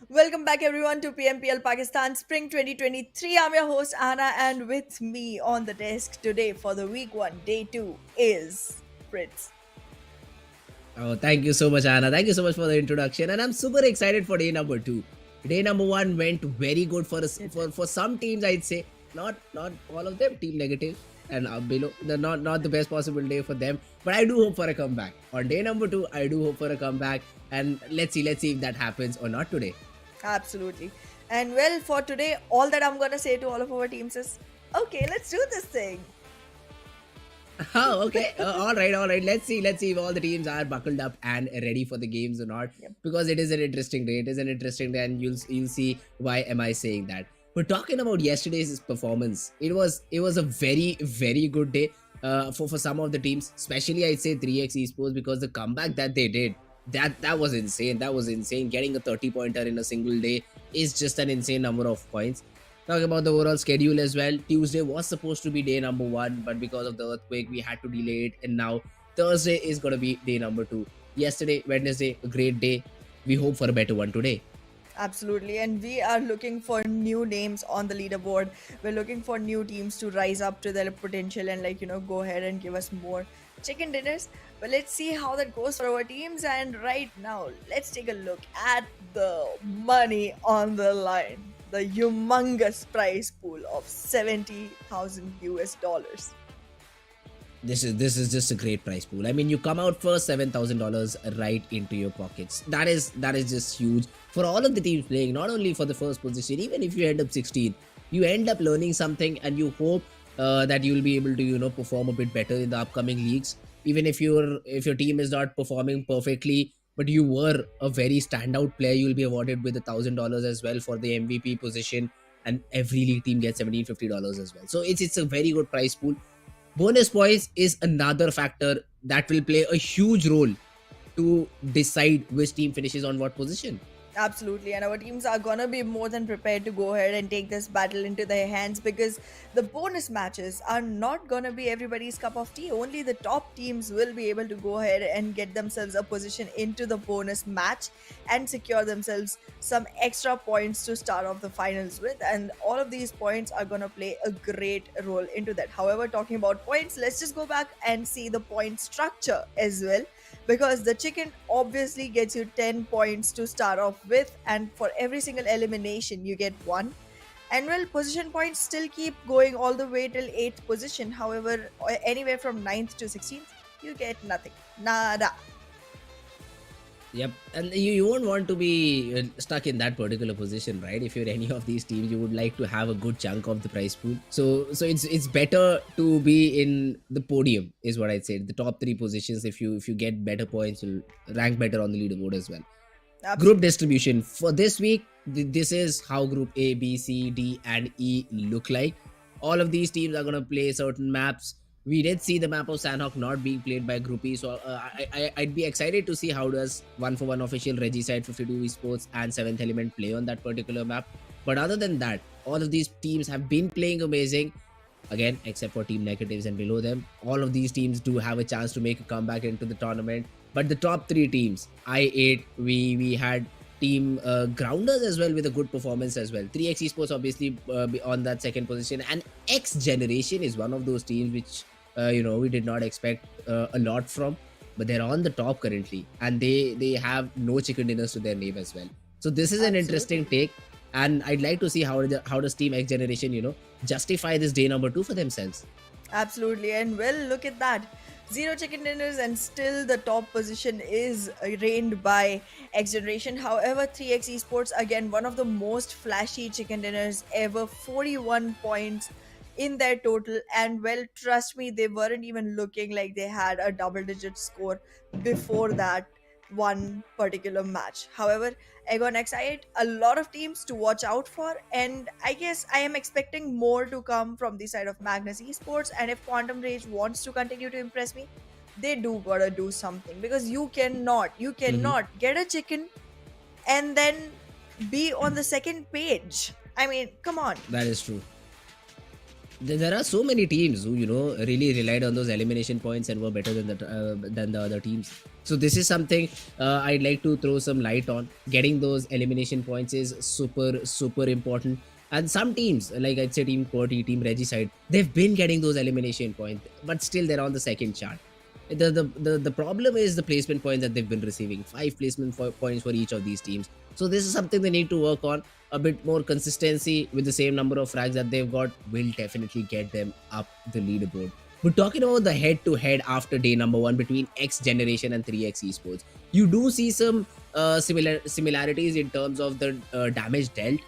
Welcome back, everyone, to PMPL Pakistan Spring 2023. I'm your host, Anna, and with me on the desk today for the week one, day two, is Fritz. Oh, thank you so much, Anna. Thank you so much for the introduction. And I'm super excited for day number 2. Day number 1 went very good for us for some teams, I'd say. Not all of them, team negative and below. Not the best possible day for them. But I do hope for a comeback. On day number 2, I do hope for a comeback. And let's see if that happens or not today. Absolutely. And well, for today, all that I'm gonna say to all of our teams is, okay, let's do this thing. Oh, okay. All right. Let's see if all the teams are buckled up and ready for the games or not. Yep. Because it is an interesting day. It is an interesting day, and you'll see why am I saying that. But talking about yesterday's performance, it was a very good day for some of the teams, especially I'd say 3x Esports, because the comeback that they did, that was insane. That was insane. Getting a 30-pointer in a single day is just an insane number of points. Talking about the overall schedule as well, Tuesday was supposed to be day number one, but because of the earthquake, we had to delay it, and now Thursday is gonna be day number two. Yesterday, Wednesday, a great day. We hope for a better one today. Absolutely. And we are looking for new names on the leaderboard. We're looking for new teams to rise up to their potential and, go ahead and give us more chicken dinners. But let's see how that goes for our teams. And right now, let's take a look at the money on the line. The humongous prize pool of 70,000 US dollars. This is just a great price pool. I mean, you come out for $7,000 right into your pockets. That is just huge for all of the teams playing. Not only for the first position, even if you end up 16, you end up learning something, and you hope that you will be able to perform a bit better in the upcoming leagues. Even if your team is not performing perfectly, but you were a very standout player, you will be awarded with $1,000 as well for the MVP position, and every league team gets $1,750 as well. So it's a very good price pool. Bonus points is another factor that will play a huge role to decide which team finishes on what position. Absolutely, and our teams are gonna be more than prepared to go ahead and take this battle into their hands because the bonus matches are not gonna be everybody's cup of tea. Only the top teams will be able to go ahead and get themselves a position into the bonus match and secure themselves some extra points to start off the finals with. And all of these points are gonna play a great role into that. However, talking about points, let's just go back and see the point structure as well, because the chicken obviously gets you 10 points to start off with, and for every single elimination you get one. And well, position points still keep going all the way till 8th position. However, anywhere from 9th to 16th you get nothing, nada. Yep, and you won't want to be stuck in that particular position, right? If you're any of these teams, you would like to have a good chunk of the prize pool. So it's better to be in the podium, is what I'd say. The top three positions. If you get better points, you'll rank better on the leaderboard as well. Group Absolutely. distribution for this week, this is how group A, B, C, D, and E look like. All of these teams are going to play certain maps. We did see the map of Sanhok not being played by group E, so I'd be excited to see how does 1for1 official, Regicide, 52 Esports, and 7th Element play on that particular map. But other than that, all of these teams have been playing amazing. Again, except for team negatives and below them, all of these teams do have a chance to make a comeback into the tournament. But the top three teams, I8, we had team Grounders as well with a good performance as well. 3x Esports obviously on that second position, and XGeneration is one of those teams which we did not expect a lot from, but they're on the top currently, and they have no chicken dinners to their name as well. So this is an interesting Absolutely. take, and I'd like to see how does Team XGeneration justify this day number two for themselves. Absolutely. And well, look at that. Zero chicken dinners, and still the top position is reigned by X Generation. However, 3x Esports, again, one of the most flashy chicken dinners ever, 41 points in their total. And well, trust me, they weren't even looking like they had a double digit score before that one particular match. However, Aegon X8, a lot of teams to watch out for, and I guess I am expecting more to come from the side of Magnus Esports. And if Quantum Rage wants to continue to impress me, they do gotta do something, because you Mhm. cannot get a chicken and then be on the second page. I mean, come on. That is true. There are so many teams who really relied on those elimination points and were better than the other teams. So this is something I'd like to throw some light on. Getting those elimination points is super important. And some teams, like I'd say Team QWERTY, Team Regicide, they've been getting those elimination points, but still they're on the second chart. The problem is the placement points that they've been receiving. 5 points for each of these teams. So this is something they need to work on. A bit more consistency with the same number of frags that they've got will definitely get them up the leaderboard. But talking about the head-to-head after day number one between X Generation and 3x Esports, you do see some similarities in terms of the damage dealt.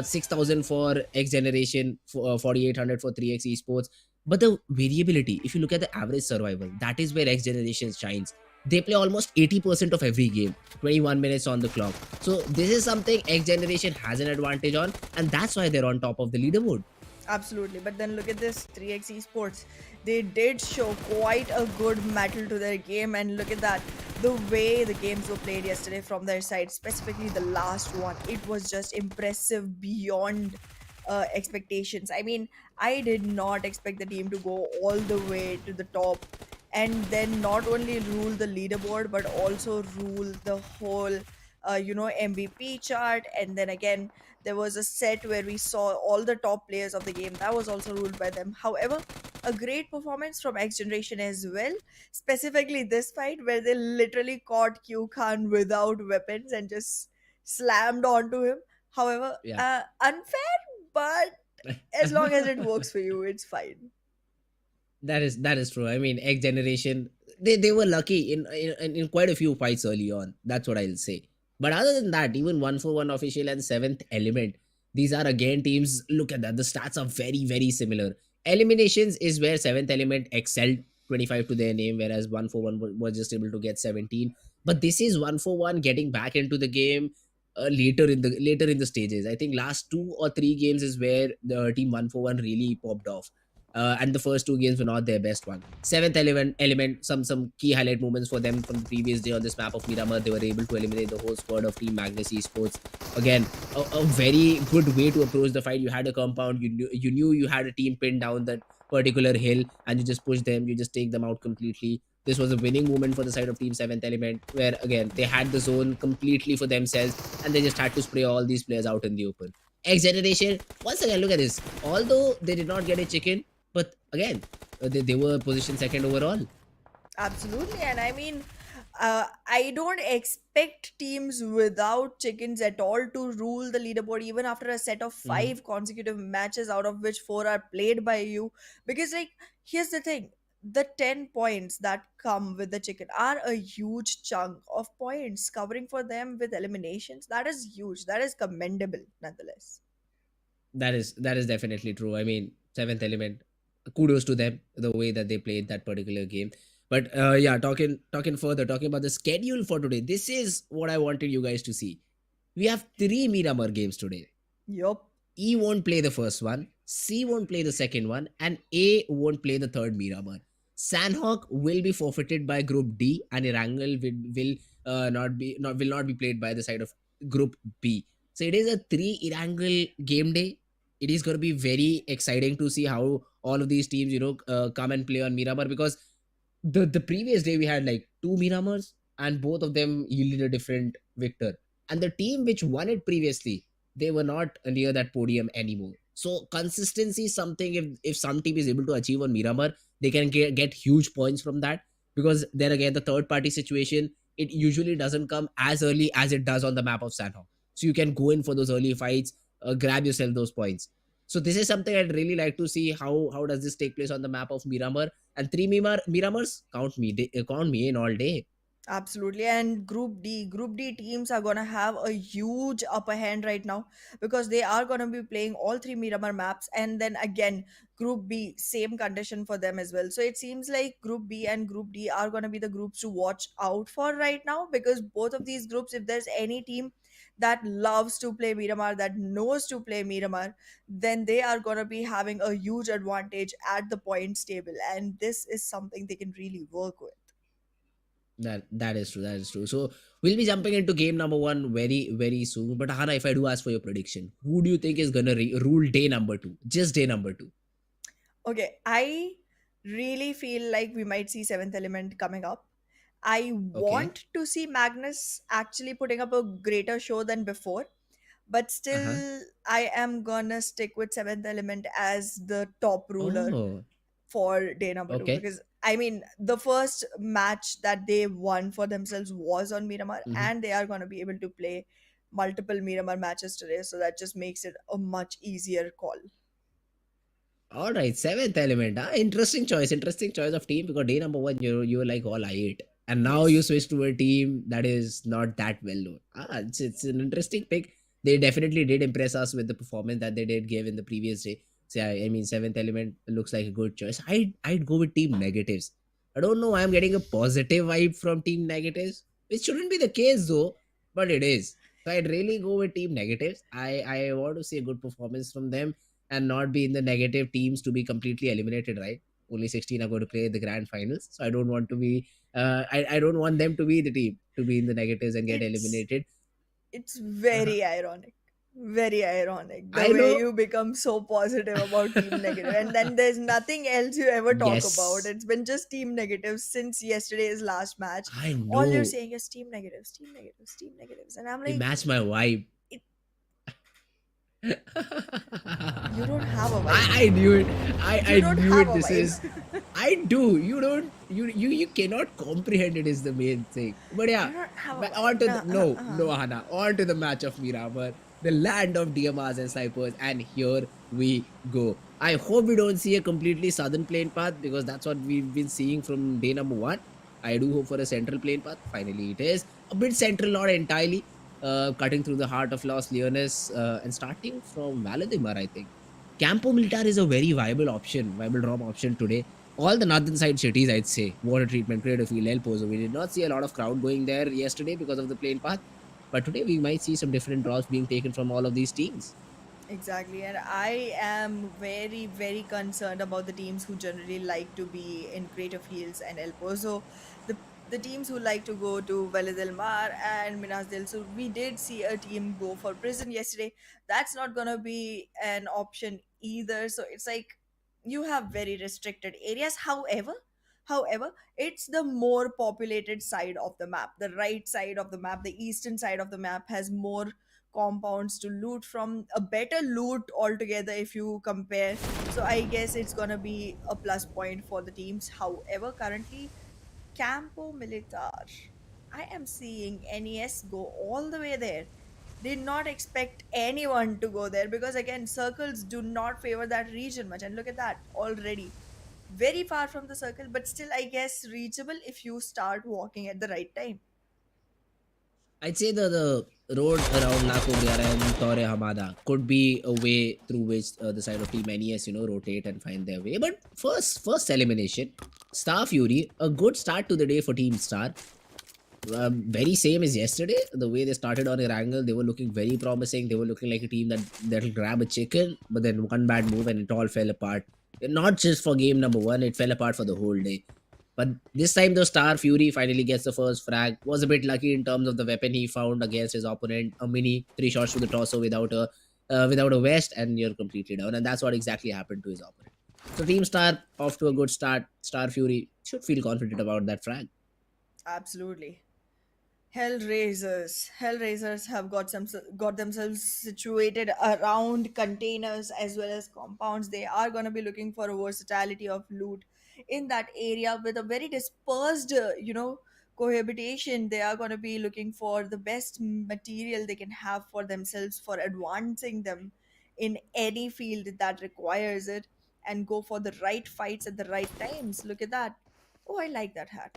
6,000 for X Generation, 4,800 for 3x Esports. But the variability, if you look at the average survival, that is where X Generation shines. They play almost 80% of every game, 21 minutes on the clock. So this is something X Generation has an advantage on, and that's why they're on top of the leaderboard. Absolutely. But then look at this 3x Esports. They did show quite a good mettle to their game, and look at that. The way the games were played yesterday from their side, specifically the last one, it was just impressive beyond expectations. I mean, I did not expect the team to go all the way to the top and then not only rule the leaderboard but also rule the whole MVP chart. And then again, there was a set where we saw all the top players of the game that was also ruled by them. However, a great performance from X Generation as well, specifically this fight where they literally caught Q Khan without weapons and just slammed onto him. However, Yeah. unfair, but as long as it works for you, it's fine. That is true. I mean, Egg Generation, they were lucky in quite a few fights early on. That's what I'll say. But other than that, even 1-for-1 official and seventh element, these are again teams. Look at that. The stats are very similar. Eliminations is where seventh element excelled, 25 to their name, whereas 1-for-1 was just able to get 17. But this is 1-for-1 getting back into the game later in the stages. I think last 2 or 3 games is where the team 1-for-1 really popped off, and the first 2 games were not their best one. Seventh element, some key highlight moments for them from the previous day on this map of Miramar. They were able to eliminate the whole squad of Team Magnus Esports. Again, a very good way to approach the fight. You had a compound. You knew you had a team pinned down that particular hill, and you just push them. You just take them out completely. This was a winning moment for the side of Team Seventh Element, where again they had the zone completely for themselves, and they just had to spray all these players out in the open. X Generation, once again, look at this. Although they did not get a chicken, but again, they were positioned second overall. Absolutely. And I mean, I don't expect teams without chickens at all to rule the leaderboard, even after a set of Mhm. 5 consecutive matches, out of which 4 are played by you. Because, like, here's the thing, the 10 points that come with the chicken are a huge chunk of points. Covering for them with eliminations, that is huge. That is commendable, nonetheless. That is definitely true. I mean, seventh element, kudos to them the way that they played that particular game. But yeah, talking further, talking about the schedule for today. This is what I wanted you guys to see. We have 3 Miramar games today. Yup. E won't play the first one, C won't play the second one, and A won't play the third Miramar. Sanhok will be forfeited by Group D, and Erangel will not be played by the side of Group B. So it is a 3 Erangel game day. It is going to be very exciting to see how all of these teams, come and play on Miramar, because the previous day we had like 2 Miramars, and both of them yielded a different victor. And the team which won it previously, they were not near that podium anymore. So consistency is something, if some team is able to achieve on Miramar, they can get huge points from that. Because then again, the third party situation, it usually doesn't come as early as it does on the map of Sanhok. So you can go in for those early fights, grab yourself those points. So this is something I'd really like to see, how does this take place on the map of Miramar. And 3 Miramars, count me in all day. Absolutely. And Group D teams are going to have a huge upper hand right now because they are going to be playing all 3 Miramar maps. And then again, Group B, same condition for them as well. So it seems like Group B and Group D are going to be the groups to watch out for right now, because both of these groups, if there's any team that loves to play Miramar, that knows to play Miramar, then they are going to be having a huge advantage at the points table. And this is something they can really work with. That is true. That is true. So we'll be jumping into game number one very soon. But Hana, if I do ask for your prediction, who do you think is gonna rule day number two? Just day number two. Okay, I really feel like we might see Seventh Element coming up. I Okay. want to see Magnus actually putting up a greater show than before, but Uh huh. still, I am gonna stick with Seventh Element as the top ruler Oh. for day number two, Okay. because I mean, the first match that they won for themselves was on Miramar, Mm-hmm. and they are gonna be able to play multiple Miramar matches today, so that just makes it a much easier call. All right, seventh element. Interesting choice. Interesting choice of team, because day number one you were like all I ate, and now you Yes. switch to a team that is not that well known. It's an interesting pick. They definitely did impress us with the performance that they did give in the previous day. So yeah, I mean, seventh element looks like a good choice. I'd go with team negatives. I don't know. I'm getting a positive vibe from team negatives, which shouldn't be the case though, but it is. So I'd really go with team negatives. I want to see a good performance from them, and not be in the negative teams to be completely eliminated, right? Only 16 are going to play the grand finals. So I don't want to be, I don't want them to be the team to be in the negatives and get It's eliminated. it's Uh-huh. very ironic. Very ironic the I way know. you become so positive about team negative, and then there's nothing else you ever talk about. Yes, It's been just team negatives since yesterday's last match. I All you're know. saying is team negatives, team negatives, team negatives, and I'm They like, match my vibe. it, you don't have a vibe. I knew it. You I don't knew have it. a This vibe. is. I do. You don't. You cannot comprehend it is the main thing. But yeah, You don't have a on vibe. to the no Hannah. On to the match of Miramar, the land of DMRs and snipers, and here we go. I hope we don't see a completely southern plane path because that's what we've been seeing from day number one. I do hope for a central plane path. Finally, it is a bit central, not entirely. Cutting through the heart of Los Leones and starting from Valadimar, I think. Campo Militar is a very viable option, viable drop option today. All the northern side cities, I'd say, water treatment, Crater Field, El Pozo. We did not see a lot of crowd going there yesterday because of the plane path, but today we might see some different drops being taken from all of these teams. Exactly, and I am very, very concerned about the teams who generally like to be in Crater Fields and El Pozo. The teams who like to go to Valle del Mar and Minas del Sur. We did see a team go for prison yesterday. That's not gonna be an option either. So it's like you have very restricted areas. However, it's the more populated side of the map. The right side of the map, the eastern side of the map has more compounds to loot from, a better loot altogether if you compare. So I guess it's gonna be a plus point for the teams. However, currently Campo Militar, I am seeing NES go all the way there. Did not expect anyone to go there because again circles do not favor that region much, and look at that, already very far from the circle, but still I guess reachable if you start walking at the right time. I'd say the road around La Cobriara and Torre Hamada could be a way through which the side of Team NES, rotate and find their way. But first elimination, Star Fury, a good start to the day for Team Star. Very same as yesterday. The way they started on Erangel, they were looking very promising. They were looking like a team that'll grab a chicken, but then one bad move and it all fell apart. Not just for game number one, it fell apart for the whole day. But this time, the Star Fury finally gets the first frag. Was a bit lucky in terms of the weapon he found against his opponent. A mini 3 shots to the torso without a vest, and you're completely down. And that's what exactly happened to his opponent. So Team Star off to a good start. Star Fury should feel confident about that frag. Absolutely. Hellraisers have got themselves situated around containers as well as compounds. They are going to be looking for a versatility of loot in that area with a very dispersed, cohabitation. They are going to be looking for the best material they can have for themselves for advancing them in any field that requires it, and go for the right fights at the right times. Look at that. Oh, I like that hat.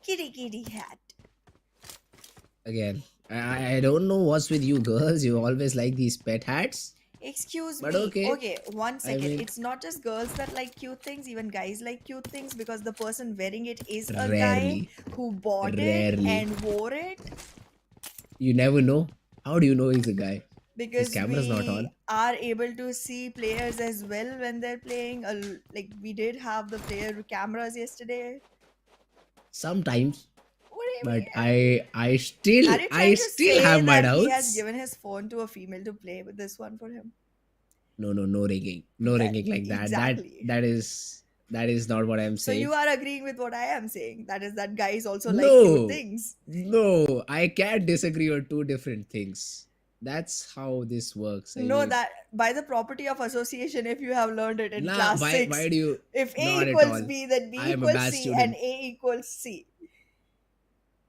Kitty kitty hat. Again, I don't know what's with you girls. You always like these pet hats. Excuse But me. okay. Okay, one I second. mean, It's not just girls that like cute things, even guys like cute things because the person wearing it is a guy rarely. who bought it Rarely. and wore it, You never know. How do you know he's a guy? His because camera's not we on. are able to see players as well when they're playing. Like we did have the player cameras yesterday. Sometimes. What do you But mean? Are you I trying to still say have my that he has doubts. given his phone to a female to play with this one for him? No ringing. No That ringing like that. exactly. That is not what I'm So saying. you are agreeing with what I am saying. That is that guys also like cute No. things. No. I can't disagree on two different things. That's how this works. I Know mean, that by the property of association, if you have learned it in nah, class why 6, do you if A not at equals all? B, then I B am a equals bad C and student. A equals C.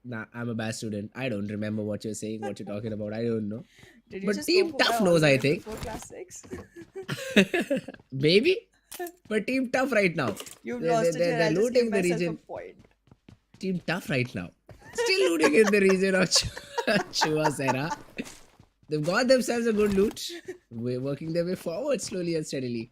Nah, I'm a bad student. I don't remember what you're saying, what you're talking about. I don't know. Did you But just go Team for my Tough all knows, the I way think. before class 6? Maybe. But Team Tough right now. You've lost it here. They're I'll just give looting the myself a region. point. Team Tough right now. Still looting in the region of Chua Serra. They've got themselves a good loot. We're working their way forward slowly and steadily.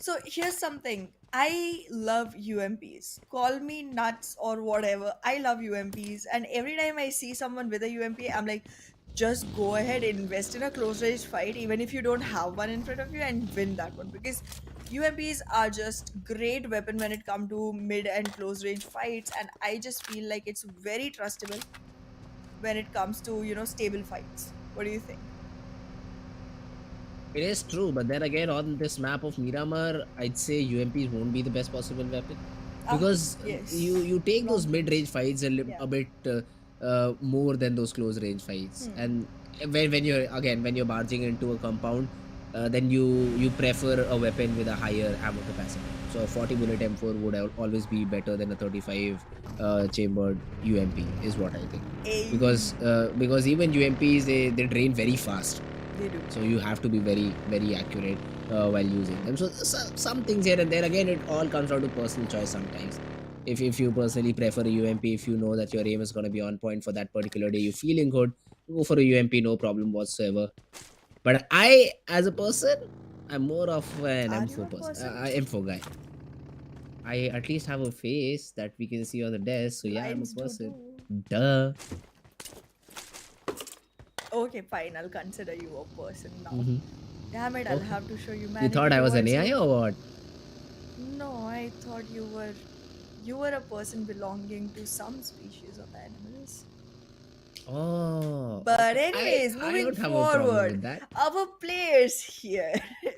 So here's something. I love UMPs. Call me nuts or whatever. I love UMPs. And every time I see someone with a UMP, I'm like, just go ahead, invest in a close range fight, even if you don't have one in front of you, and win that one. Because UMPs are just great weapon when it comes to mid and close range fights. And I just feel like it's very trustable when it comes to, stable fights. What do you think? It is true, but then again, on this map of Miramar, I'd say UMPs won't be the best possible weapon Ah, because yes. you take those Long mid range range. fights Yeah. a bit more than those close range fights. Hmm. And when you're again when you're barging into a compound, then you prefer a weapon with a higher ammo capacity. So a 40 bullet M4 would always be better than a 35 chambered UMP is what I think, Ayy. because even UMPs they drain very fast, They do. so you have to be very accurate while using them. So some things here and there, again it all comes down to personal choice sometimes. If you personally prefer a UMP, if you know that your aim is going to be on point for that particular day, you're feeling good, go for a UMP, no problem whatsoever. But I, as a person, I'm more of an Are you M4 a person, person? M4 guy. I at least have a face that we can see on the desk, so yeah, I'm a Lines do person. too. Duh. Okay, fine. I'll consider you a person now. Hmm. Damn it, I'll Okay, have to show you humanity thought I was an towards AI you. or what? No, I thought you were a person belonging to some species of animals. Oh, But okay. anyways, I moving don't have a problem forward, with that. our players here,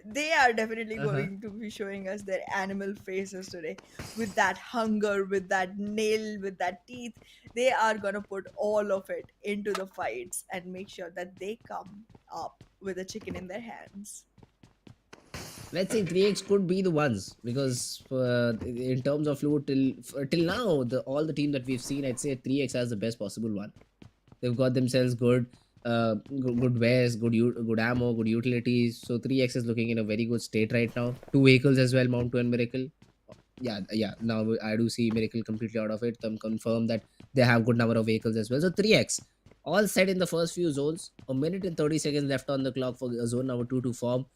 they are definitely Uh-huh. going to be showing us their animal faces today. With that hunger, with that nail, with that teeth, they are gonna put all of it into the fights and make sure that they come up with a chicken in their hands. Let's say 3x could be the ones because in terms of loot till now, the all the team that we've seen, I'd say 3x has the best possible one. They've got themselves good wares, good ammo, good utilities. So 3x is looking in a very good state right now. Two vehicles as well, Mount 2 and Miracle. Yeah. Now I do see Miracle completely out of it. Them confirm that they have good number of vehicles as well. So 3x all set in the first few zones. A minute and 30 seconds left on the clock for zone number 2 to form.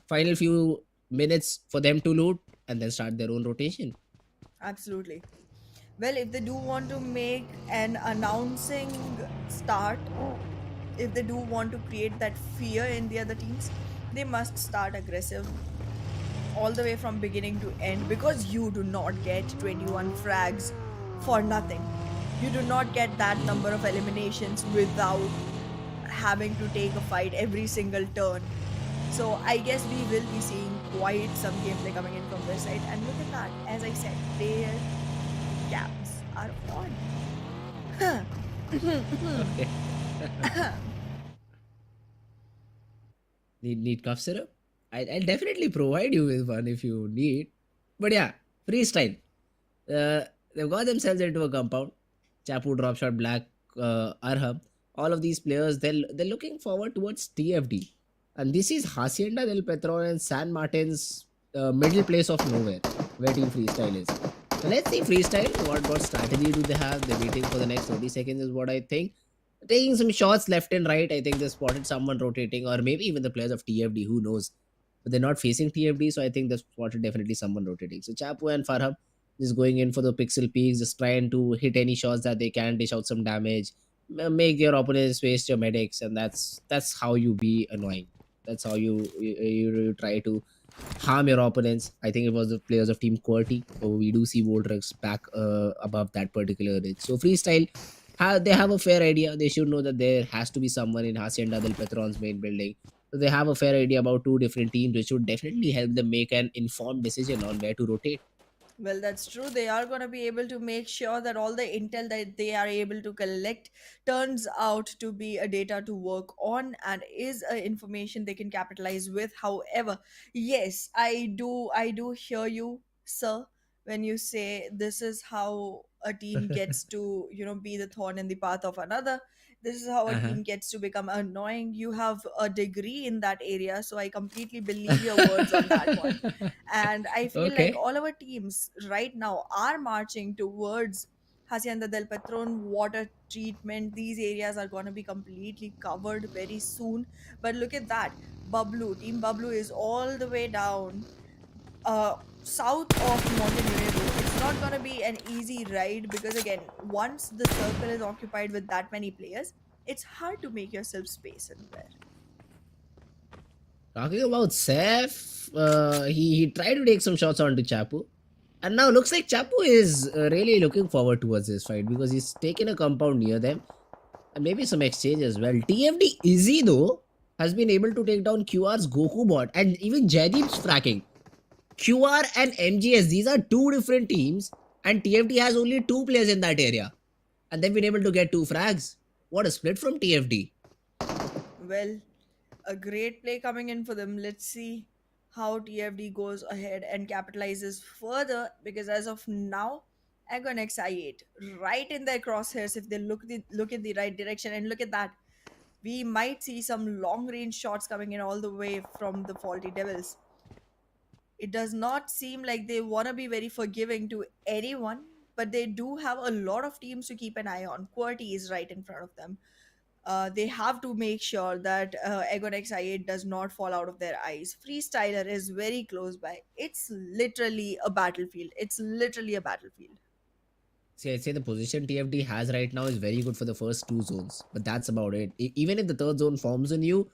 Final few minutes for them to loot and then start their own rotation. Absolutely. Well, if they do want to make an announcing start, if they do want to create that fear in the other teams, they must start aggressive all the way from beginning to end, because you do not get 21 frags for nothing. You do not get that number of eliminations without having to take a fight every single turn. So I guess we will be seeing quite some gameplay coming in from this side. And look at that, as I said, their caps are on. Okay. Need cough syrup? I'll definitely provide you with one if you need. But yeah, freestyle. They've got themselves into a compound. Chapu, Dropshot, Black, Arham. All of these players, they're looking forward towards TFD. And this is Hacienda del Petron and San Martin's middle place of nowhere, where Team Freestyle is. So let's see Freestyle. What strategy do they have? They're waiting for the next 30 seconds, is what I think. Taking some shots left and right. I think they spotted someone rotating, or maybe even the players of TFD. Who knows? But they're not facing TFD, so I think they spotted definitely someone rotating. So Chapu and Farham just going in for the pixel peaks, just trying to hit any shots that they can, dish out some damage, make your opponents waste your medics, and that's how you be annoying. That's how you try to harm your opponents. I think it was the players of Team QWERTY. So we do see Voltrex back above that particular ridge. So freestyle, they have a fair idea. They should know that there has to be someone in Hacienda del Petron's main building. So they have a fair idea about two different teams, which would definitely help them make an informed decision on where to rotate. Well, that's true. They are going to be able to make sure that all the intel that they are able to collect turns out to be a data to work on and is a information they can capitalize with. However, yes, I do hear you, sir, when you say this is how a team gets to, be the thorn in the path of another. This is how a Uh-huh. team gets to become annoying. You have a degree in that area, so I completely believe your words on that one. And I feel like Okay. all our teams right now are marching towards Hacienda del Patron water treatment. These areas are going to be completely covered very soon. But look at that. Team Bablu is all the way down south of Montenegro. It's not going to be an easy ride because, again, once the circle is occupied with that many players, it's hard to make yourself space in there. Talking about Seth, he tried to take some shots onto Chapu. And now looks like Chapu is really looking forward towards this fight because he's taken a compound near them and maybe some exchange as well. TFD easy though. has been able to take down QR's Goku bot and even Jaideep's fracking. QR and MGS, these are two different teams, and TFD has only two players in that area. And they've been able to get two frags. What a split from TFD. Well, a great play coming in for them. Let's see how TFD goes ahead and capitalizes further because as of now, Agon XI8 right in their crosshairs if they look in the right direction and look at that. We might see some long range shots coming in all the way from the faulty devils. It does not seem like they want to be very forgiving to anyone, but they do have a lot of teams to keep an eye on. QWERTY is right in front of them. They have to make sure that Agon XI8 does not fall out of their eyes. Freestyler is very close by. It's literally a battlefield. It's literally a battlefield. See, I'd say the position TFD has right now is very good for the first two zones, but that's about it. Even if the third zone forms on you,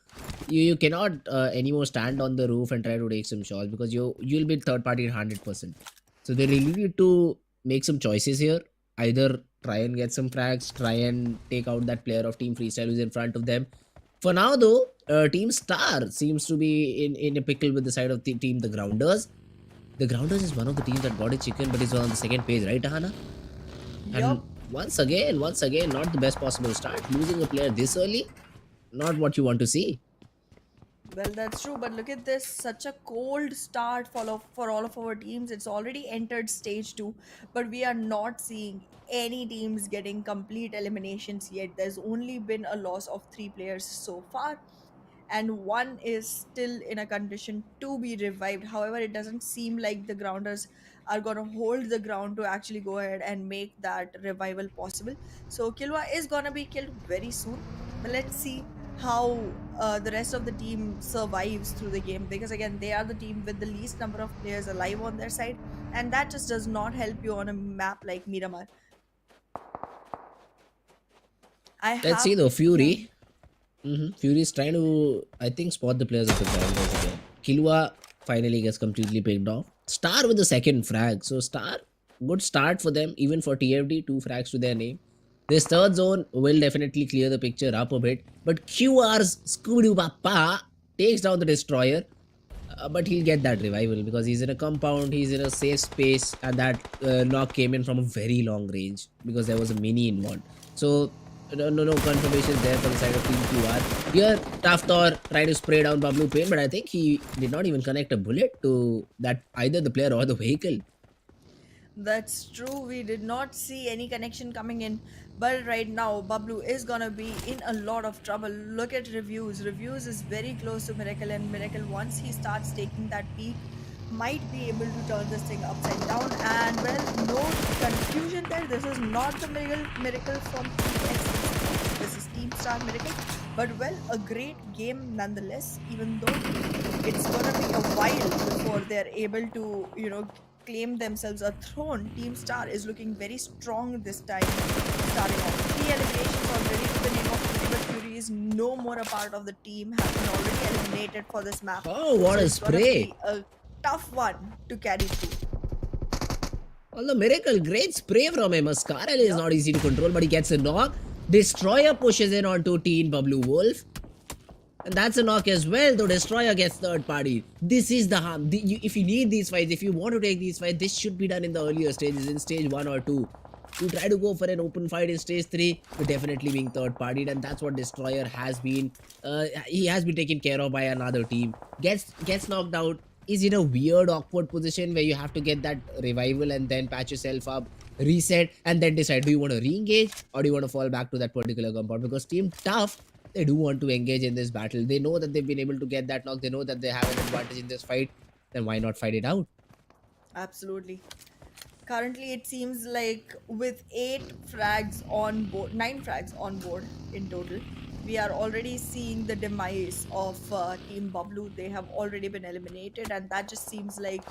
you cannot anymore stand on the roof and try to take some shots because you'll be third party 100%. So they really need to make some choices here. Either try and get some frags, try and take out that player of Team Freestyle who's in front of them. For now, though, Team Star seems to be in a pickle with the side of the team The Grounders. The Grounders is one of the teams that got a chicken, but is on the second page, right, Ahana? And Yup. once again, not the best possible start. Losing a player this early, not what you want to see. Well, that's true, but look at this. Such a cold start for all of our teams. It's already entered stage 2, but we are not seeing any teams getting complete eliminations yet. There's only been a loss of 3 players so far, and one is still in a condition to be revived. However, it doesn't seem like the grounders are going to hold the ground to actually go ahead and make that revival possible. So Kilwa is going to be killed very soon, but let's see how the rest of the team survives through the game, because again they are the team with the least number of players alive on their side, and that just does not help you on a map like Miramar. I Let's see have, though. yeah. Fury. Fury is trying to, I think, spot the players of the Grounders again. Kilwa finally gets completely picked off. Star with the second frag. So Star, good start for them. Even for TFD, two frags to their name. This third zone will definitely clear the picture up a bit. But QR's Scooby Papa takes down the destroyer. But he'll get that revival because he's in a compound, he's in a safe space, and that knock came in from a very long range because there was a mini involved. So no confirmations there for the side of Team QR. Here, Tough Thor tried to spray down BABLU Pain, but I think he did not even connect a bullet to that either the player or the vehicle. That's true. We did not see any connection coming in. But right now, Bablu is gonna be in a lot of trouble. Look at Reviews. Reviews is very close to Miracle, and Miracle, once he starts taking that peak, might be able to turn this thing upside down. And well, no confusion there. This is not the Miracle from TXT. This is Team Star Miracle. But well, a great game nonetheless, even though it's gonna be a while before they're able to, claim themselves a throne. Team Star is looking very strong this time, starting off. 3 eliminations already to the name of Fury, but Fury is no more a part of the team, has been already eliminated for this map. Oh, what So a it's gonna spray! be a tough one to carry through. Although Miracle, great spray from him. Mascara is Yup. not easy to control, but he gets a knock. Destroyer pushes in onto Teen Bablu Wolf. And that's a knock as well, though Destroyer gets third party. This is the harm. If you need these fights, if you want to take these fights, this should be done in the earlier stages, in stage 1 or 2. You try to go for an open fight in stage 3, you're definitely being third partied, and that's what Destroyer has been. He has been taken care of by another team. Gets knocked out, is in a weird, awkward position where you have to get that revival and then patch yourself up, reset, and then decide, do you want to re-engage or do you want to fall back to that particular compound? Because Team Tough, they do want to engage in this battle. They know that they've been able to get that knock. They know that they have an advantage in this fight. Then why not fight it out? Absolutely. Currently, it seems like with 8 frags on board, 9 frags on board in total, we are already seeing the demise of Team Bablu. They have already been eliminated, and that just seems like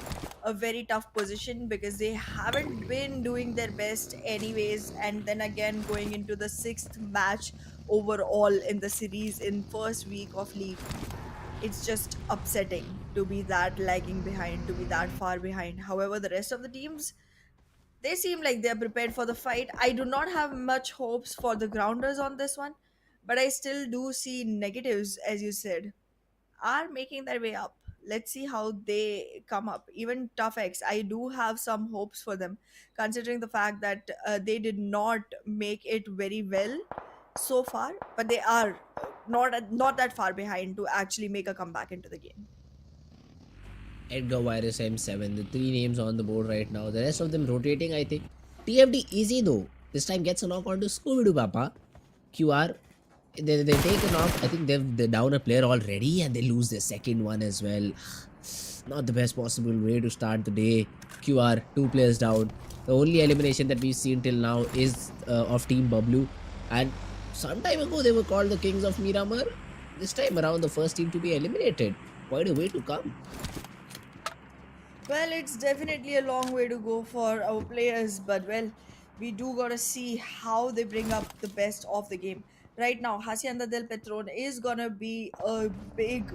a very tough position because they haven't been doing their best, anyways. And then again, going into the 6th match overall in the series in first week of league, it's just upsetting to be that lagging behind, to be that far behind. However, the rest of the teams, they seem like they're prepared for the fight. I do not have much hopes for the grounders on this one, but I still do see negatives, as you said, are making their way up. Let's see how they come up. Even Tough X, I do have some hopes for them, considering the fact that they did not make it very well so far, but they are not that far behind to actually make a comeback into the game. Edgar Virus M7, the three names on the board right now. The rest of them rotating, I think. TFD easy though. This time gets a knock onto Scooby Doo Papa. QR, they take a knock. I think they're down a player already and they lose their second one as well. Not the best possible way to start the day. QR, two players down. The only elimination that we've seen till now is of Team BABLU. And some time ago, they were called the Kings of Miramar. This time around, the first team to be eliminated. Quite a way to come. Well, it's definitely a long way to go for our players, but well, we do gotta see how they bring up the best of the game. Right now, Hacienda del Petron is gonna be a big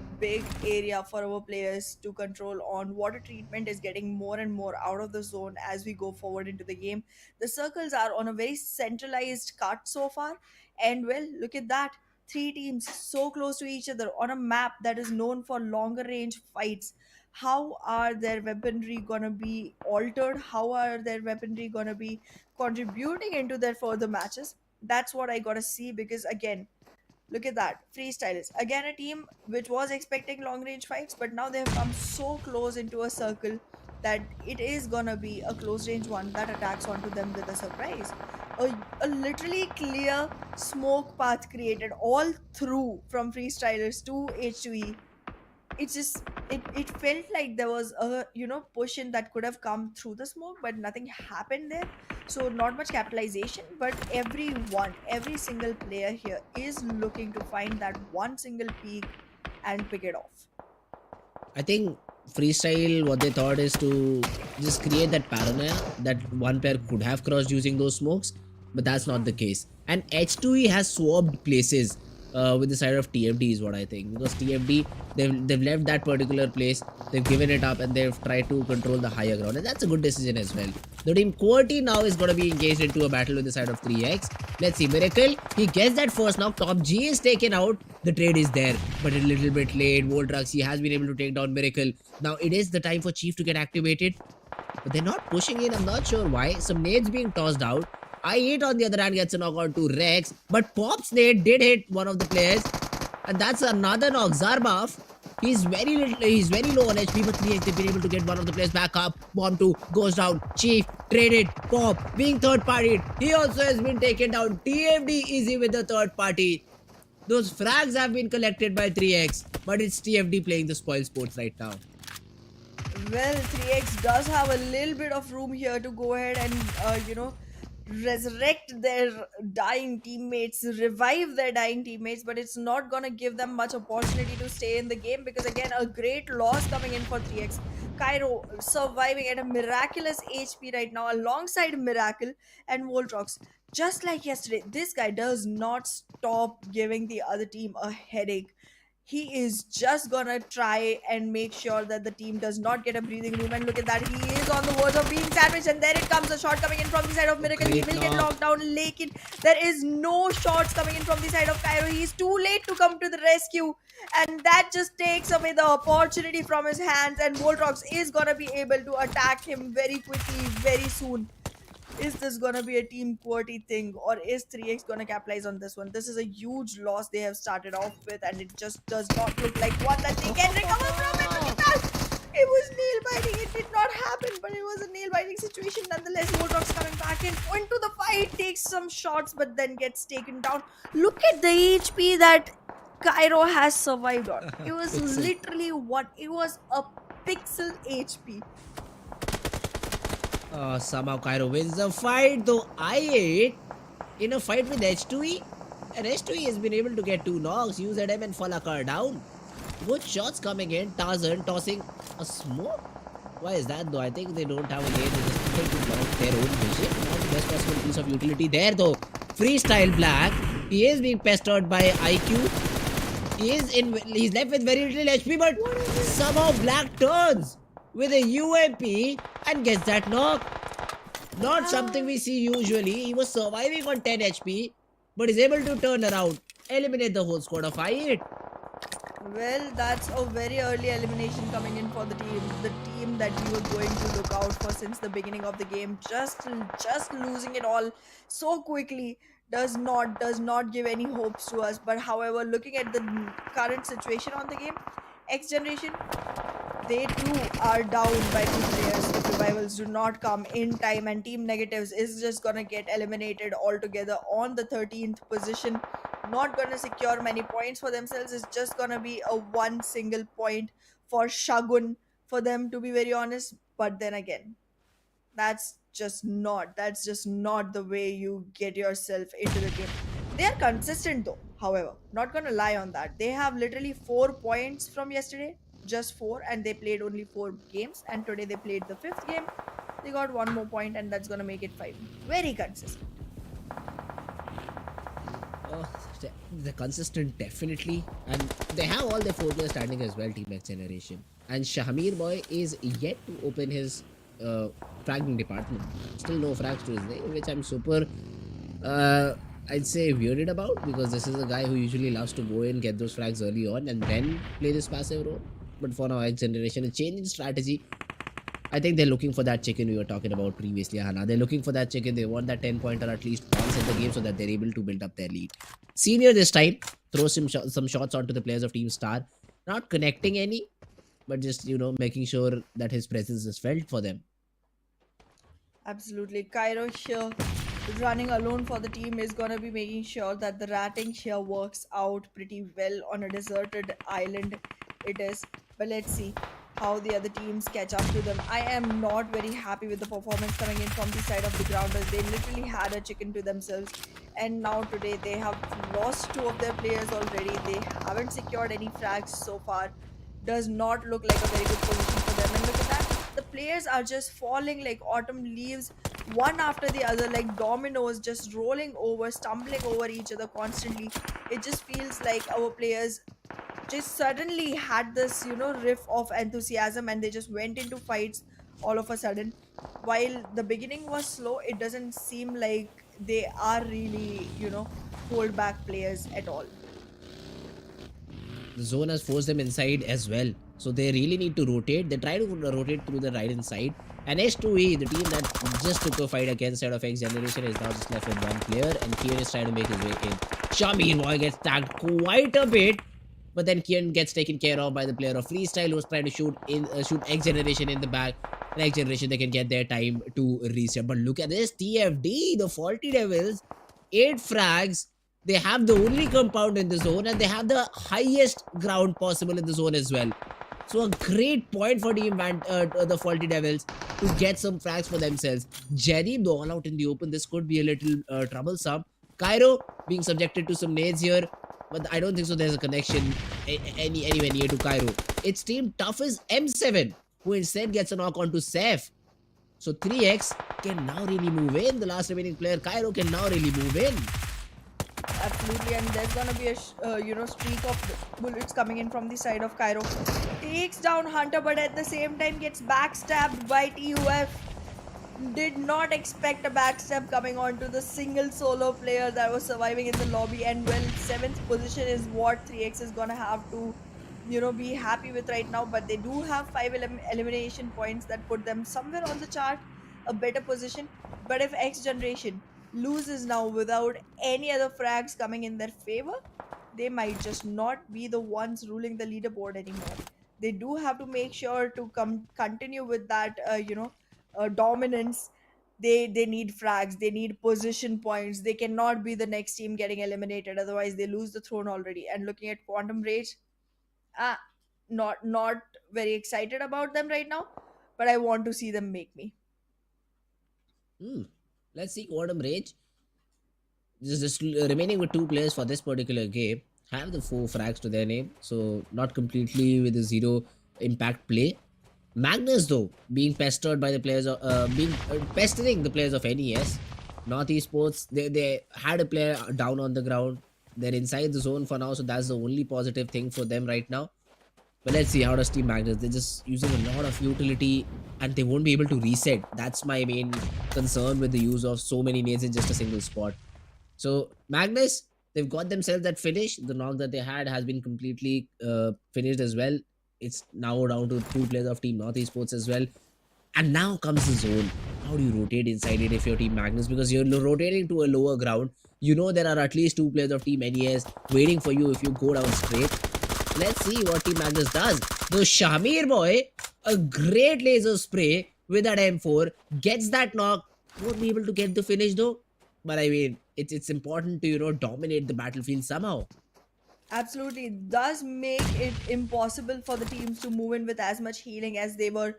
area for our players to control on. Water treatment is getting more and more out of the zone as we go forward into the game. The circles are on a very centralized cut so far, and well, look at that. Three teams so close to each other on a map that is known for longer range fights. How are their weaponry gonna be altered? How are their weaponry gonna be contributing into their further matches? That's what I gotta see, because again, look at that. Freestylers. Again, a team which was expecting long range fights, but now they have come so close into a circle that it is gonna be a close range one that attacks onto them with a surprise. A literally clear smoke path created all through from freestylers to H2E. It felt like there was a push in that could have come through the smoke, but nothing happened there. So not much capitalization, but every single player here is looking to find that one single peak and pick it off. I think freestyle, what they thought is to just create that paranoia that one player could have crossed using those smokes, but that's not the case. And H2E has swapped places with the side of TFD is what I think, because TFD, they've left that particular place, they've given it up, and they've tried to control the higher ground, and that's a good decision as well. The team QWERTY now is going to be engaged into a battle with the side of 3x. Let's see, Miracle, he gets that first knock. Top G is taken out. The trade is there, but a little bit late. Voltrax, he has been able to take down Miracle. Now it is the time for Chief to get activated, but they're not pushing in. I'm not sure why. Some nades being tossed out. I8 on the other hand gets a knock on to Rex, but Pop's nade did hit one of the players, and that's another knock. Zarbaf, he's very low on HP, but 3x they've been able to get one of the players back up. Bomb 2 goes down. Chief traded. Pop being third partied. He also has been taken down. TFD easy with the third party. Those frags have been collected by 3x, but it's TFD playing the spoil sports right now. Well, 3x does have a little bit of room here to go ahead and resurrect their dying teammates, revive their dying teammates, but it's not gonna give them much opportunity to stay in the game, because again, a great loss coming in for 3x. Cairo surviving at a miraculous HP right now alongside Miracle and Voltrox. Just like yesterday, this guy does not stop giving the other team a headache. He is just gonna try and make sure that the team does not get a breathing room. And look at that, he is on the verge of being sandwiched, and there it comes, a shot coming in from the side of Miracle. He will get knocked down. Lakin, there is no shots coming in from the side of Cairo. He's too late to come to the rescue, and that just takes away the opportunity from his hands, and Voltrox is gonna be able to attack him very quickly, very soon. Is this gonna be a team QWERTY thing, or is 3x gonna capitalize on this one? This is a huge loss they have started off with, and it just does not look like one that they can recover from it. Look at that! It was nail biting. It did not happen, but it was a nail biting situation nonetheless. Voltrox coming back into the fight, takes some shots, but then gets taken down. Look at the HP that Cairo has survived on. It was literally what? It was a pixel HP. Somehow Cairo wins the fight, though I8 in a fight with H2E, and H2E has been able to get 2 knocks, UZM and Falakar down. Good shots coming in. Tarzan tossing a smoke. Why is that though? I think they don't have a lane. They just trying to block their own vision. Not the best possible piece of utility there though. Freestyle Black. He is being pestered by IQ. He's left with very little HP, but somehow Black turns with a UMP and gets that knock. Not something we see usually. He was surviving on 10 HP, but is able to turn around. eliminate the whole squad of I8. Well, that's a very early elimination coming in for the team that we were going to look out for since the beginning of the game. Just losing it all so quickly does not give any hopes to us. But however, looking at the current situation on the game, X Generation, they too are down by two players if revivals do not come in time, and Team Negatives is just gonna get eliminated altogether on the 13th position. Not gonna secure many points for themselves. It's just gonna be a one single point for Shagun for them, to be very honest. But then again, that's just not the way you get yourself into the game. They are consistent though, however, not gonna lie on that. They have literally 4 points from yesterday, just four, and they played only 4 games, and today they played the fifth game. They got one more point, and that's gonna make it five. Very consistent. Oh, they're consistent, definitely. And they have all their 4 players standing as well, Team X Generation. And Shahmir Boy is yet to open his fragging department. Still no frags to his name, which I'm super, I'd say, weirded about, because this is a guy who usually loves to go in, get those frags early on, and then play this passive role. But for now, X Generation, a change in strategy. I think they're looking for that chicken we were talking about previously, Hannah. They're looking for that chicken. They want that 10 pointer at least once in the game so that they're able to build up their lead. Senior this time throws some shots onto the players of Team Star. Not connecting any, but just, making sure that his presence is felt for them. Absolutely. Cairo here, running alone for the team, is going to be making sure that the ratting here works out pretty well on a deserted island. It is. But let's see how the other teams catch up to them. I am not very happy with the performance coming in from the side of the grounders. They literally had a chicken to themselves. And now today they have lost two of their players already. They haven't secured any frags so far. Does not look like a very good position for them. And look at that, the players are just falling like autumn leaves, one after the other, like dominoes, just rolling over, stumbling over each other constantly. It just feels like our players just suddenly had this, riff of enthusiasm, and they just went into fights all of a sudden. While the beginning was slow, it doesn't seem like they are really, hold back players at all. The zone has forced them inside as well. So they really need to rotate. They try to rotate through the right hand side. And H2E, the team that just took a fight against side of X Generation, is now just left with one player. And Kian is trying to make his way in. Shamir Boy gets tagged quite a bit. But then Kian gets taken care of by the player of Freestyle, who was trying to shoot X Generation in the back. And X Generation, they can get their time to reset. But look at this TFD, the Faulty Devils, 8 frags. They have the only compound in the zone, and they have the highest ground possible in the zone as well. So a great point for the Faulty Devils to get some frags for themselves. Jerry, the all out in the open, this could be a little troublesome. Cairo being subjected to some nades here, but I don't think so there's a connection anywhere near to Cairo. It's Team Tough's M7, who instead gets a knock onto Seth. So 3x can now really move in. The last remaining player, Cairo, can now really move in. Absolutely, and there's gonna be a streak of bullets coming in from the side of Cairo. Takes down Hunter, but at the same time gets backstabbed by TUF. Did not expect a backstab coming onto the single solo player that was surviving in the lobby. And well, 7th position is what 3x is gonna have to, be happy with right now. But they do have 5 elimination points that put them somewhere on the chart, a better position. But if X Generation loses now without any other frags coming in their favor, they might just not be the ones ruling the leaderboard anymore. They do have to make sure to continue with that, dominance. They need frags. They need position points. They cannot be the next team getting eliminated. Otherwise, they lose the throne already. And looking at Quantum Rage, ah, not very excited about them right now. But I want to see them make me. Let's see Quantum Rage. Just remaining with 2 players for this particular game. Have the 4 frags to their name. So not completely with a 0 impact play. Magnus, though, being pestered by the players of pestering the players of NES. North Esports, they had a player down on the ground. They're inside the zone for now, so that's the only positive thing for them right now. But let's see how does Team Magnus. They're just using a lot of utility, and they won't be able to reset. That's my main concern with the use of so many nades in just a single spot. So Magnus, They've got themselves that finish. The knock that they had has been completely finished as well. It's now down to two players of Team North Esports as well. And now comes the zone. How do you rotate inside it if you're Team Magnus? Because you're rotating to a lower ground. You know there are at least two players of Team NES waiting for you if you go down straight. Let's see what Team Magnus does. The Shamir boy, a great laser spray with that M4, gets that knock. Won't be able to get the finish though. But I mean, it's important to dominate the battlefield somehow. Absolutely, it does make it impossible for the teams to move in with as much healing as they were,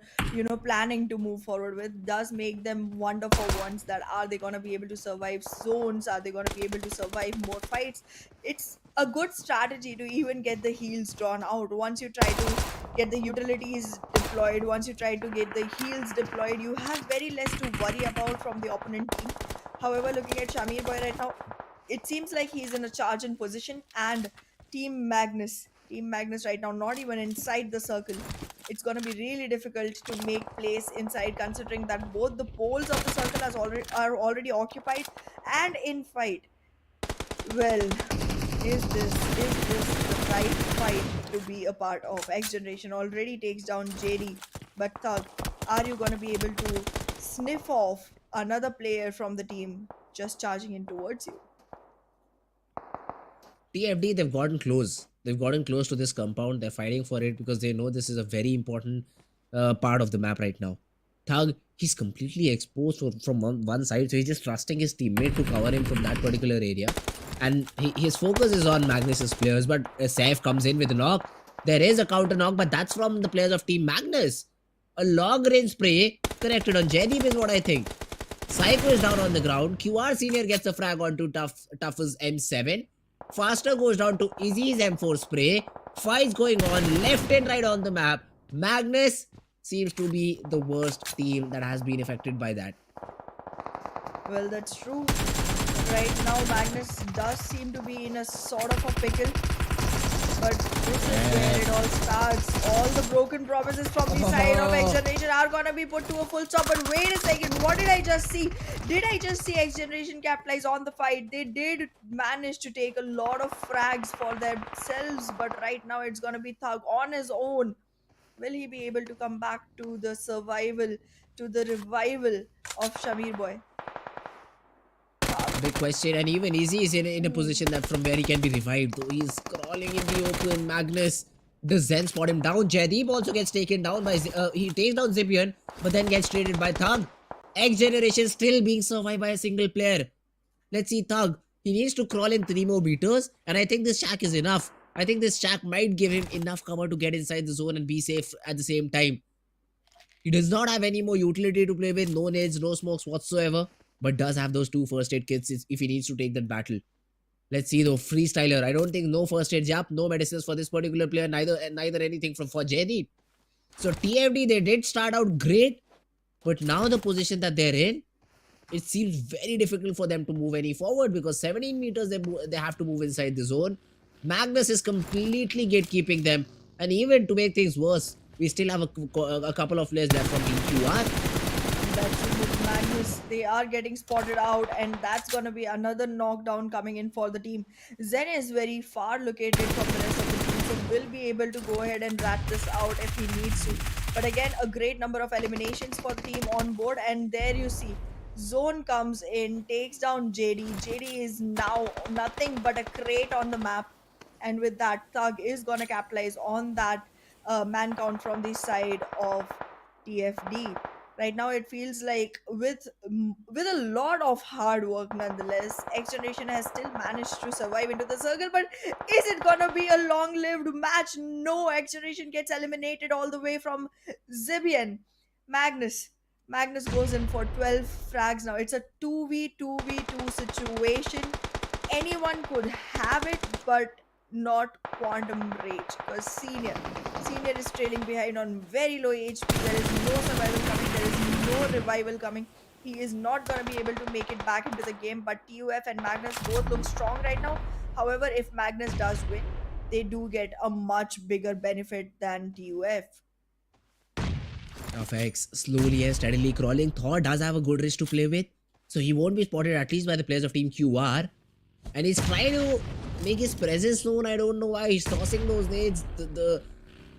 planning to move forward with. Does make them wonder for ones that are they gonna be able to survive zones? Are they gonna be able to survive more fights? It's a good strategy to even get the heals drawn out. Once you try to get the utilities deployed, once you try to get the heals deployed, you have very less to worry about from the opponent team. However, looking at Shamir Boy right now, it seems like he's in a charge in position, and Team Magnus right now, not even inside the circle. It's gonna be really difficult to make place inside, considering that both the poles of the circle are already occupied and in fight. Well, is this the right fight to be a part of? X Generation already takes down JD, but Thug, are you gonna be able to sniff off another player from the team just charging in towards you? TFD, they've gotten close. They've gotten close to this compound. They're fighting for it because they know this is a very important part of the map right now. Thug, he's completely exposed from one side, so he's just trusting his teammate to cover him from that particular area. And his focus is on Magnus's players, but Saif comes in with a knock. There is a counter knock, but that's from the players of Team Magnus. A long range spray connected on Jadip is what I think. Psycho is down on the ground. QR Senior gets a frag onto Tough's M7. Faster goes down to Izzy's M4 spray. Fights going on left and right on the map. Magnus seems to be the worst team that has been affected by that. Well, that's true. Right now, Magnus does seem to be in a sort of a pickle. But this is where it all starts. All the broken promises from the side of X Generation are gonna be put to a full stop. But wait a second, what did I just see? Did I just see X Generation capitalize on the fight? They did manage to take a lot of frags for themselves, but right now it's gonna be Thug on his own. Will he be able to come back to the survival, to the revival of Shamir Boy? Big question, and even Izzy is in a Ooh. position that from where he can be revived. Though he's crawling in the open. Magnus does Zen spot him down. Jadip also gets taken down by he takes down Zipian, but then gets traded by Thug. X Generation still being survived by a single player. Let's see Thug. He needs to crawl in 3 more meters, and I think this shack is enough. I think this shack might give him enough cover to get inside the zone and be safe at the same time. He does not have any more utility to play with, no nades, no smokes whatsoever, but does have those two first aid kits if he needs to take that battle. Let's see though, freestyler. I don't think no first aid jab, no medicines for this particular player, neither anything for JD. So TFD, they did start out great, but now the position that they're in, it seems very difficult for them to move any forward because 17 meters they have to move inside the zone. Magnus is completely gatekeeping them, and even to make things worse, we still have a couple of players left from Team QR. That's it with Magnus. They are getting spotted out, and that's gonna be another knockdown coming in for the team. Zen is very far located from the rest of the team, so will be able to go ahead and rat this out if he needs to. But again, a great number of eliminations for the team on board, and there you see. Zone comes in, takes down JD. JD is now nothing but a crate on the map. And with that, Thug is gonna capitalize on that man count from the side of TFD. Right now it feels like with a lot of hard work, nonetheless, X Generation has still managed to survive into the circle. But is it gonna be a long-lived match? No, X Generation gets eliminated all the way from Zibian. Magnus goes in for 12 frags now. It's a 2v2 situation. Anyone could have it, but not Quantum Rage, because Senior is trailing behind on very low HP. There is no survival coming, there is no revival coming. He is not going to be able to make it back into the game, but TUF and Magnus both look strong right now. However, if Magnus does win, they do get a much bigger benefit than TUF. Of X slowly and steadily crawling. Thor does have a good wrist to play with, so he won't be spotted at least by the players of Team QR. and he's trying to make his presence known. I don't know why he's tossing those nades.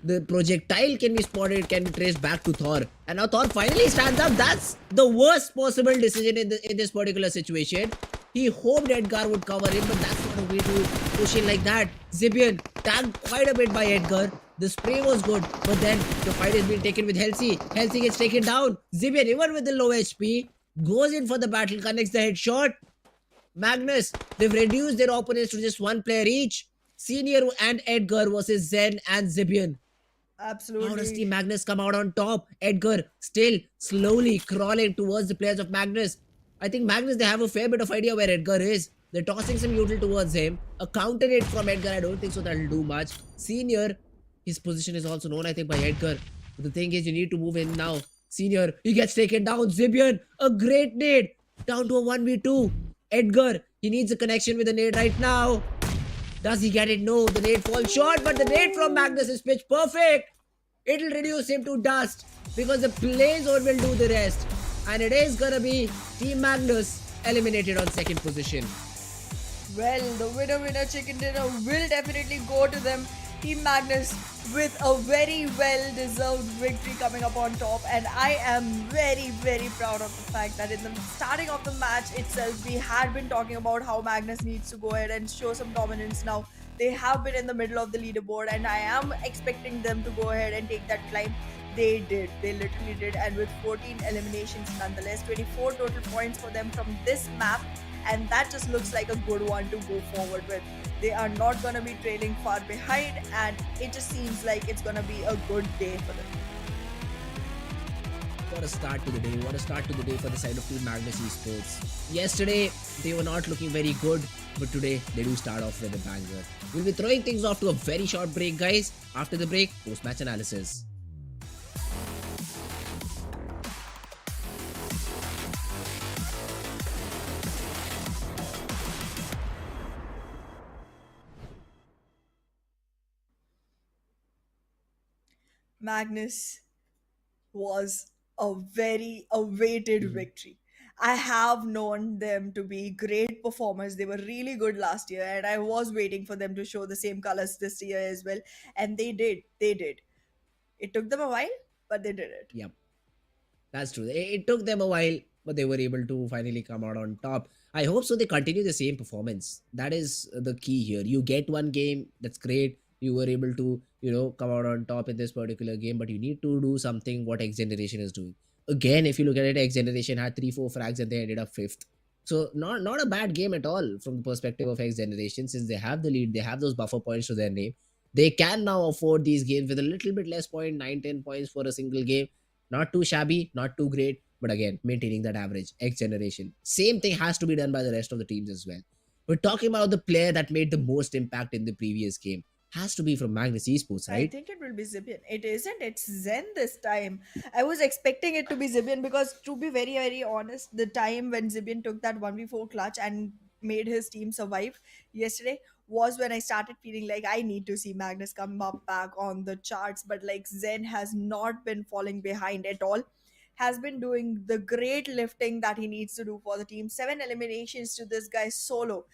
The projectile can be spotted, can be traced back to Thor, and now Thor finally stands up. That's the worst possible decision in this particular situation. He hoped Edgar would cover him, but that's not a way to push in like that. Zibian tagged quite a bit by Edgar. The spray was good, but then the fight is being taken with Helsi. Helsi gets taken down. Zibian, even with the low HP, goes in for the battle, connects the headshot. Magnus, they've reduced their opponents to just one player each. Senior and Edgar versus Zen and Zibian. How does Absolutely. Team Magnus come out on top? Edgar still slowly crawling towards the players of Magnus. I think Magnus, they have a fair bit of idea where Edgar is. They're tossing some util towards him. A counter hit from Edgar, I don't think so that'll do much. Senior, his position is also known, I think, by Edgar. But the thing is, you need to move in now. Senior, he gets taken down. Zibian, a great nade. Down to a 1v2. Edgar, he needs a connection with the nade right now. Does he get it? No, the nade falls short, but the nade from Magnus is pitch perfect. It'll reduce him to dust because the play zone will do the rest. And it is gonna be Team Magnus eliminated on second position. Well, the winner chicken dinner will definitely go to them. Team Magnus with a very well deserved victory coming up on top. And I am very proud of the fact that in the starting of the match itself, we had been talking about how Magnus needs to go ahead and show some dominance now. They have been in the middle of the leaderboard, and I am expecting them to go ahead and take that climb. They did. They literally did. And with 14 eliminations nonetheless, 24 total points for them from this map, and that just looks like a good one to go forward with. They are not going to be trailing far behind, and it just seems like it's going to be a good day for them. What a start to the day. What a start to the day for the side of Team Magnus Esports. Yesterday, they were not looking very good, but today they do start off with a banger. We'll be throwing things off to a very short break, guys. After the break, post-match analysis. Magnus was a very awaited Mhm. victory. I have known them to be great performers. They were really good last year, and I was waiting for them to show the same colors this year as well. And they did. They did. It took them a while, but they did it. Yep. That's true. It took them a while, but they were able to finally come out on top. I hope so. They continue the same performance. That is the key here. You get one game, that's great. You were able to, come out on top in this particular game, but you need to do something what X Generation is doing. Again, if you look at it, X Generation had 3-4 frags and they ended up fifth. So not a bad game at all from the perspective of X Generation, since they have the lead, they have those buffer points to their name. They can now afford these games with a little bit less point, 9-10 points for a single game. Not too shabby, not too great, but again, maintaining that average. X Generation. Same thing has to be done by the rest of the teams as well. We're talking about the player that made the most impact in the previous game. Has to be from Magnus Esports, I right? think it will be Zibian. It isn't. It's Zen this time. I was expecting it to be Zibian because, to be very honest, the time when Zibian took that 1v4 clutch and made his team survive yesterday was when I started feeling like I need to see Magnus come up back on the charts. But like Zen has not been falling behind at all. Has been doing the great lifting that he needs to do for the team. 7 eliminations to this guy solo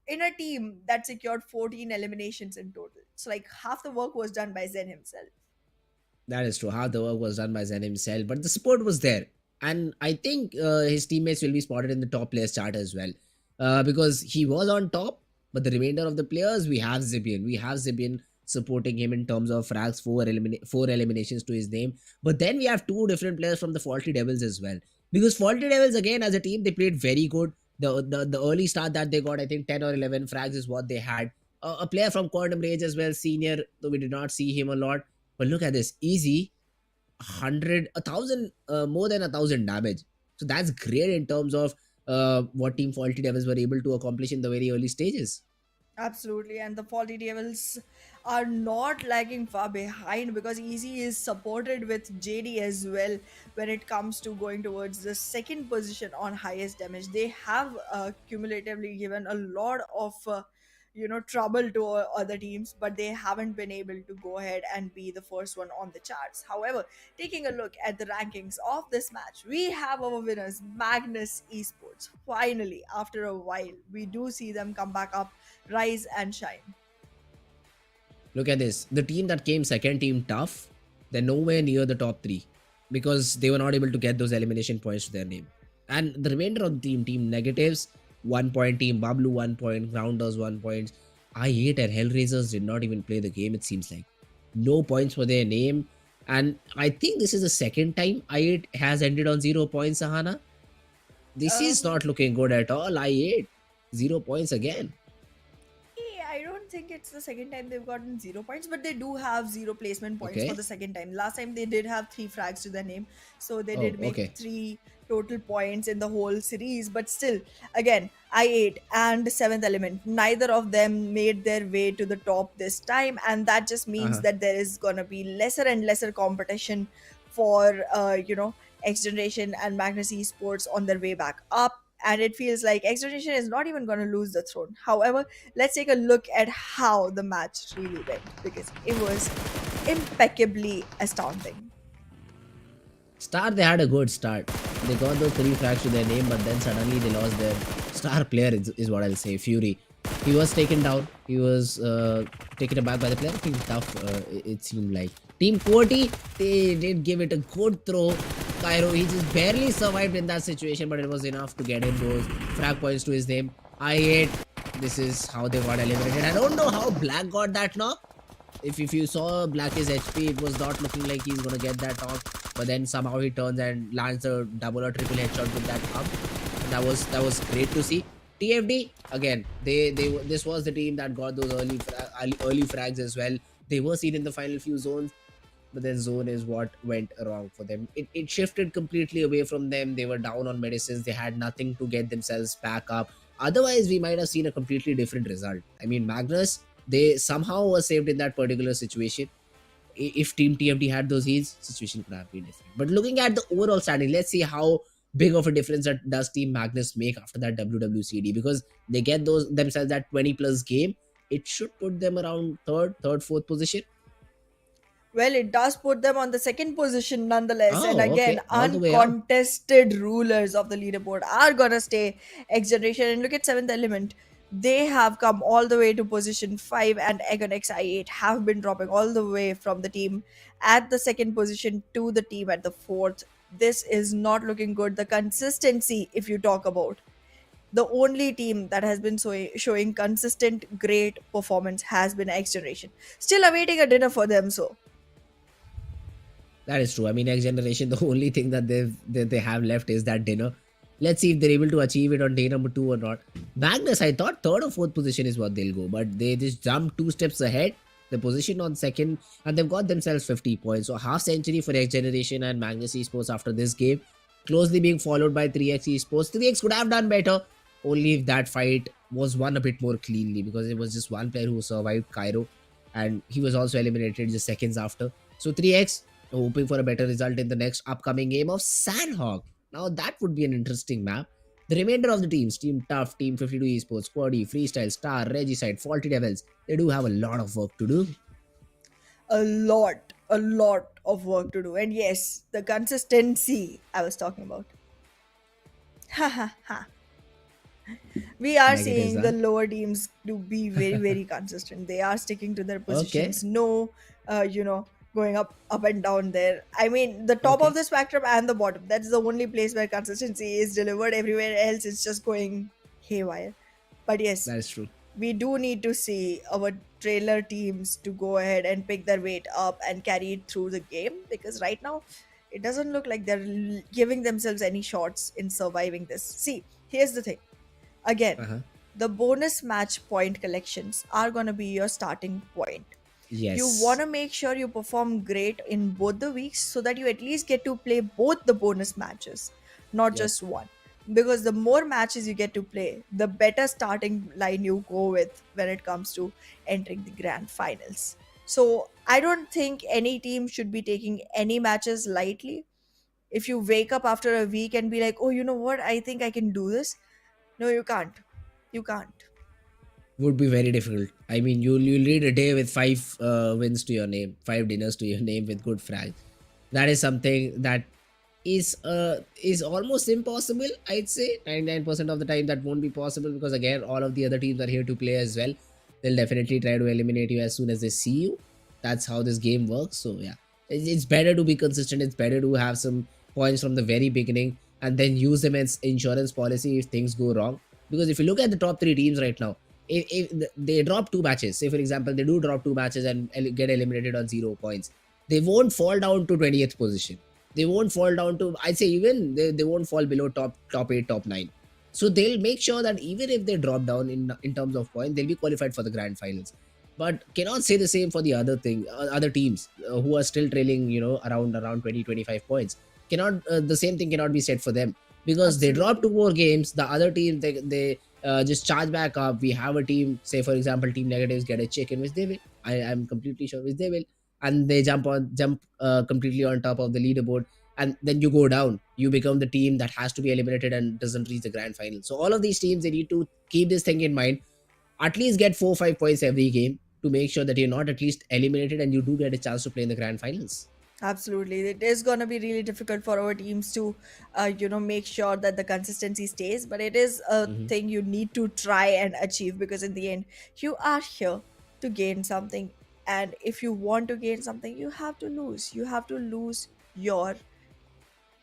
in a team that secured 14 eliminations in total. So like half the work was done by Zen himself. That is true. How the work was done by Zen himself, but the support was there, and I think his teammates will be spotted in the top players chart as well, because he was on top. But the remainder of the players, we have Zibian. We have Zibian supporting him in terms of frags, four eliminations to his name. But then we have two different players from the Faulty Devils as well, because Faulty Devils again as a team they played very good. The early start that they got, I think 10 or 11 frags is what they had. A player from Quantum Rage as well, senior, though we did not see him a lot, but look at this, easy, 100, 1,000, more than 1,000 damage. So that's great in terms of what Team Faulty Devils were able to accomplish in the very early stages. Absolutely, and the Faulty Devils are not lagging far behind because Easy is supported with JD as well when it comes to going towards the second position on highest damage. They have cumulatively given a lot of trouble to other teams, but they haven't been able to go ahead and be the first one on the charts. However, taking a look at the rankings of this match, we have our winners, Magnus Esports. Finally, after a while, we do see them come back up, rise and shine. Look at this. The team that came second, Team Tough, they're nowhere near the top three because they were not able to get those elimination points to their name. And the remainder of the Team Negatives, 1 point, Team BABLU, 1 point, Grounders, 1 point. I8 and HellRaisers did not even play the game, it seems like. No points for their name. And I think this is the second time I8 has ended on 0 points, Sahana. This is um not looking good at all. I8, 0 points again. I don't think it's the second time they've gotten 0 points, but they do have zero placement points for Okay. the second time. Last time they did have three frags to their name, so they Oh, did make okay. three total points in the whole series. But still, again, I8 and Seventh Element, neither of them made their way to the top this time, and that just means Uh-huh. that there is gonna be lesser and lesser competition for X Generation and Magnus Esports on their way back up. And it feels like X Generation is not even going to lose the throne. However, let's take a look at how the match really went, because it was impeccably astounding. Start, they had a good start. They got those three frags to their name, but then suddenly they lost their star player, is what I'll say, Fury. He was taken down. He was taken aback by the player. I think tough, it seemed like. Team QWERTY, they did give it a good throw. Cairo, he just barely survived in that situation, but it was enough to get him those frag points to his name. I8, this is how they got eliminated. I don't know how Black got that knock. If you saw Black's HP, it was not looking like he's gonna get that knock, but then somehow he turns and lands a double or triple headshot with that pump. And that was great to see. TFD again, they this was the team that got those early frags as well. They were seen in the final few zones, but then zone is what went wrong for them. It shifted completely away from them. They were down on medicines. They had nothing to get themselves back up. Otherwise, we might have seen a completely different result. I mean, Magnus, they somehow were saved in that particular situation. If Team TFD had those heals, situation could have been different. But looking at the overall standing, let's see how big of a difference that does Team Magnus make after that WWCD, because they get those themselves that 20 plus game. It should put them around fourth position. Well, it does put them on the second position nonetheless. And Oh, again, okay, all the way up. uncontested rulers of the leaderboard are going to stay X Generation. And look at Seventh Element. They have come all the way to position 5, and Egon XI8 have been dropping all the way from the team at the second position to the team at the fourth. This is not looking good. The consistency, if you talk about, the only team that has been showing consistent great performance has been X Generation. Still awaiting a dinner for them, so. That is true. I mean, next generation, the only thing that they have left is that dinner. Let's see if they're able to achieve it on day number 2 or not. Magnus, I thought third or fourth position is what they'll go, but they just jumped 2 steps ahead. The position on second, and they've got themselves 50 points. So half century for X Generation and Magnus Esports after this game. Closely being followed by 3x Esports. 3x could have done better, only if that fight was won a bit more cleanly, because it was just one player who survived, Cairo, and he was also eliminated just seconds after. So 3x hoping for a better result in the next upcoming game of Sanhok. Now that would be an interesting map. The remainder of the teams, Team Tough, Team 52 Esports, Quaddy, Freestyle, Star, Regicide, Faulty Devils, they do have a lot of work to do. A lot of work to do. And yes, the consistency I was talking about. Ha ha ha. We are Negatives, seeing the huh? lower teams to be very, very consistent. They are sticking to their Okay, positions. No, going up and down there. I mean, the top of okay, the spectrum and the bottom. That's the only place where consistency is delivered. Everywhere else, it's just going haywire. But yes, that is true. we do need to see our trailer teams to go ahead and pick their weight up and carry it through the game, because right now it doesn't look like they're giving themselves any shots in surviving this. See, here's the thing. Again, Uh-huh. the bonus match point collections are going to be your starting point. You want Yes. to make sure you perform great in both the weeks so that you at least get to play both the bonus matches, not Yep. just one. Because the more matches you get to play, the better starting line you go with when it comes to entering the grand finals. So I don't think any team should be taking any matches lightly. If you wake up after a week and be like, oh, you know what, I think I can do this. No, you can't. You can't. would be very difficult. I mean, you'll lead a day with 5 wins to your name, 5 dinners to your name with good frag. That is something that is almost impossible. I'd say 99% of the time that won't be possible, because again, all of the other teams are here to play as well. They'll definitely try to eliminate you as soon as they see you. That's how this game works. So yeah, it's better to be consistent. It's better to have some points from the very beginning and then use them as insurance policy if things go wrong. Because if you look at the top 3 teams right now, if they drop 2 matches, say for example they do drop 2 matches and get eliminated on 0 points, they won't fall down to 20th position. They won't fall down to, I'd say, even they won't fall below top 8, top 9. So they'll make sure that even if they drop down in terms of points, they'll be qualified for the grand finals. But cannot say the same for the other teams who are still trailing, around 20-25 points. Cannot The same thing cannot be said for them, because they drop Absolutely. 2 more games. The other team, they just charge back up. We have a team, say for example, Team Negatives get a check in which they will. I'm completely sure which they will, and they jump completely on top of the leaderboard, and then you go down. You become the team that has to be eliminated and doesn't reach the grand final. So all of these teams, they need to keep this thing in mind. At least get 4 or 5 points every game to make sure that you're not at least eliminated and you do get a chance to play in the grand finals. Absolutely. It is going to be really difficult for our teams to, make sure that the consistency stays. But it is a Hmm. thing you need to try and achieve, because in the end, you are here to gain something. And if you want to gain something, you have to lose. You have to lose your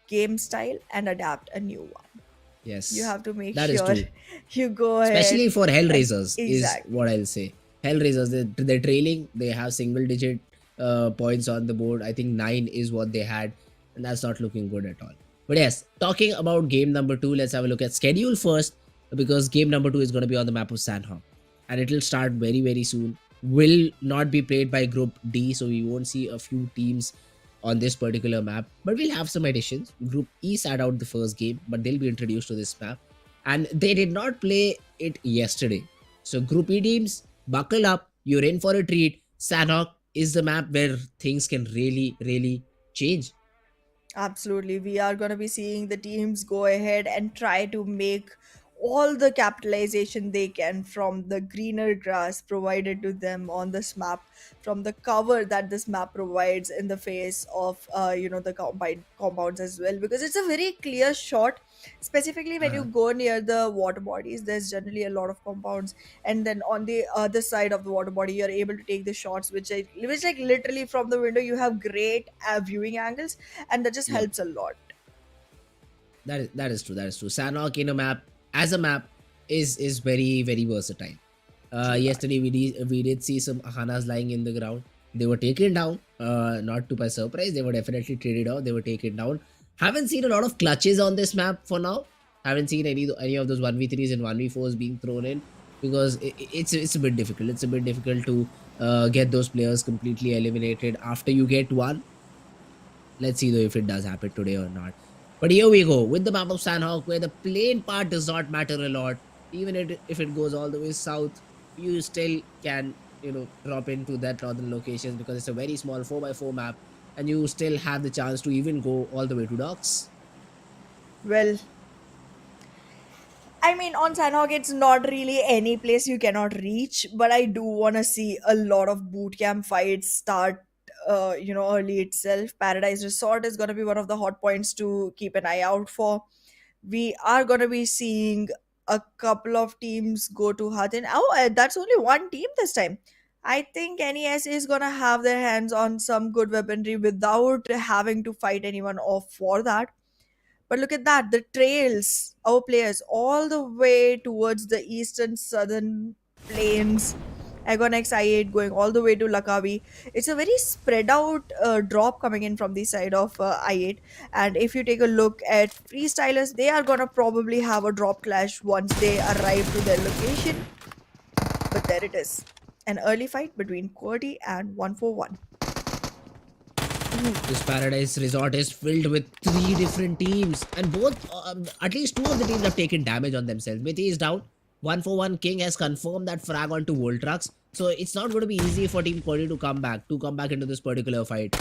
game style and adapt a new one. You Yes, have to make that is sure true. you go ahead Especially for and HellRaisers is what exactly. I'll say. HellRaisers, they're trailing. They have single digit points on the board. I think 9 is what they had, and that's not looking good at all. But yes, talking about game number 2, let's have a look at schedule first, because game number 2 is going to be on the map of Sanhok, and it'll start very very soon. Will not be played by Group D, so we won't see a few teams on this particular map, but we'll have some additions. Group E sat out the first game, but they'll be introduced to this map, and they did not play it yesterday. So Group E teams, buckle up. You're in for a treat. Sanhok is the map where things can really, really change. Absolutely. We are going to be seeing the teams go ahead and try to make all the capitalization they can from the greener grass provided to them on this map, from the cover that this map provides in the face of, the combined compounds as well, because it's a very clear shot. Specifically, when you Uh, go near the water bodies, there's generally a lot of compounds, and then on the other side of the water body, you're able to take the shots, which like literally from the window, you have great viewing angles, and that just yep, helps a lot. that is true. That is true. Sanhok in a map, as a map, is very very versatile. True that. Yesterday we did see some Ahanas lying in the ground. They were taken down, not to by surprise. They were definitely traded out. They were taken down. Haven't seen a lot of clutches on this map for now. Haven't seen any of those 1v3s and 1v4s being thrown in, because it's a bit difficult. It's a bit difficult to get those players completely eliminated after you get one. Let's see though if it does happen today or not. But here we go with the map of Sanhok, where the plane part does not matter a lot. Even if it goes all the way south, you still can, drop into that northern locations, because it's a very small 4x4 map, and you still have the chance to even go all the way to docks. Well, I mean, on Sanhok, it's not really any place you cannot reach, but I do want to see a lot of boot camp fights start, early itself. Paradise Resort is going to be one of the hot points to keep an eye out for. We are going to be seeing a couple of teams go to Hatin. Oh, that's only one team this time. I think NES is going to have their hands on some good weaponry without having to fight anyone off for that. But look at that, the trails, our players, all the way towards the eastern southern plains. Agon X I8 going all the way to Lakavi. It's a very spread out drop coming in from the side of I8. And if you take a look at freestylers, they are gonna probably have a drop clash once they arrive to their location. But there it is, an early fight between QWERTY and 141. Ooh, This Paradise Resort is filled with 3 different teams, and at least 2 of the teams have taken damage on themselves. Mithi is down. 141 King has confirmed that frag onto Voltrax, so it's not going to be easy for Team Cody to come back into this particular fight.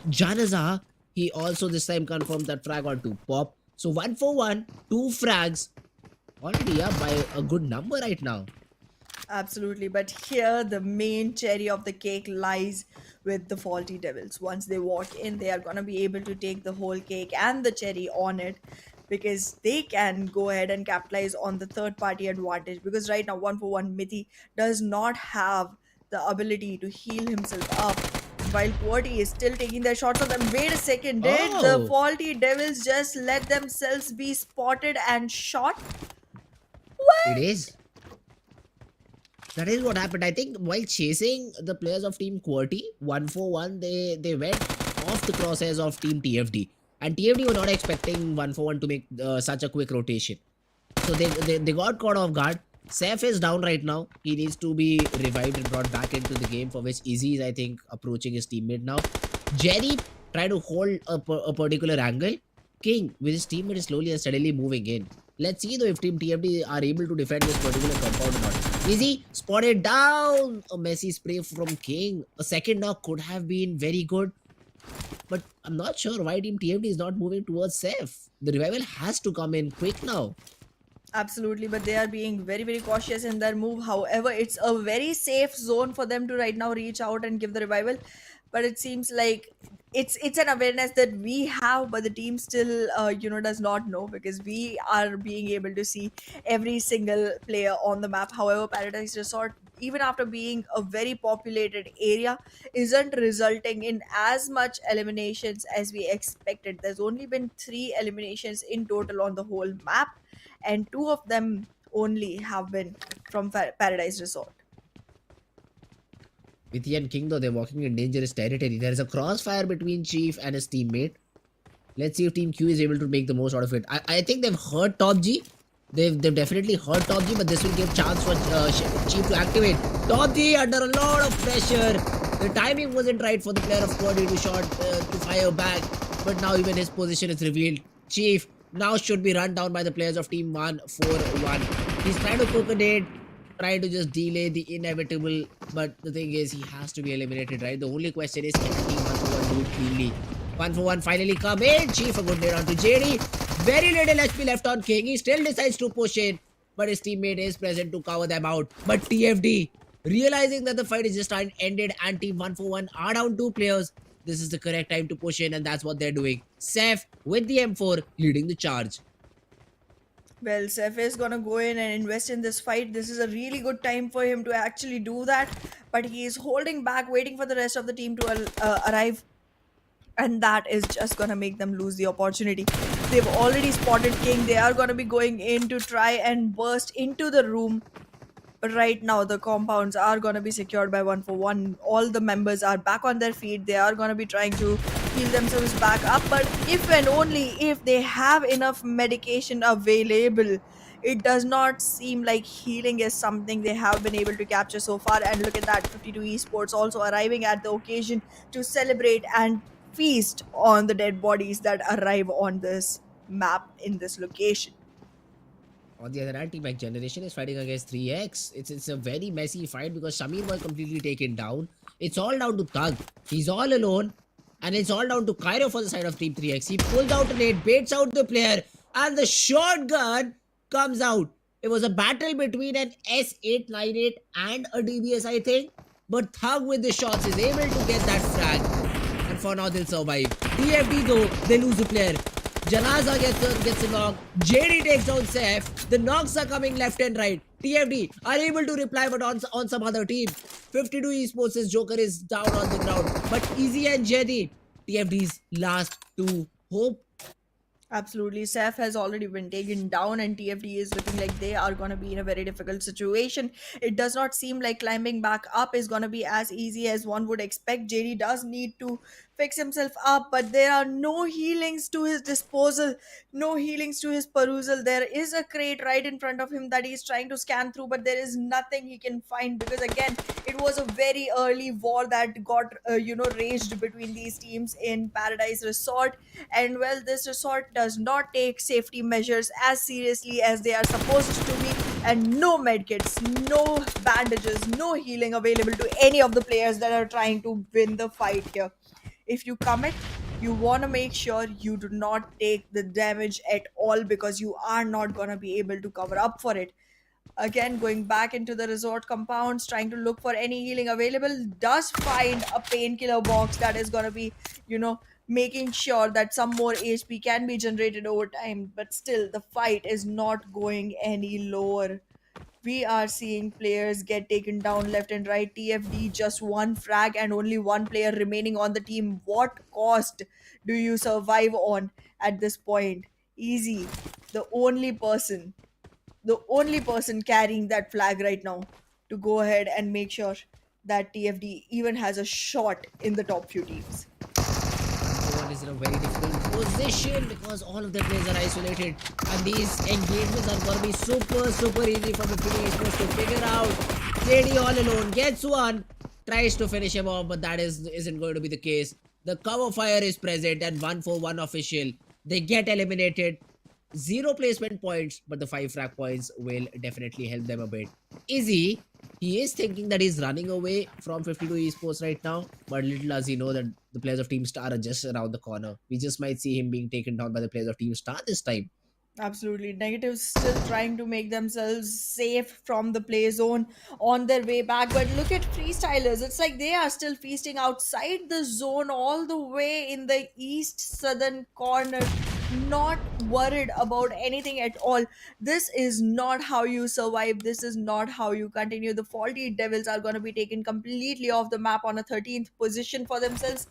Janaza, he also this time confirmed that frag onto Pop. So 141, 2 frags, already up by a good number right now. Absolutely, but here the main cherry of the cake lies with the faulty devils. Once they walk in, they are going to be able to take the whole cake and the cherry on it because they can go ahead and capitalize on the third party advantage. Because right now, one for one, Mithi does not have the ability to heal himself up. While QWERTY is still taking their shots on them. Wait a second, did the Oh, faulty devils just let themselves be spotted and shot? it What? is. That is what happened. I think while chasing the players of Team QWERTY, one for one, they went off the crosshairs of Team TFD. And TFD were not expecting one for one to make such a quick rotation. So they got caught off guard. Seth is down right now. He needs to be revived and brought back into the game, for which Easy is, I think, approaching his teammate now. Jerry try to hold a particular angle. King, with his teammate, is slowly and steadily moving in. Let's see though if Team TFD are able to defend this particular compound or not. Easy spotted down. A messy spray from King. A second knock could have been very good. But I'm not sure why Team TFD is not moving towards Seth. The revival has to come in quick now. Absolutely, but they are being very, very cautious in their move. However, it's a very safe zone for them to right now reach out and give the revival. But it seems like it's an awareness that we have, but the team still does not know because we are being able to see every single player on the map. However, Paradise Resort, even after being a very populated area, isn't resulting in as much eliminations as we expected. There's only been 3 eliminations in total on the whole map, and 2 of them only have been from Paradise Resort. Vithi and King, though, they're walking in dangerous territory. There is a crossfire between Chief and his teammate. Let's see if Team Q is able to make the most out of it. I think they've hurt Top G. They've definitely hurt Top G, but this will give chance for Chief to activate. Top G under a lot of pressure. The timing wasn't right for the player of QWERTY to fire back. But now even his position is revealed. Chief now should be run down by the players of Team 1-4-1. He's trying to cook a date, trying to just delay the inevitable. But the thing is, he has to be eliminated, right? The only question is, can Team 1-4-1 do it cleanly? One for one finally come in. Chief a good nade onto JD. Very little HP left on King. He still decides to push in, but his teammate is present to cover them out. But TFD, realizing that the fight is just ended and Team 1-4-1 are down 2 players, this is the correct time to push in, and that's what they're doing. Seth with the M4 leading the charge. Well, Seth is gonna go in and invest in this fight. This is a really good time for him to actually do that, but he is holding back, waiting for the rest of the team to arrive, and that is just gonna make them lose the opportunity. They've already spotted King. They are gonna be going in to try and burst into the room. Right now the compounds are going to be secured by one for one. All the members are back on their feet. They are going to be trying to heal themselves back up, but if and only if they have enough medication available. It does not seem like healing is something they have been able to capture so far. And look at that, 52 esports also arriving at the occasion to celebrate and feast on the dead bodies that arrive on this map in this location. On the other hand, Team XGeneration is fighting against 3X. It's a very messy fight because Shamir was completely taken down. It's all down to Thug. He's all alone. And it's all down to Cairo for the side of Team 3X. He pulls out a nade, baits out the player, and the shotgun comes out. It was a battle between an S898 and a DBS, I think. But Thug with the shots is able to get that frag. And for now, they'll survive. TFD though, they lose the player. Janaza gets a knock. JD takes down Seth. The knocks are coming left and right. TFD are able to reply, but on some other team. 52 esports' Joker is down on the ground. But Easy and JD, TFD's last two hope. Absolutely. Seth has already been taken down, and TFD is looking like they are going to be in a very difficult situation. It does not seem like climbing back up is going to be as easy as one would expect. JD does need to fix himself up, but there are no healings to his disposal, no healings to his perusal. There is a crate right in front of him that he's trying to scan through, but there is nothing he can find because, again, it was a very early war that got, raged between these teams in Paradise Resort. And well, this resort does not take safety measures as seriously as they are supposed to be, and no medkits, no bandages, no healing available to any of the players that are trying to win the fight here. If you commit, you want to make sure you do not take the damage at all because you are not going to be able to cover up for it. Again, going back into the resort compounds, trying to look for any healing available, does find a painkiller box that is going to be, you know, making sure that some more HP can be generated over time. But still, the fight is not going any lower. We are seeing players get taken down left and right. TFD just one frag and only one player remaining on the team. What cost do you survive on at this point? Easy. The only person the only person carrying that flag right now to go ahead and make sure that TFD even has a shot in the top few teams. One is in a very difficult position because all of their players are isolated, and these engagements are going to be super easy for the PUBG Esports to figure out. JD all alone gets one, tries to finish him off, but that isn't going to be the case. The cover fire is present, and 1-for-1 official. They get eliminated. Zero placement points, but the 5 frag points will definitely help them a bit. Izzy, he is thinking that he's running away from 52 esports right now, but little does he know that the players of Team Star are just around the corner. We just might see him being taken down by the players of Team Star this time. Absolutely. Negatives still trying to make themselves safe from the play zone on their way back. But look at freestylers. It's like they are still feasting outside the zone all the way in the east southern corner. Not worried about anything at all. This is not how you survive. This is not how you continue. The faulty devils are going to be taken completely off the map on a 13th position for themselves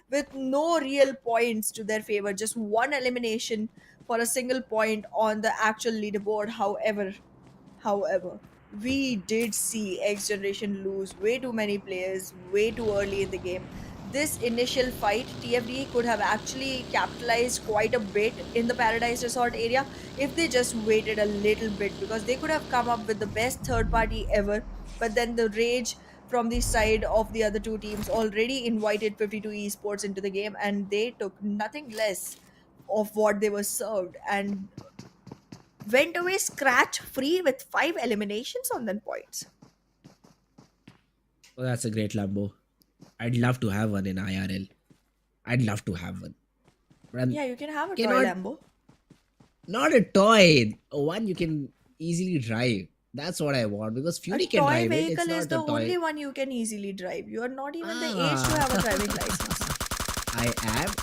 with no real points to their favor. Just one elimination for a single point on the actual leaderboard. However, we did see X Generation lose way too many players way too early in the game. This initial fight, TFD could have actually capitalized quite a bit in the Paradise Resort area if they just waited a little bit, because they could have come up with the best third party ever. But then the rage from the side of the other two teams already invited 52 esports into the game, and they took nothing less of what they were served and went away scratch free with 5 eliminations on them points. Oh, that's a great Lambo. I'd love to have one in IRL. I'd love to have one. But I Yeah, you can have a toy cannot, Lambo. not a toy. One you can easily drive. That's what I want, because A Fury can toy drive it. It's vehicle is not the a toy. only one you can easily drive. You are not even the age to have a Ah. driving license.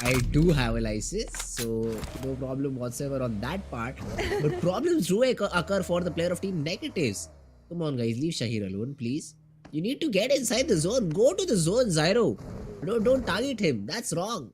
I do have a license, so no problem whatsoever on that part. But problems do occur for the player of Team Negatives. Come on, guys, leave Shahir alone, please. You need to get inside the zone. Go to the zone, Zyro. Don't target him. That's wrong.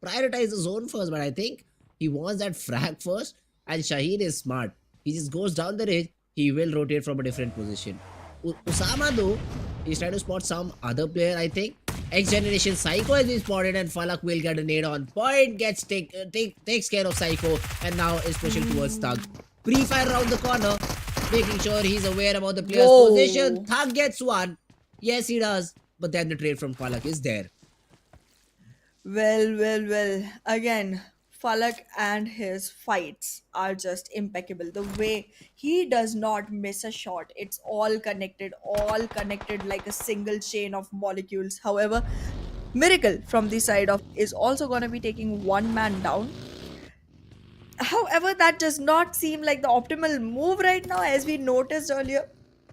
Prioritize the zone first, but I think he wants that frag first. And Shahir is smart. He just goes down the ridge. He will rotate from a different position. Usama, though, he's trying to spot some other player, I think. X-Generation Psycho has been spotted, and Falak will get a nade on point. Takes care of Psycho, and now is pushing towards Thug. Pre-fire around the corner, making sure he's aware about the player's position. Whoa. Thug gets one. Yes, he does. But then the trade from Falak is there. Well. Again, Falak and his fights are just impeccable. The way he does not miss a shot, it's all connected like a single chain of molecules. However, Miracle from the side of is also going to be taking one man down. However, that does not seem like the optimal move right now, as we noticed earlier.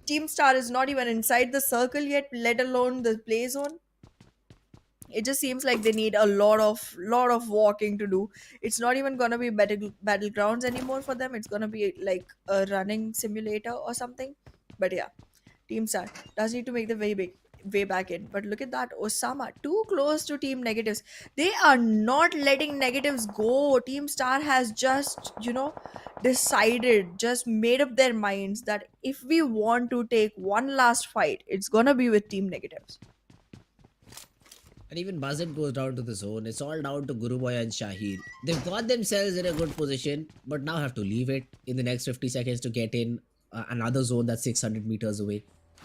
Team Star is not even inside the circle yet, let alone the play zone. It just seems like they need a lot of walking to do. It's not even gonna be battlegrounds anymore for them. It's gonna be like a running simulator or something. But yeah, Team Star does need to make the way big way back in. But look at that, Osama too close to Team Negatives. They are not letting Negatives go. Team Star has just decided, just made up their minds that if we want to take one last fight, it's gonna be with Team Negatives. And even Buzzet goes down to the zone. It's all down to Guruboy and Shahir. They've got themselves in a good position, but now have to leave it in the next 50 seconds to get in another zone that's 600 meters away.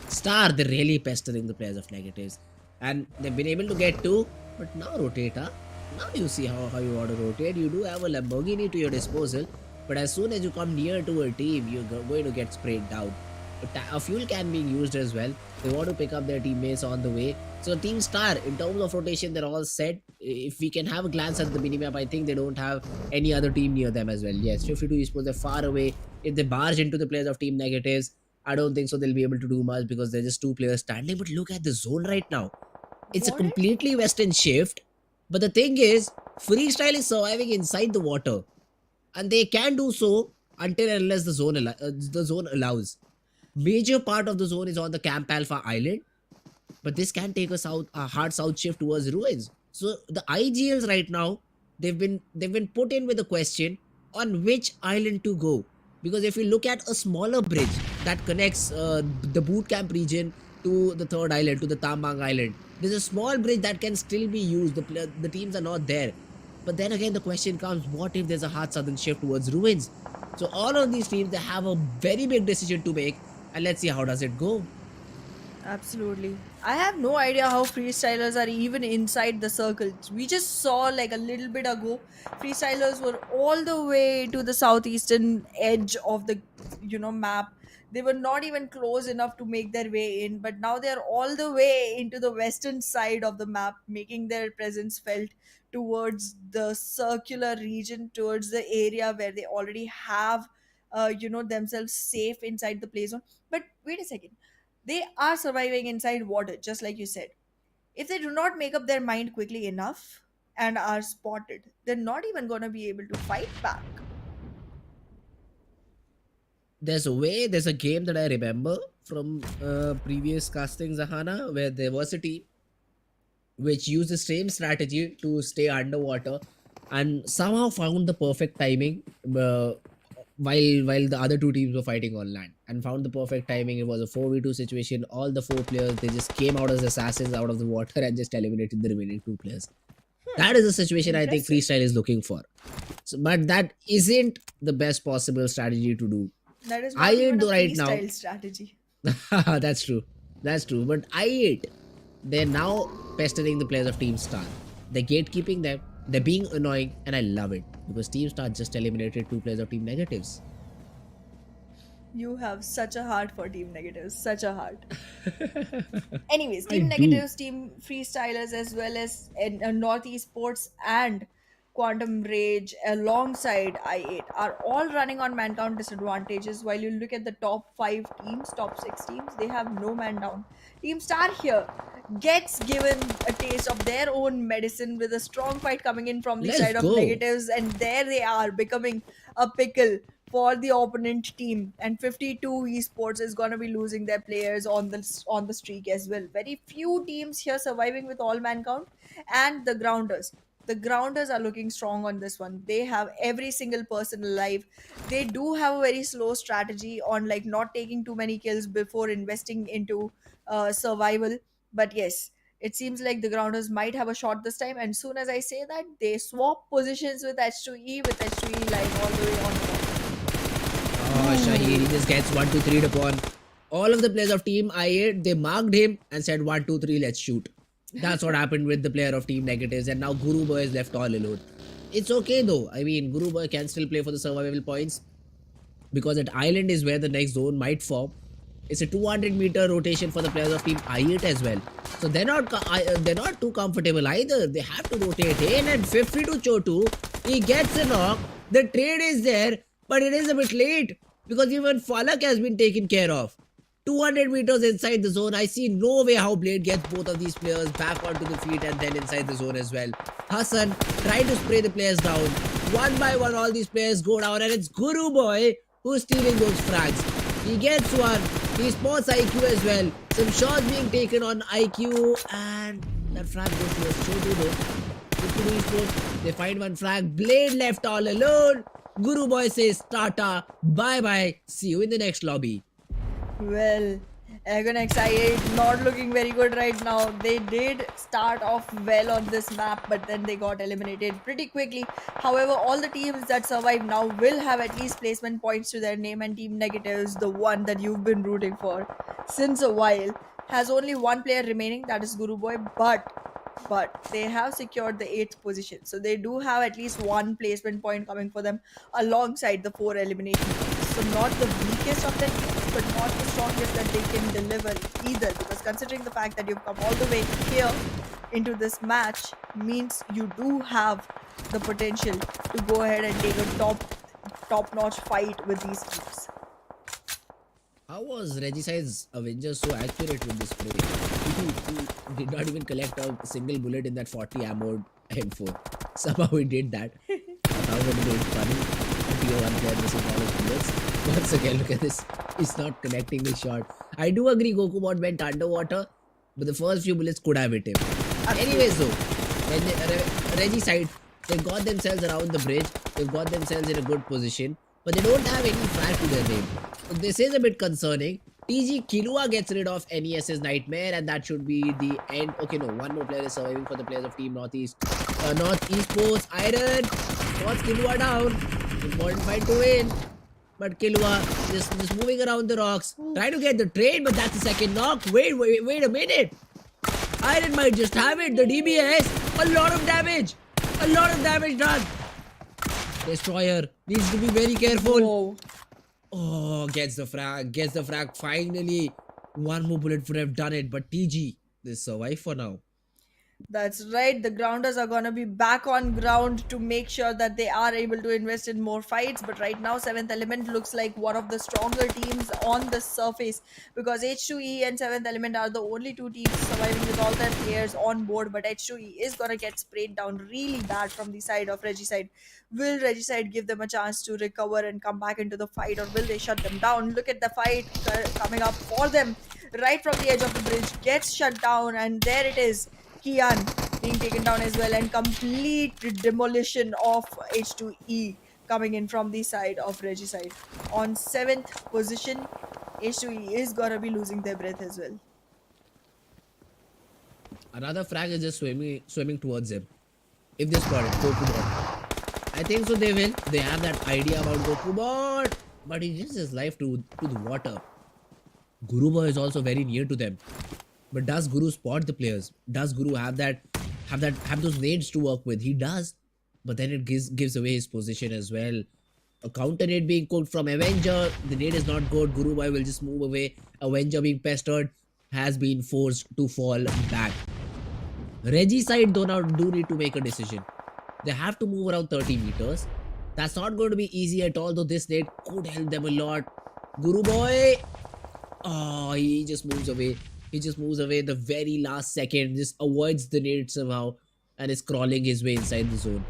Star, they're really pestering the players of Negatives. And they've been able to get two, but now rotate, huh? Now you see how you want to rotate. You do have a Lamborghini to your disposal, but as soon as you come near to a team, you're going to get sprayed down. A fuel can being used as well. They want to pick up their teammates on the way. So Team Star, in terms of rotation, they're all set. If we can have a glance at the minimap, I think they don't have any other team near them as well. Yes, 52 Esports, they're far away. If they barge into the players of Team Negatives, I don't think so they'll be able to do much because they're just two players standing. But look at the zone right now. It's a What? completely western shift. But the thing is, Freestyle is surviving inside the water. And they can do so until and unless the zone allows. Major part of the zone is on the Camp Alpha Island, but this can take a hard south shift towards ruins. So the IGLs right now, they've been put in with a question on which island to go, because if you look at a smaller bridge that connects the boot camp region to the third island, to the Tambang Island, there's a small bridge that can still be used. The teams are not there, but then again the question comes, what if there's a hard southern shift towards ruins? So all of these teams, they have a very big decision to make, and let's see how does it go. Absolutely. I have no idea how freestylers are even inside the circle. We just saw like a little bit ago, freestylers were all the way to the southeastern edge of the map. They were not even close enough to make their way in, but now they're all the way into the western side of the map, making their presence felt towards the circular region, towards the area where they already have themselves safe inside the play zone. But wait a second, they are surviving inside water, just like you said. If they do not make up their mind quickly enough and are spotted, they're not even going to be able to fight back. There's a game that I remember from previous casting, Zahana, where there was a team which used the same strategy to stay underwater and somehow found the perfect timing, while the other two teams were fighting on land, and found the perfect timing. It was a 4v2 situation. All the four players, they just came out as assassins out of the water and just eliminated the remaining two players. That is the situation I think Impressive. freestyle is looking for. So, but that isn't the best possible strategy to do. That is I not even ain't a do right now. freestyle strategy. That's true. That's true. But they're now pestering the players of Team Star. They're gatekeeping them. They're being annoying, and I love it because Team Star just eliminated two players of Team Negatives. You have such a heart for Team Negatives, such a heart. Anyways, I Team do. Negatives, Team Freestylers, as well as Northeast Sports and Quantum Rage alongside I8 are all running on man count disadvantages. While you look at the top 5 teams, top 6 teams, they have no man down. Team Star here gets given a taste of their own medicine with a strong fight coming in from the Let's side of go. Negatives, and there they are becoming a pickle for the opponent team. And 52 esports is going to be losing their players on the streak as well. Very few teams here surviving with all man count. And the grounders are looking strong on this one. They have every single person alive. They do have a very slow strategy on like not taking too many kills before investing into survival. But yes, it seems like the grounders might have a shot this time. And soon as I say that, they swap positions with H2E, with H2E lying all the way on the bottom. Oh, Shaheen, he Ooh. just gets 1, 2, 3 upon all of the players of Team I8. They marked him and said 1, 2, 3, let's shoot. That's what happened with the player of Team Negatives, and now Guru Boy is left all alone. It's okay though. I mean, Guru Boy can still play for the survival points because that island is where the next zone might form. It's a 200-meter rotation for the players of Team I8 as well. So they're not too comfortable either. They have to rotate in, and 50 to Chotu. He gets a knock. The trade is there, but it is a bit late because even Falak has been taken care of. 200 meters inside the zone. I see no way how Blade gets both of these players back onto the feet and then inside the zone as well. Hassan trying to spray the players down. One by one, all these players go down, and it's Guru Boy who's stealing those frags. He gets one. He spots IQ as well. Some shots being taken on IQ, and that frag goes to a Chotu though. 52 Esports, they find one frag. Blade left all alone. Guru Boy says Tata, bye bye. See you in the next lobby. Well, Agon excited, not looking very good right now. They did start off well on this map, but then they got eliminated pretty quickly. However, all the teams that survive now will have at least placement points to their name, and Team Negatives, the one that you've been rooting for since a while, has only one player remaining, that is Guru Boy, but they have secured the 8th position. So they do have at least one placement point coming for them alongside the 4 elimination points. So not the weakest of the teams, but not the strongest that they can deliver either. Because considering the fact that you've come all the way here into this match means you do have the potential to go ahead and take a top-notch fight with these teams. How was Regicide's Avenger so accurate with this spray? He did not even collect a single bullet in that 40 ammo M4. Somehow he did that. I found it a bit funny. Tier 1 player missing all his bullets. Once again, look at this. He's not connecting the shot. I do agree Goku bot went underwater, but the first few bullets could have hit him. Anyways though, when Regicide, they got themselves around the bridge. They've got themselves in a good position, but they don't have any flag to their name. So this is a bit concerning. TG Killua gets rid of NES's Nightmare, and that should be the end. Okay, no, one more player is surviving for the players of Team Northeast. North Esports, Iron, wants Killua down. Important fight to win. But Killua just moving around the rocks. Trying to get the trade, but that's the second knock. Wait a minute. Iron might just have it. The DBS, a lot of damage. A lot of damage done. Destroyer needs to be very careful. Whoa. Oh, gets the frag. Finally, one more bullet would have done it. But TG, they survive for now. That's right. The grounders are going to be back on ground to make sure that they are able to invest in more fights. But right now, 7th Element looks like one of the stronger teams on the surface, because H2E and 7th Element are the only two teams surviving with all their players on board. But H2E is going to get sprayed down really bad from the side of Regicide. Will Regicide give them a chance to recover and come back into the fight, or will they shut them down? Look at the fight coming up for them right from the edge of the bridge. Gets shut down, and there it is. Kian being taken down as well, and complete demolition of H2E coming in from the side of Regicide. On 7th position, H2E is gonna be losing their breath as well. Another frag is just swimming towards him. If they spot it, Goku bot. I think so they will. They have that idea about Goku bot, but he gives his life to the water. Guru Boy is also very near to them. But does Guru spot the players? Does Guru have those nades to work with? He does, but then it gives away his position as well. A counter nade being cooked from Avenger. The nade is not good. Guru Boy will just move away. Avenger being pestered has been forced to fall back. Regicide though now do need to make a decision. They have to move around 30 meters. That's not going to be easy at all, though this nade could help them a lot. Guru Boy, oh, he just moves away. He just moves away the very last second, just avoids the nade somehow, and is crawling his way inside the zone.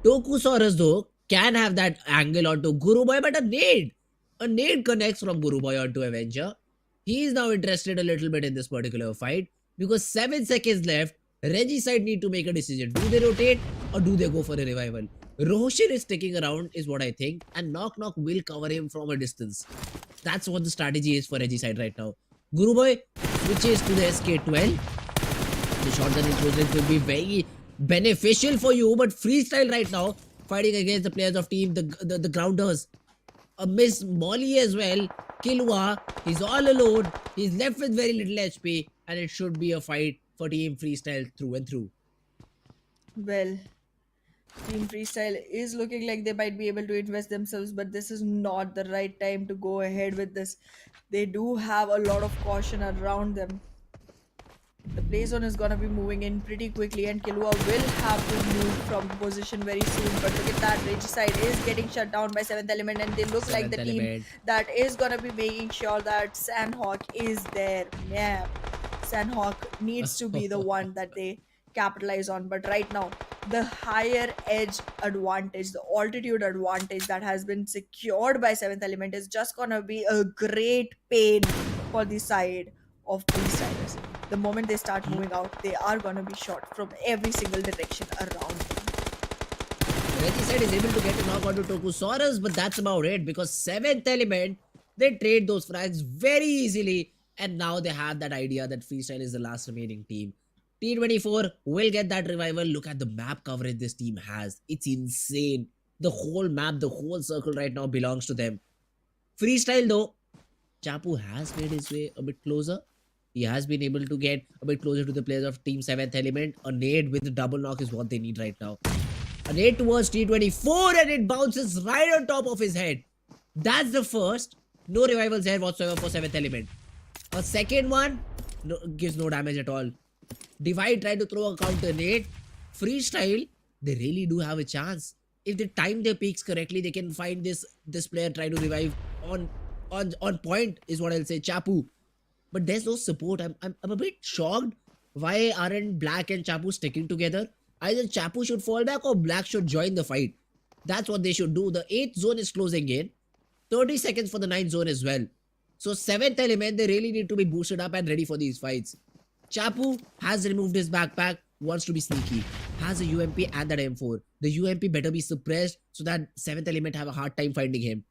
Tokusaurus though can have that angle onto Guru Boy, but a nade connects from Guru Boy onto Avenger. He is now interested a little bit in this particular fight, because 7 seconds left. Regicide need to make a decision. Do they rotate or do they go for a revival? Roshan is sticking around is what I think, and Knock Knock will cover him from a distance. That's what the strategy is for Regicide right now. Guru Boy switches to the SK12. The shotgun inclusions will be very beneficial for you, but freestyle right now, fighting against the players of team, the grounders. A miss Molly as well. Killua, he's all alone. He's left with very little HP, and it should be a fight for Team Freestyle through and through. Well, Team Freestyle is looking like they might be able to invest themselves, but this is not the right time to go ahead with this. They do have a lot of caution around them. The play zone is going to be moving in pretty quickly, and Killua will have to move from position very soon. But look at that, Regicide is getting shut down by 7th Element, and they look like the team that is going to be making sure that Sanhok is there. Yeah, Sanhok needs to be the one that they capitalize on. But right now, the higher edge advantage, the altitude advantage that has been secured by 7th Element is just going to be a great pain for the side of freestylers. The moment they start moving out, they are going to be shot from every single direction around them. Regicide is able to get a knock onto Tokusaurus, but that's about it, because 7th Element, they trade those frags very easily, and now they have that idea that freestyle is the last remaining team. T24 will get that revival. Look at the map coverage this team has. It's insane. The whole map, the whole circle right now belongs to them. Freestyle though, Chapu has made his way a bit closer. He has been able to get a bit closer to the players of Team 7th Element. A nade with a double knock is what they need right now. A nade towards T24, and it bounces right on top of his head. That's the first. No revivals here whatsoever for 7th element. A second one gives no damage at all. Divide tried to throw a counter nade. Freestyle, they really do have a chance. If they time their peaks correctly, they can find this player try to revive on on point is what I'll say. Chapu, but there's no support. I'm a bit shocked. Why aren't Black and Chapu sticking together? Either Chapu should fall back or Black should join the fight. That's what they should do. The 8th zone is closing in. 30 seconds for the 9th zone as well. So 7th element, they really need to be boosted up and ready for these fights. Chapu has removed his backpack, wants to be sneaky, has a UMP and that M4. The UMP better be suppressed so that 7th element have a hard time finding him.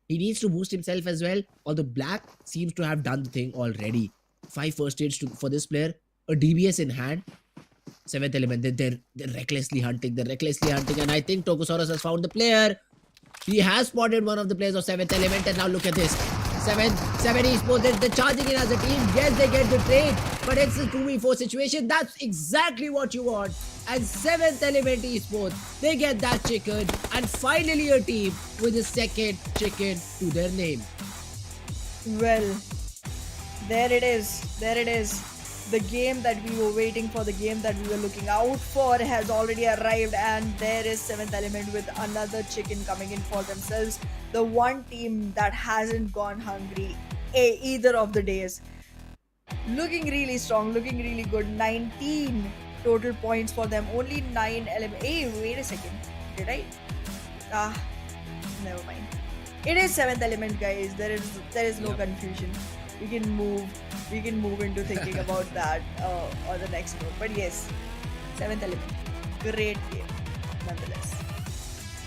He needs to boost himself as well, although Black seems to have done the thing already. 5 first aids for this player, a DBS in hand. 7th element, they're recklessly hunting, and I think Tokosaurus has found the player. He has spotted one of the players of 7th element, and now look at this. 7 esports, they're charging in as a team. Yes, they get the trade, but it's a 2v4 situation. That's exactly what you want. And 7th element esports, they get that chicken, and finally a team with a second chicken to their name. Well, there it is. There it is. The game that we were waiting for, the game that we were looking out for, has already arrived, and there is 7th element with another chicken coming in for themselves. The one team that hasn't gone hungry either of the days. Looking really strong, looking really good. 19 total points for them. Only 9 element. Hey, wait a second. Did I? Ah, never mind. It is 7th element, guys. There is no Yep. confusion. We can move into thinking about that or the next one. But yes, 7th element. Great game, nonetheless.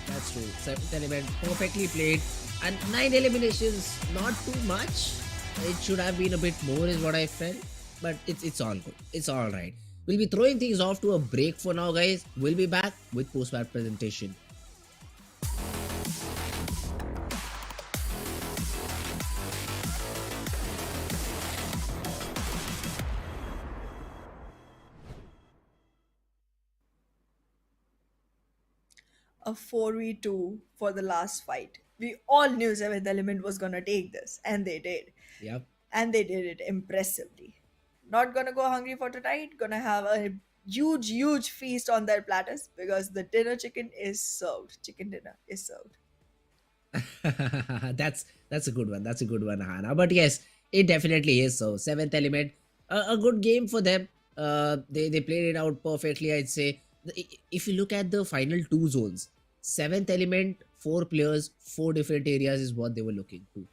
That's true. 7th element perfectly played, and 9 eliminations, not too much. It should have been a bit more, is what I felt. But it's all good. It's all right. We'll be throwing things off to a break for now, guys. We'll be back with post-match presentation. A 4v2 for the last fight. We all knew 7th element was gonna take this, and they did. Yep. And they did it impressively. Not gonna go hungry for tonight, gonna have a huge feast on their platters because the dinner chicken is served. Chicken dinner is served. That's a good one. That's a good one, Hannah. But yes, it definitely is so. 7th element, a good game for them. They played it out perfectly, I'd say. If you look at the final 2 zones, 7th element, 4 players, 4 different areas is what they were looking to,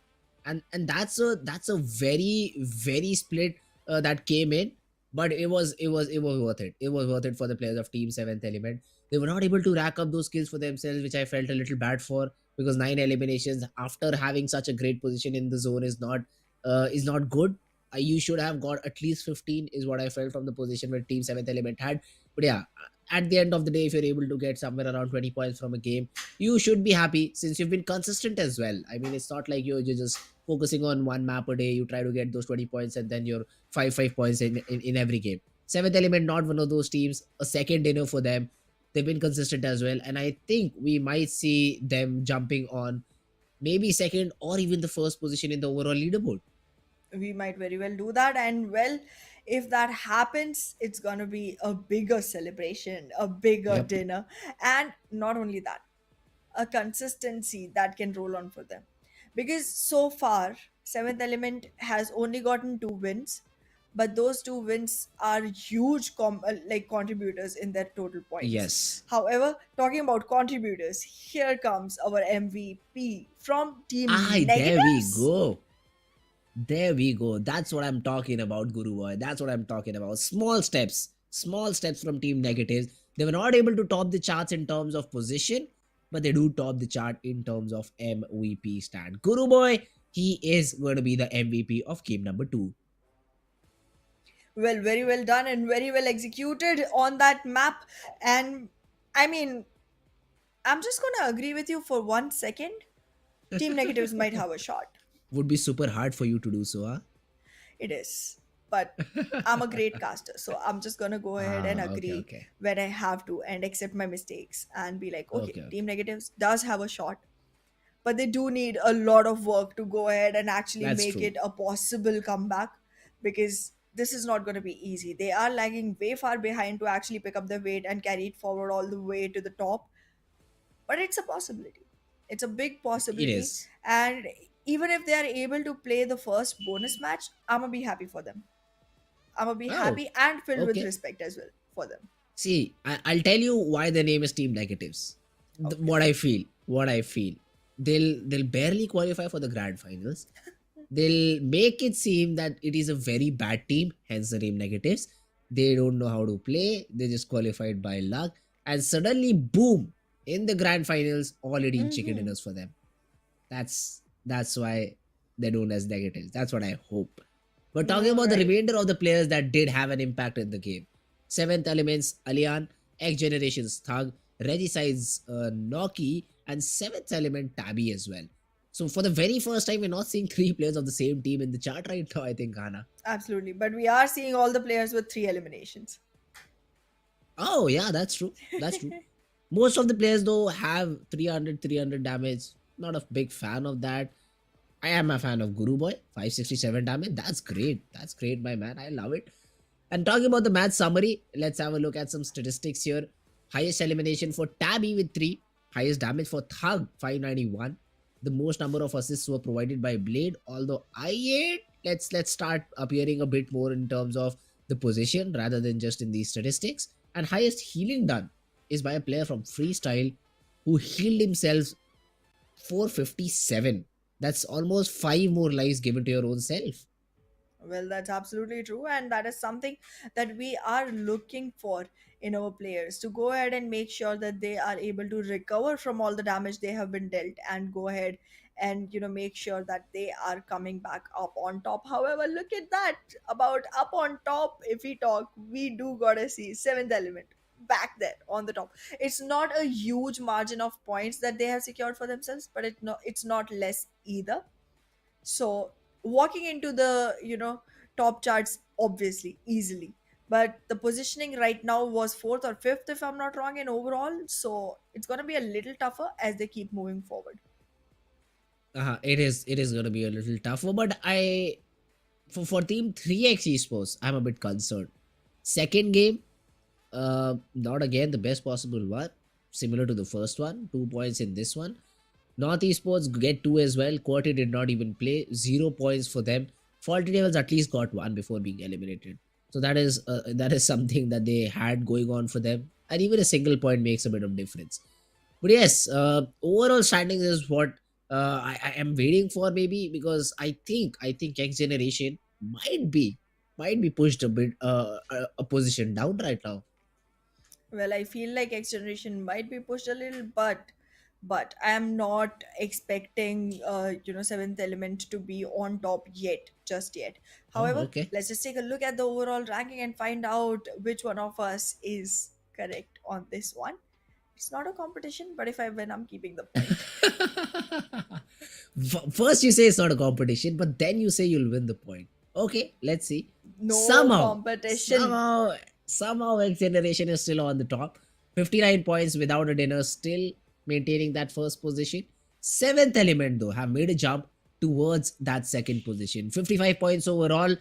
and that's a very split that came in, but it was worth it. It was worth it for the players of Team 7th element. They were not able to rack up those kills for themselves, which I felt a little bad for, because 9 eliminations after having such a great position in the zone is not good. You should have got at least 15 is what I felt from the position where Team 7th element had. But yeah, at the end of the day, if you're able to get somewhere around 20 points from a game, you should be happy since you've been consistent as well. I mean, it's not like you're just focusing on one map a day. You try to get those 20 points and then you're 5 points in every game. 7th element, not one of those teams. A second dinner for them. They've been consistent as well. And I think we might see them jumping on maybe second or even the first position in the overall leaderboard. We might very well do that. And well, if that happens, it's gonna be a bigger celebration, a bigger Yep. dinner. And not only that, a consistency that can roll on for them. Because so far, 7th Element has only gotten 2 wins, but those 2 wins are huge like contributors in their total points. Yes. However, talking about contributors, here comes our MVP from Team Aye, there we Negatives. go. There we go. That's what I'm talking about, Guru Boy. That's what I'm talking about. Small steps. Small steps from Team Negatives. They were not able to top the charts in terms of position, but they do top the chart in terms of MVP stand. Guru Boy, he is going to be the MVP of game number 2. Well, very well done and very well executed on that map. And I mean, I'm just gonna agree with you for 1 second. Team Negatives might have a shot. Would be super hard for you to do so, huh? It is. But I'm a great caster, so I'm just gonna go ahead and Okay, agree okay. when I have to and accept my mistakes and be like, okay, Okay, okay. Team Negatives does have a shot. but they do need a lot of work to go ahead and actually That's make true. it a possible comeback, because this is not going to be easy. They are lagging way far behind to actually pick up the weight and carry it forward all the way to the top, but it's a possibility. It's a big It possibility. is. And even if they are able to play the first bonus match, I'm gonna be happy for them. I'm gonna be Oh, happy and filled with okay. respect as well for them. See, I'll tell you why the name is Team Negatives. Okay. What I feel. What I feel. They'll barely qualify for the grand finals. They'll make it seem that it is a very bad team, hence the name Negatives. They don't know how to play. They just qualified by luck, and suddenly, boom! In the grand finals, all eating chicken Hmm. dinners for them. That's why they're known as Negatives. That's what I hope. But talking All about the right. remainder of the players that did have an impact in the game, Seventh Elements, Alian, XGeneration's Thug, Regicide's Noki, and Seventh Element Tabby as well. So for the very first time, we're not seeing three players of the same team in the chart right now, I think, Hannah. Absolutely. But we are seeing all the players with three eliminations. Oh, yeah, that's true. That's true. Most of the players, though, have 300 damage. Not a big fan of that. I am a fan of Guru Boy, 567 damage. That's great. That's great, my man. I love it. And talking about the match summary, let's have a look at some statistics here. Highest elimination for Tabby with 3. Highest damage for Thug, 591. The most number of assists were provided by Blade, although I8. Let's start appearing a bit more in terms of the position rather than just in these statistics. And highest healing done is by a player from Freestyle who healed himself 457. That's almost 5 more lives given to your own self. Well, that's absolutely true, and that is something that we are looking for in our players, to go ahead and make sure that they are able to recover from all the damage they have been dealt, and go ahead and make sure that they are coming back up on top. However, look at that, about up on top. If we talk, we do gotta see seventh element back there on the top. It's not a huge margin of points that they have secured for themselves, but it's not less either. So walking into the top charts, obviously easily, but the positioning right now was fourth or fifth if I'm not wrong in overall, so it's going to be a little tougher as they keep moving forward. It is gonna be a little tougher, but for team 3x esports, I'm a bit concerned. Second game, not again the best possible one, similar to the first one, 2 points in this one. North esports get two as well. QWERTY did not even play, 0 points for them. Faulty Devils at least got one before being eliminated. So that is something that they had going on for them, and even a single point makes a bit of difference. But yes, overall standings is what I am waiting for, maybe, because I think X Generation might be pushed a bit a position down right now. Well, I feel like X generation might be pushed a little, but I am not expecting seventh element to be on top yet, just yet. Oh, However, okay. let's just take a look at the overall ranking and find out which one of us is correct on this one. It's not a competition, but if I win, I'm keeping the point. First you say it's not a competition, but then you say you'll win the point. Okay, let's see. No Somehow, competition. somehow, somehow, X Generation is still on the top. 59 points without a dinner, still maintaining that first position. Seventh Element, though, have made a jump towards that second position. 55 points overall.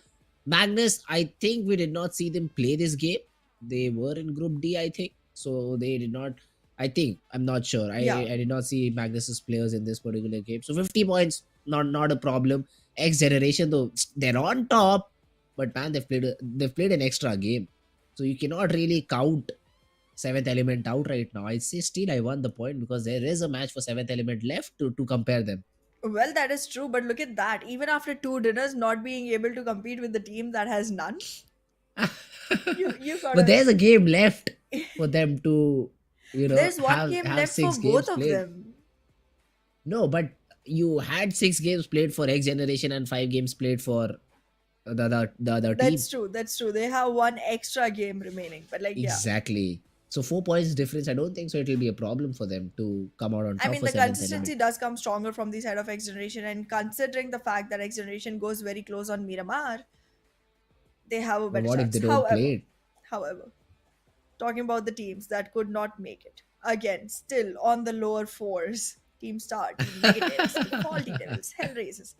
Magnus, I think we did not see them play this game. They were in Group D, I think. So they did not. I think, I'm not sure. Yeah. I did not see Magnus's players in this particular game. So 50 points, not a problem. X Generation, though, they're on top, but man, they've played an extra game, so you cannot really count Seventh Element out right now. I'd say still I won the point because there is a match for Seventh Element left to compare them. Well, that is true, but look at that. Even after two dinners, not being able to compete with the team that has none, you But gotta. there's a game left for them to There's one have game have left for six both games of played. them. No, but you had 6 games played for X Generation and 5 games played for the other team. That's true. That's true. They have one extra game remaining, but like, yeah. Exactly. So 4 points difference. I don't think so. It'll be a problem for them to come out on I top mean, for the Seventh Element. consistency does come stronger from the side of X Generation, and considering the fact that X Generation goes very close on Miramar, they have a But better what if chance. they don't play it? However, talking about the teams that could not make it, again, still on the lower fours, Team Star, Team Negatives, the Faulty Devils, Hellraisers,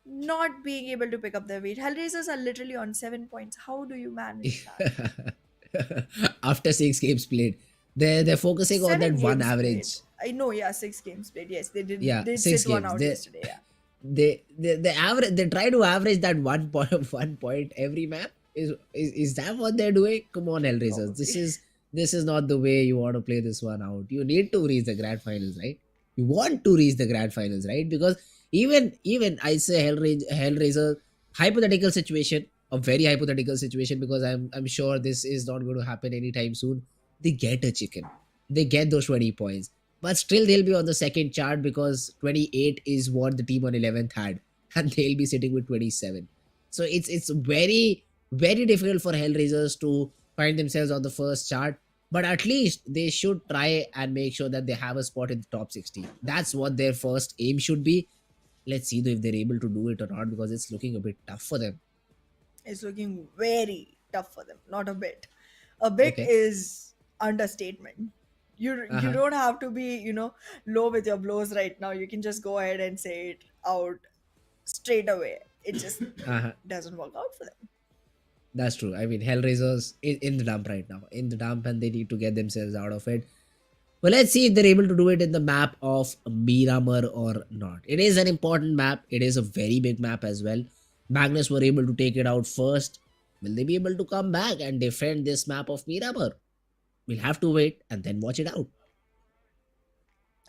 not being able to pick up their weight. Hellraisers are literally on 7 points. How do you manage that? After 6 games played, they're focusing on that Seven one games played. average. I know, yeah, 6 games played. Yes, they Yeah, did six sit one games. out yesterday. Yeah, They average. They try to average that one point, 1 point every map. Is that what they're doing? Come on, Hellraisers. This probably. is this is not the way you want to play this one out. You need to reach the grand finals, right? You want to reach the grand finals, right? Because even I say Hellraiser hypothetical situation, a very hypothetical situation, because I'm sure this is not going to happen anytime soon. They get a chicken. They get those 20 points, but still they'll be on the second chart because 28 is what the team on 11th had, and they'll be sitting with 27. So it's very difficult for Hellraisers to find themselves on the first chart, but at least they should try and make sure that they have a spot in the top 60. That's what their first aim should be. Let's see if they're able to do it or not, because it's looking a bit tough for them. It's looking very tough for them. Not a bit. A bit Okay. is understatement. You Uh-huh. don't have to be, low with your blows right now. You can just go ahead and say it out straight away. It just Uh-huh. doesn't work out for them. That's true. I mean, Hellraisers in the dump right now, in the dump, and they need to get themselves out of it. Well, let's see if they're able to do it in the map of Miramar or not. It is an important map. It is a very big map as well. Magnus were able to take it out first. Will they be able to come back and defend this map of Miramar? We'll have to wait and then watch it out.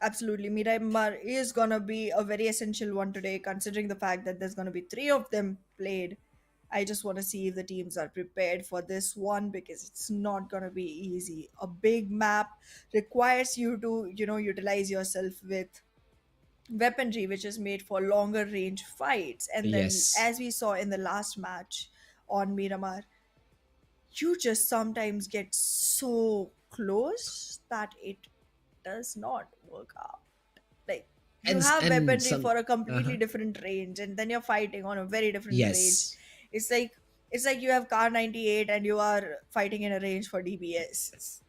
Absolutely. Miramar is gonna be a very essential one today, considering the fact that there's gonna be three of them played. I just want to see if the teams are prepared for this one because it's not gonna be easy. A big map requires you to, utilize yourself with weaponry which is made for longer range fights. And then, Yes. as we saw in the last match on Miramar, you just sometimes get so close that it does not work out. Like, you have And weaponry some for a completely uh-huh. different range, and then you're fighting on a very different range. Yes. It's like you have car 98 and you are fighting in a range for DBS.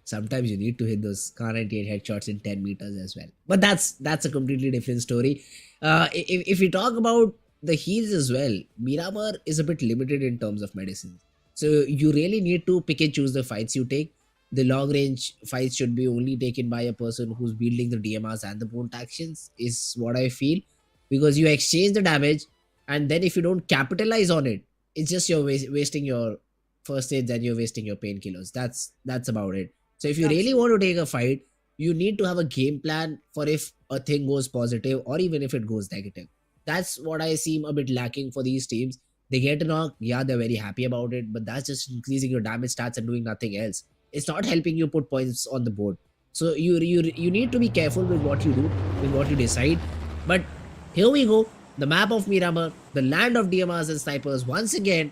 Sometimes you need to hit those car 98 headshots in 10 meters as well. But that's a completely different story. If we talk about the heals as well, Miramar is a bit limited in terms of medicines. So you really need to pick and choose the fights you take. The long range fights should be only taken by a person who's wielding the DMRs and the bolt actions, is what I feel. Because you exchange the damage, and then if you don't capitalize on it, it's just you're wasting your first aid, then you're wasting your painkillers. That's about it. So if you really want Absolutely. to take a fight, you need to have a game plan for if a thing goes positive or even if it goes negative. That's what I seem a bit lacking for these teams. They get a knock, yeah, they're very happy about it, but that's just increasing your damage stats and doing nothing else. It's not helping you put points on the board. So you need to be careful with what you do, with what you decide. But here we go, the map of Miramar, the land of DMRs and snipers. Once again,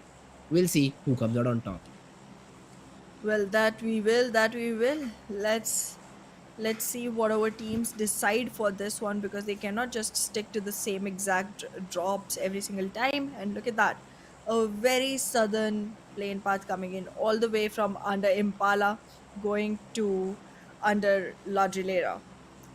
we'll see who comes out on top. Well, that we will, that we will. Let's see what our teams decide for this one because they cannot just stick to the same exact drops every single time. And look at that. A very southern plane path coming in all the way from under Impala going to under La Gilera.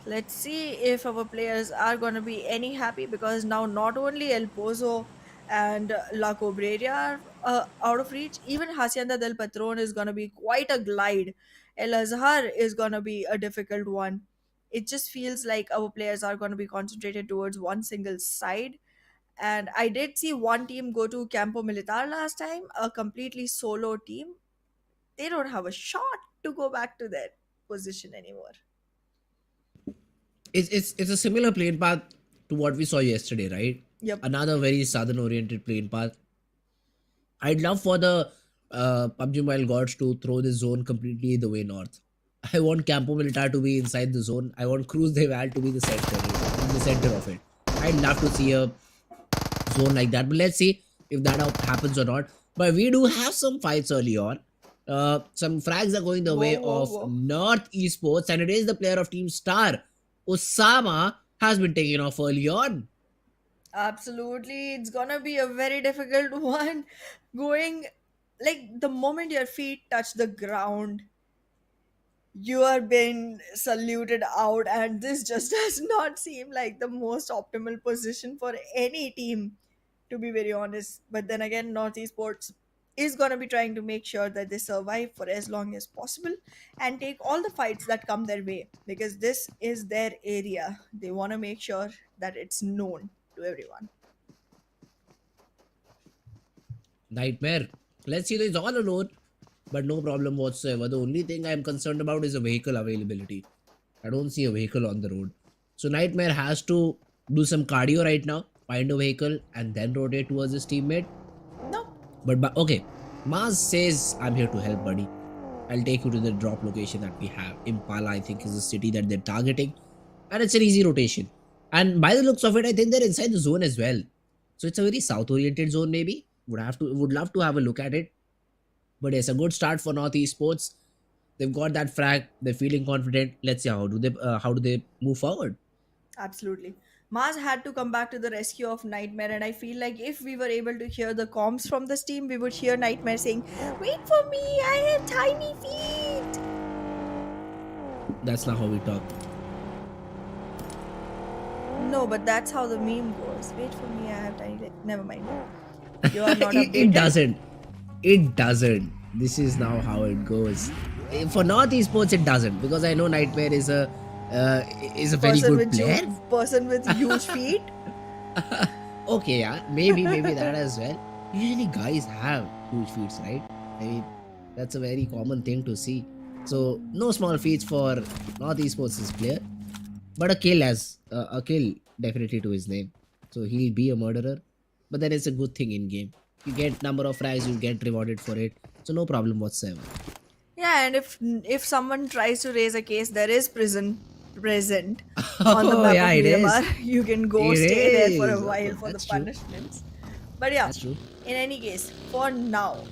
Let's see if our players are going to be any happy because now not only El Pozo and La Cobreria are out of reach, even Hacienda del Patron is going to be quite a glide. El Azhar is going to be a difficult one. It just feels like our players are going to be concentrated towards one single side. And I did see one team go to Campo Militar last time, a completely solo team. They don't have a shot to go back to their position anymore. It's a similar plane path to what we saw yesterday, right? Yep. Another very southern oriented plane path. I'd love for the PUBG Mobile gods to throw this zone completely the way north. I want Campo Militar to be inside the zone. I want Cruz de Val to be the center of it. I'd love to see a zone like that. But let's see if that happens or not. But we do have some fights early on. Some frags are going the Whoa, way whoa, of whoa. North Esports, and it is the player of Team Star. Osama has been taken off early on. Absolutely. It's gonna be a very difficult one. Going, like, the moment your feet touch the ground, You are being saluted out, and this just does not seem like the most optimal position for any team, to be very honest. But then again, Northeast Sports is going to be trying to make sure that they survive for as long as possible and take all the fights that come their way, because this is their area. They want to make sure that it's known to everyone. Nightmare. Let's see, he's all alone, but no problem whatsoever. The only thing I'm concerned about is the vehicle availability. I don't see a vehicle on the road. So Nightmare has to do some cardio right now, find a vehicle, and then rotate towards his teammate. No. Okay, Mars says, I'm here to help, buddy. I'll take you to the drop location that we have. Impala, I think, is the city that they're targeting. And it's an easy rotation. And by the looks of it, I think they're inside the zone as well. So it's a very south-oriented zone, maybe. Would love to have a look at it. But it's a good start for North Esports. They've got that frag. They're feeling confident. Let's see how do they move forward. Absolutely. Mars had to come back to the rescue of Nightmare, and I feel like if we were able to hear the comms from this team, we would hear Nightmare saying, "Wait for me, I have tiny feet." That's not how we talk. No, but that's how the meme goes. Wait for me, I have tiny legs. Never mind. You are not it updated. doesn't. It doesn't. This is now how it goes. For North Esports, it doesn't, because I know Nightmare is a very good player. Person with huge feet. Okay, yeah, maybe that as well. Usually, guys have huge feet, right? I mean, that's a very common thing to see. So, no small feats for North Esports' player, but a kill definitely to his name. So he'll be a murderer, but then it's a good thing in game. You get number of frags, you get rewarded for it. So no problem whatsoever. Yeah, and if someone tries to raise a case, there is prison present on the Oh map yeah, of it Miramar. is. You can go It stay there for a is. while for the That's true. punishments. But yeah, That's true. in any case, for now,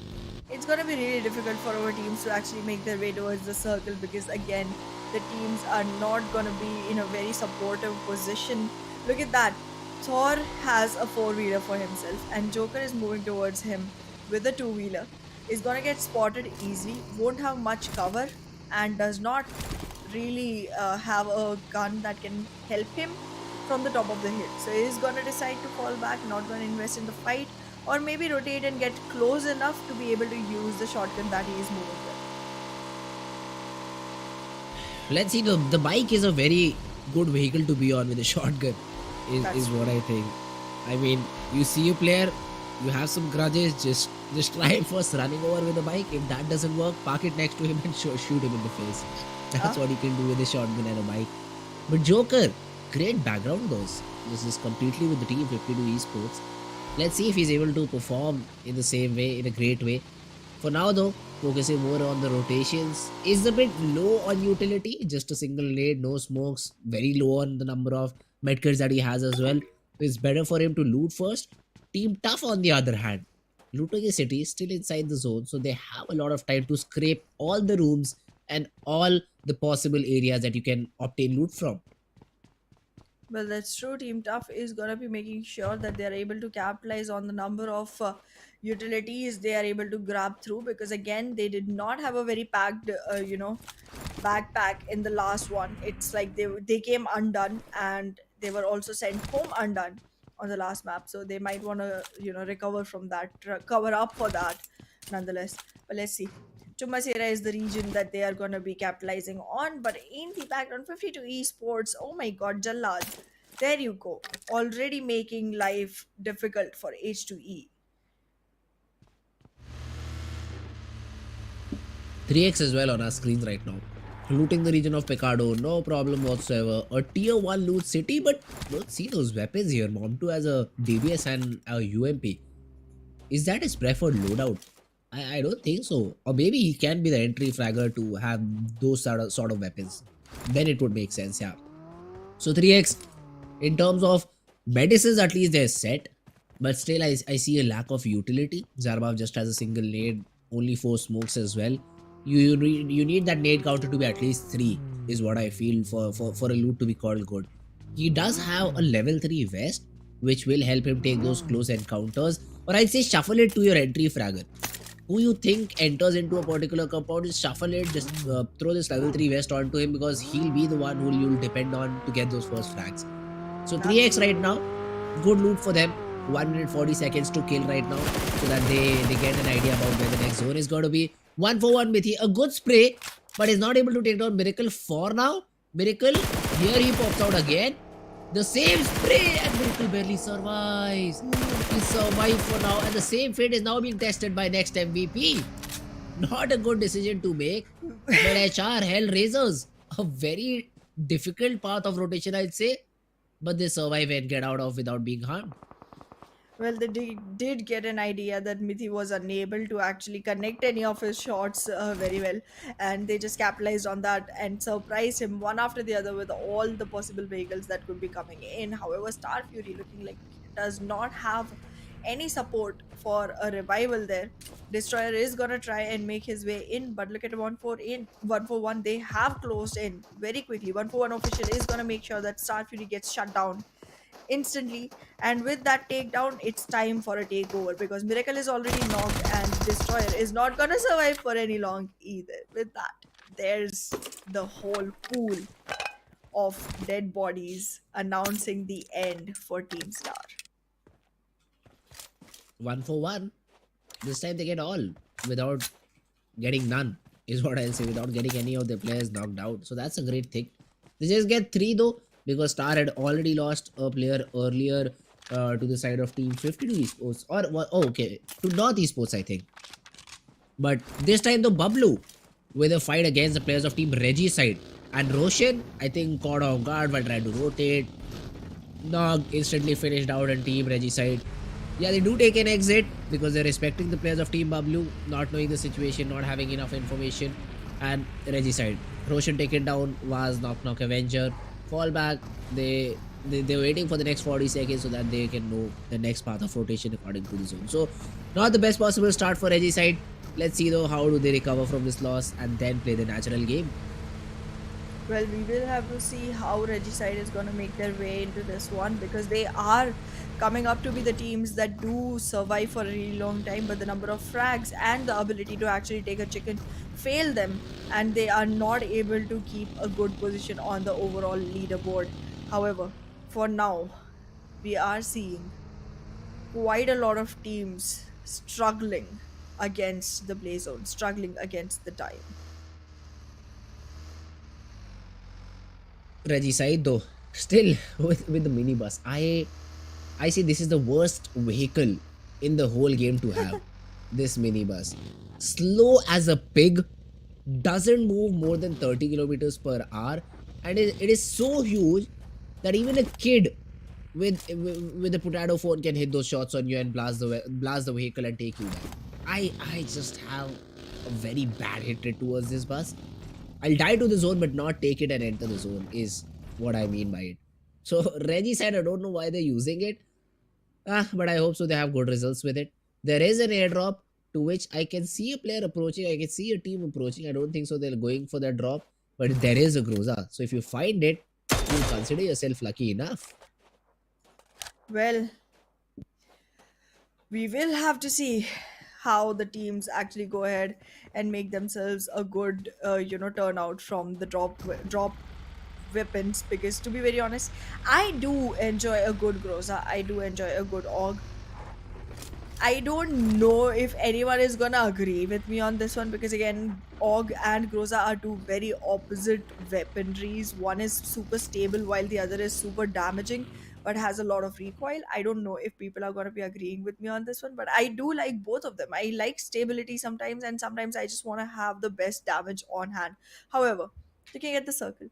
it's gonna be really difficult for our teams to actually make their way towards the circle, because again, the teams are not gonna be in a very supportive position. Look at that. Thor has a four-wheeler for himself, and Joker is moving towards him with a two-wheeler. Is gonna get spotted easily, won't have much cover, and does not really have a gun that can help him from the top of the hill. So he's gonna decide to fall back, not gonna invest in the fight, or maybe rotate and get close enough to be able to use the shotgun that he is moving with. Let's see. The bike is a very good vehicle to be on with a shotgun. Is That's what I think. I mean, you see a player, you have some grudges. Just try first running over with a bike. If that doesn't work, park it next to him and shoot him in the face. That's true. what you can do with a shotgun and a bike. But Joker, great background those. This is completely with the team 52 esports. Let's see if he's able to perform in the same way, in a great way. For now though, focusing more on the rotations is a bit low on utility. Just a single nade, no smokes, very low on the number of medkits that he has as well. It's better for him to loot first. Team Tough on the other hand, looting a city is still inside the zone, so they have a lot of time to scrape all the rooms and all the possible areas that you can obtain loot from. Well, that's true. Team Tough is going to be making sure that they are able to capitalize on the number of utilities they are able to grab through, because again, they did not have a very packed, backpack in the last one. It's like they came undone, and they were also sent home undone on the last map. So they might want to recover from that, cover up for that, nonetheless. But let's see. Chumasera is the region that they are going to be capitalizing on. But in the background, 52 esports, oh my god, Jallad, there you go, already making life difficult for H2E. 3x as well on our screens right now. Looting the region of Picado, no problem whatsoever. A tier 1 loot city, but don't see those weapons here. Mom2 has a DBS and a UMP. Is that his preferred loadout? I don't think so. Or maybe he can be the entry fragger to have those sort of weapons. Then it would make sense, yeah. So 3x, in terms of medicines, at least they're set. But still, I see a lack of utility. Zarbav just has a single nade, only 4 smokes as well. You need that nade counter to be at least 3, is what I feel for a loot to be called good. He does have a level 3 vest, which will help him take those close encounters. Or I'd say shuffle it to your entry fragger. who you think enters into a particular compound, just shuffle it, just throw this level 3 vest onto him, because he'll be the one who you'll depend on to get those first frags. So 3x right now, good loot for them. 1 minute 40 seconds to kill right now, so that they get an idea about where the next zone is going to be. 1 for 1 Mithi, a good spray, but is not able to take down Miracle for now. Miracle, here he pops out again. The same spray, and Miracle barely survives. He survived for now, and the same fate is now being tested by next MVP. Not a good decision to make, but HR HellRaisers, a very difficult path of rotation, I'd say, but they survive and get out of without being harmed. Well, they did get an idea that Mithi was unable to actually connect any of his shots very well, and they just capitalized on that and surprised him one after the other with all the possible vehicles that could be coming in. However, Star Fury looking like does not have any support for a revival there. Destroyer is gonna try and make his way in, but look at 1 for 1. They have closed in very quickly. 1 for 1 official is gonna make sure that Star Fury gets shut down instantly, and with that takedown it's time for a takeover because Miracle is already knocked and Destroyer is not gonna survive for any long either. With that, there's the whole pool of dead bodies announcing the end for Team Star. 1 for 1. This time they get all without getting none, is what I'll say, without getting any of the players knocked out. So that's a great thing. They just get 3 though, because Star had already lost a player earlier to the side of Team 52 Esports, or oh, okay, to North Esports, I think. But this time the BABLU with a fight against the players of Team Reggie side, and Roshan, I think, caught off guard while trying to rotate. Nog instantly finished out on Team Reggie side. Yeah, they do take an exit because they're respecting the players of Team BABLU, not knowing the situation, not having enough information. And Reggie side, Roshan taken down, was knock Avenger. Fall back, they're waiting for the next 40 seconds so that they can know the next path of rotation according to the zone. So not the best possible start for Reggie side. Let's see though how do they recover from this loss and then play the natural game. Well, we will have to see how Regicide is going to make their way into this one because they are coming up to be the teams that do survive for a really long time, but the number of frags and the ability to actually take a chicken fail them, and they are not able to keep a good position on the overall leaderboard. However, for now, we are seeing quite a lot of teams struggling against the play zone, struggling against the time. Reggie side though, still with the minibus, I see this is the worst vehicle in the whole game to have. This minibus, slow as a pig, doesn't move more than 30 kilometers per hour, and it is so huge that even a kid with a potato phone can hit those shots on you and blast the vehicle and take you down. I just have a very bad hatred towards this bus. I'll die to the zone but not take it and enter the zone is what I mean by it. So Reggie said I don't know why they're using it. But I hope so they have good results with it. There is an airdrop to which I can see a player approaching. I can see a team approaching. I don't think so they're going for that drop. But there is a Groza. So if you find it, you consider yourself lucky enough. Well, we will have to see how the teams actually go ahead and make themselves a good turnout from the drop weapons, because to be very honest, I do enjoy a good Groza, I do enjoy a good Og. I don't know if anyone is gonna agree with me on this one because again, Og and Groza are two very opposite weaponries. One is super stable while the other is super damaging but has a lot of recoil. I don't know if people are gonna be agreeing with me on this one, but I do like both of them. I like stability sometimes, and sometimes I just want to have the best damage on hand. However, looking at the circle,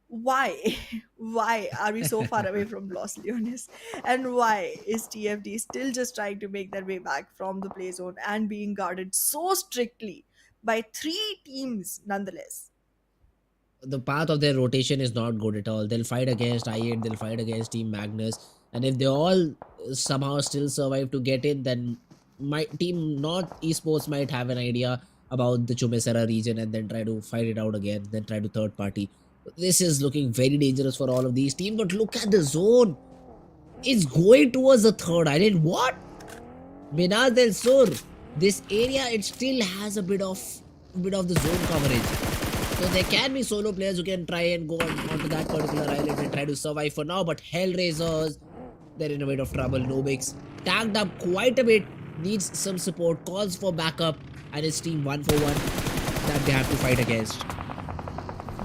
why why are we so far away from Los Leones, and why is TFD still just trying to make their way back from the play zone and being guarded so strictly by 3 teams nonetheless? The path of their rotation is not good at all. They'll fight against I8, they'll fight against Team Magnus, and if they all somehow still survive to get in, then my team North Esports might have an idea about the Chumesera region and then try to fight it out again, then try to third party. This is looking very dangerous for all of these teams, but look at the zone. It's going towards the third island. What? Minas del Sur. This area, it still has a bit of the zone coverage. So there can be solo players who can try and go onto that particular island and try to survive for now. But HellRaisers, they're in a bit of trouble. Nobix tagged up quite a bit, needs some support, calls for backup, and his team 1-for-1 that they have to fight against.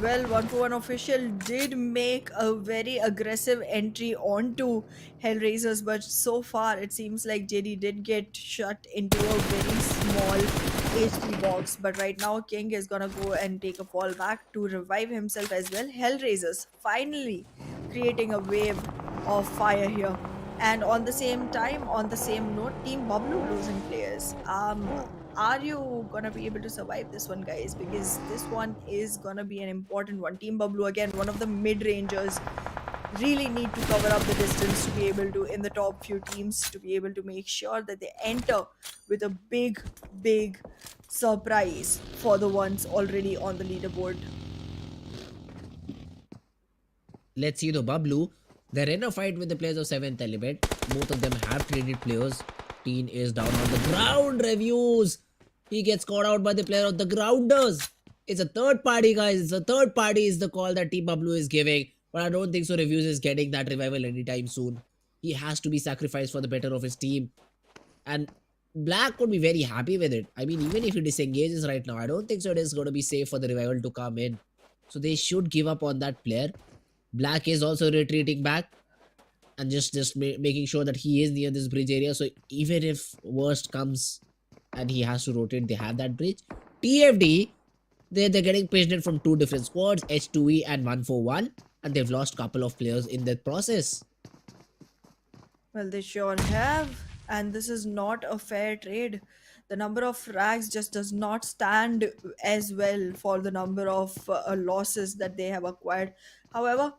Well, 1-for-1 official did make a very aggressive entry onto HellRaisers, but so far it seems like JD did get shut into a very small HP box. But right now, King is gonna go and take a fall back to revive himself as well. HellRaisers finally creating a wave of fire here. And on the same time, on the same note, Team BABLU losing players. Are you gonna be able to survive this one, guys? Because this one is gonna be an important one. Team BABLU, again, one of the mid rangers, really need to cover up the distance to be able to, in the top few teams, to be able to make sure that they enter with a big surprise for the ones already on the leaderboard. Let's see the BABLU. They're in a fight with the players of 7th element. Both of them have traded players. Teen is down on the ground. Reviews. He gets caught out by the player of the grounders. It's a third party, guys. It's a third party is the call that Team BABLU is giving. But I don't think so Reviews is getting that revival anytime soon. He has to be sacrificed for the better of his team. And Black would be very happy with it. I mean, even if he disengages right now, I don't think so it is going to be safe for the revival to come in. So they should give up on that player. Black is also retreating back and making sure that he is near this bridge area. So even if worst comes and he has to rotate, they have that bridge. TFD, they're getting pitched in from two different squads, H2E and 1-for-1, and they've lost a couple of players in that process. Well, they sure have, and this is not a fair trade. The number of frags just does not stand as well for the number of losses that they have acquired. However,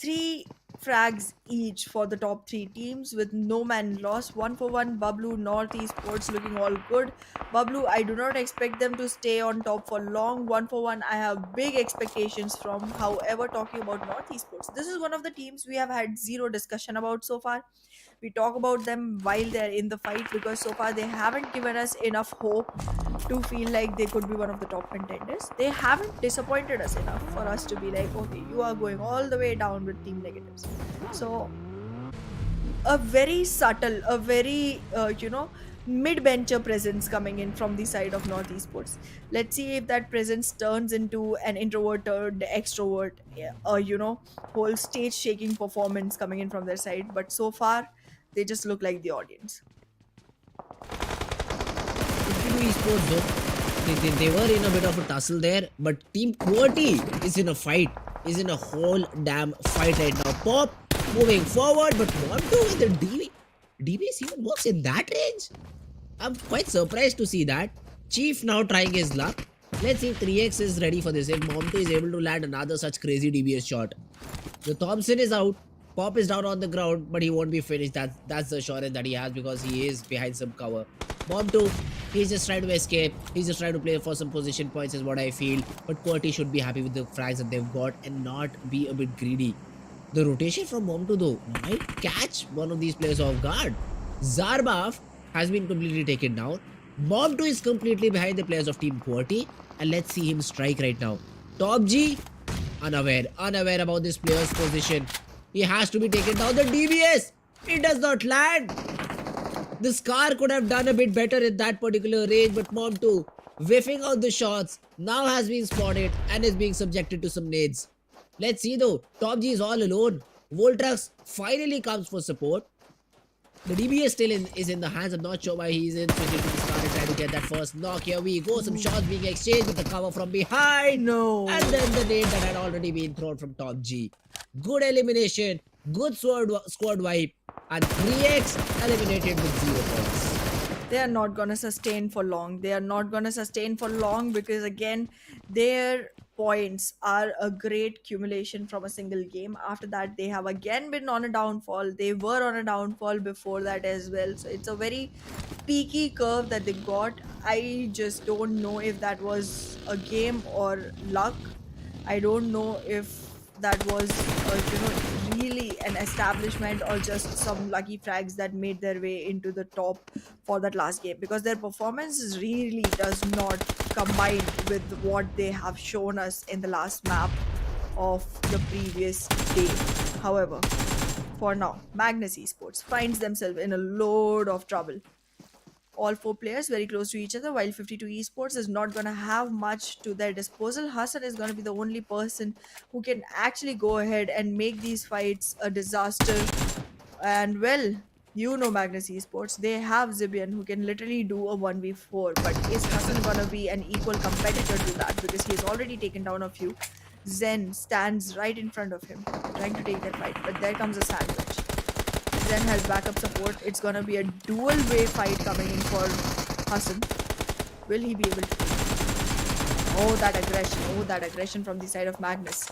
three frags each for the top three teams with no man lost. 1-for-1, BABLU, North Esports looking all good. BABLU, I do not expect them to stay on top for long. 1-for-1, I have big expectations from. However, talking about North Esports, this is one of the teams we have had zero discussion about so far. We talk about them while they're in the fight because so far they haven't given us enough hope to feel like they could be one of the top contenders. They haven't disappointed us enough for us to be like, okay, you are going all the way down with team negatives. So, a very subtle, a very, mid-bencher presence coming in from the side of North Esports. Let's see if that presence turns into an introverted extrovert, whole stage shaking performance coming in from their side. But so far, they just look like the audience. QWERTY Esports though, they were in a bit of a tussle there, but Team QWERTY is in a fight, is in a whole damn fight right now. Pop moving forward, but Monto with the DBS even works in that range. I'm quite surprised to see that. Chief now trying his luck. Let's see if 3x is ready for this. If Monto is able to land another such crazy DBS shot. The Thompson is out. Pop is down on the ground, but he won't be finished. That's the assurance that he has because he is behind some cover. Bomb 2, he's just trying to escape. He's just trying to play for some position points is what I feel. But QWERTY should be happy with the frags that they've got and not be a bit greedy. The rotation from Bomb 2 though might catch one of these players off guard. Zarbaf has been completely taken down. Bomb 2 is completely behind the players of Team QWERTY. And let's see him strike right now. Top G, unaware about this player's position. He has to be taken down. The DBS, it does not land. The Scar could have done a bit better in that particular range, but Mom 2, whiffing out the shots, now has been spotted and is being subjected to some nades. Let's see though, Top G is all alone. Voltrax finally comes for support. The DBS still is in the hands. I'm not sure why he's in. Switching to the Scar and trying to get that first knock. Here we go. Some shots being exchanged with the cover from behind. No. And then the nade that had already been thrown from Top G. Good elimination. Good squad wipe. And 3x eliminated with 0 points. They are not gonna sustain for long. They are not gonna sustain for long because again, their points are a great accumulation from a single game. After that, they have again been on a downfall. They were on a downfall before that as well. So it's a very peaky curve that they got. I just don't know if that was a game or luck. I don't know if that was, really an establishment or just some lucky frags that made their way into the top for that last game, because their performance really does not combine with what they have shown us in the last map of the previous day. However, for now, Magnus Esports finds themselves in a load of trouble. All four players very close to each other, while 52 Esports is not going to have much to their disposal. Hassan is going to be the only person who can actually go ahead and make these fights a disaster. And well, Magnus Esports, they have Zibian who can literally do a 1v4. But is Hassan going to be an equal competitor to that? Because he has already taken down a few. Zen stands right in front of him, trying to take that fight. But there comes a sandwich. Zen has backup support. It's gonna be a dual way fight coming in for Hassan. Will he be able to? Oh, that aggression. Oh, that aggression from the side of Magnus.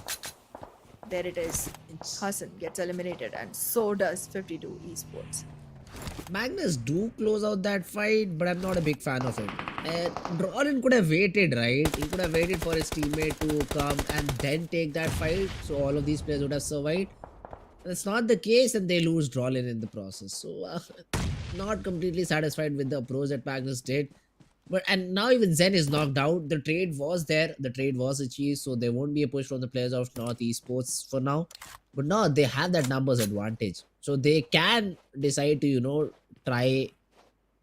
There it is. Hassan gets eliminated, and so does 52 Esports. Magnus do close out that fight, but I'm not a big fan of it. Drawlin could have waited, right? He could have waited for his teammate to come and then take that fight, so all of these players would have survived. That's not the case, and they lose Drawlin in the process. So, not completely satisfied with the approach that Magnus did. But and now even Zen is knocked out. The trade was there. The trade was achieved. So there won't be a push from the players of North Esports for now. But now they have that numbers advantage. So they can decide to, try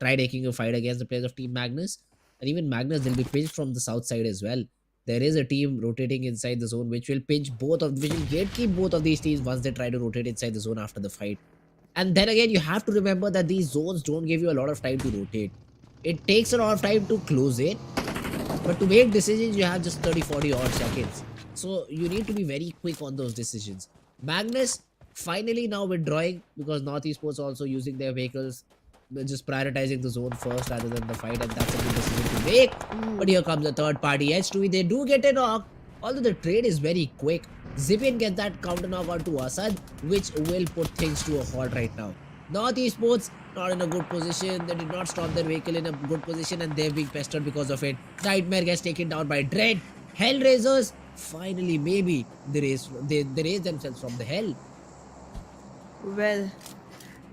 taking a fight against the players of Team Magnus. And even Magnus, they'll be pinched from the south side as well. There is a team rotating inside the zone which will gatekeep both of these teams once they try to rotate inside the zone after the fight. And then again, you have to remember that these zones don't give you a lot of time to rotate. It takes a lot of time to close it, but to make decisions, you have just 30-40 odd seconds. So you need to be very quick on those decisions. Magnus finally now withdrawing because North Esports also using their vehicles. They're just prioritizing the zone first rather than the fight, and that's a good decision to make. But here comes the third party H2E. They do get a knock, although the trade is very quick. Zipian gets that counter knock onto Assad, which will put things to a halt right now. North Esports not in a good position. They did not stop their vehicle in a good position, and they're being pestered because of it. Nightmare gets taken down by Dread. HellRaisers finally maybe they raise themselves from the hell. Well,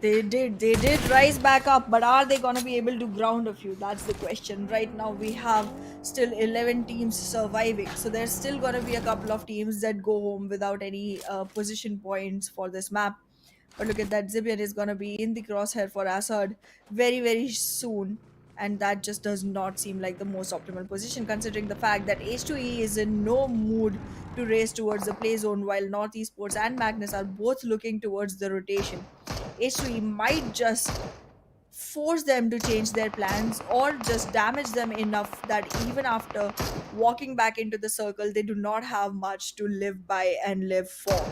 they did rise back up, but are they gonna be able to ground a few? That's the question. Right now we have still 11 teams surviving, so there's still gonna be a couple of teams that go home without any position points for this map. But look at that, Zibian is gonna be in the crosshair for Assad very very soon, and that just does not seem like the most optimal position considering the fact that H2E is in no mood to race towards the play zone, while North Esports and Magnus are both looking towards the rotation. H2E might just force them to change their plans or just damage them enough that even after walking back into the circle, they do not have much to live by and live for.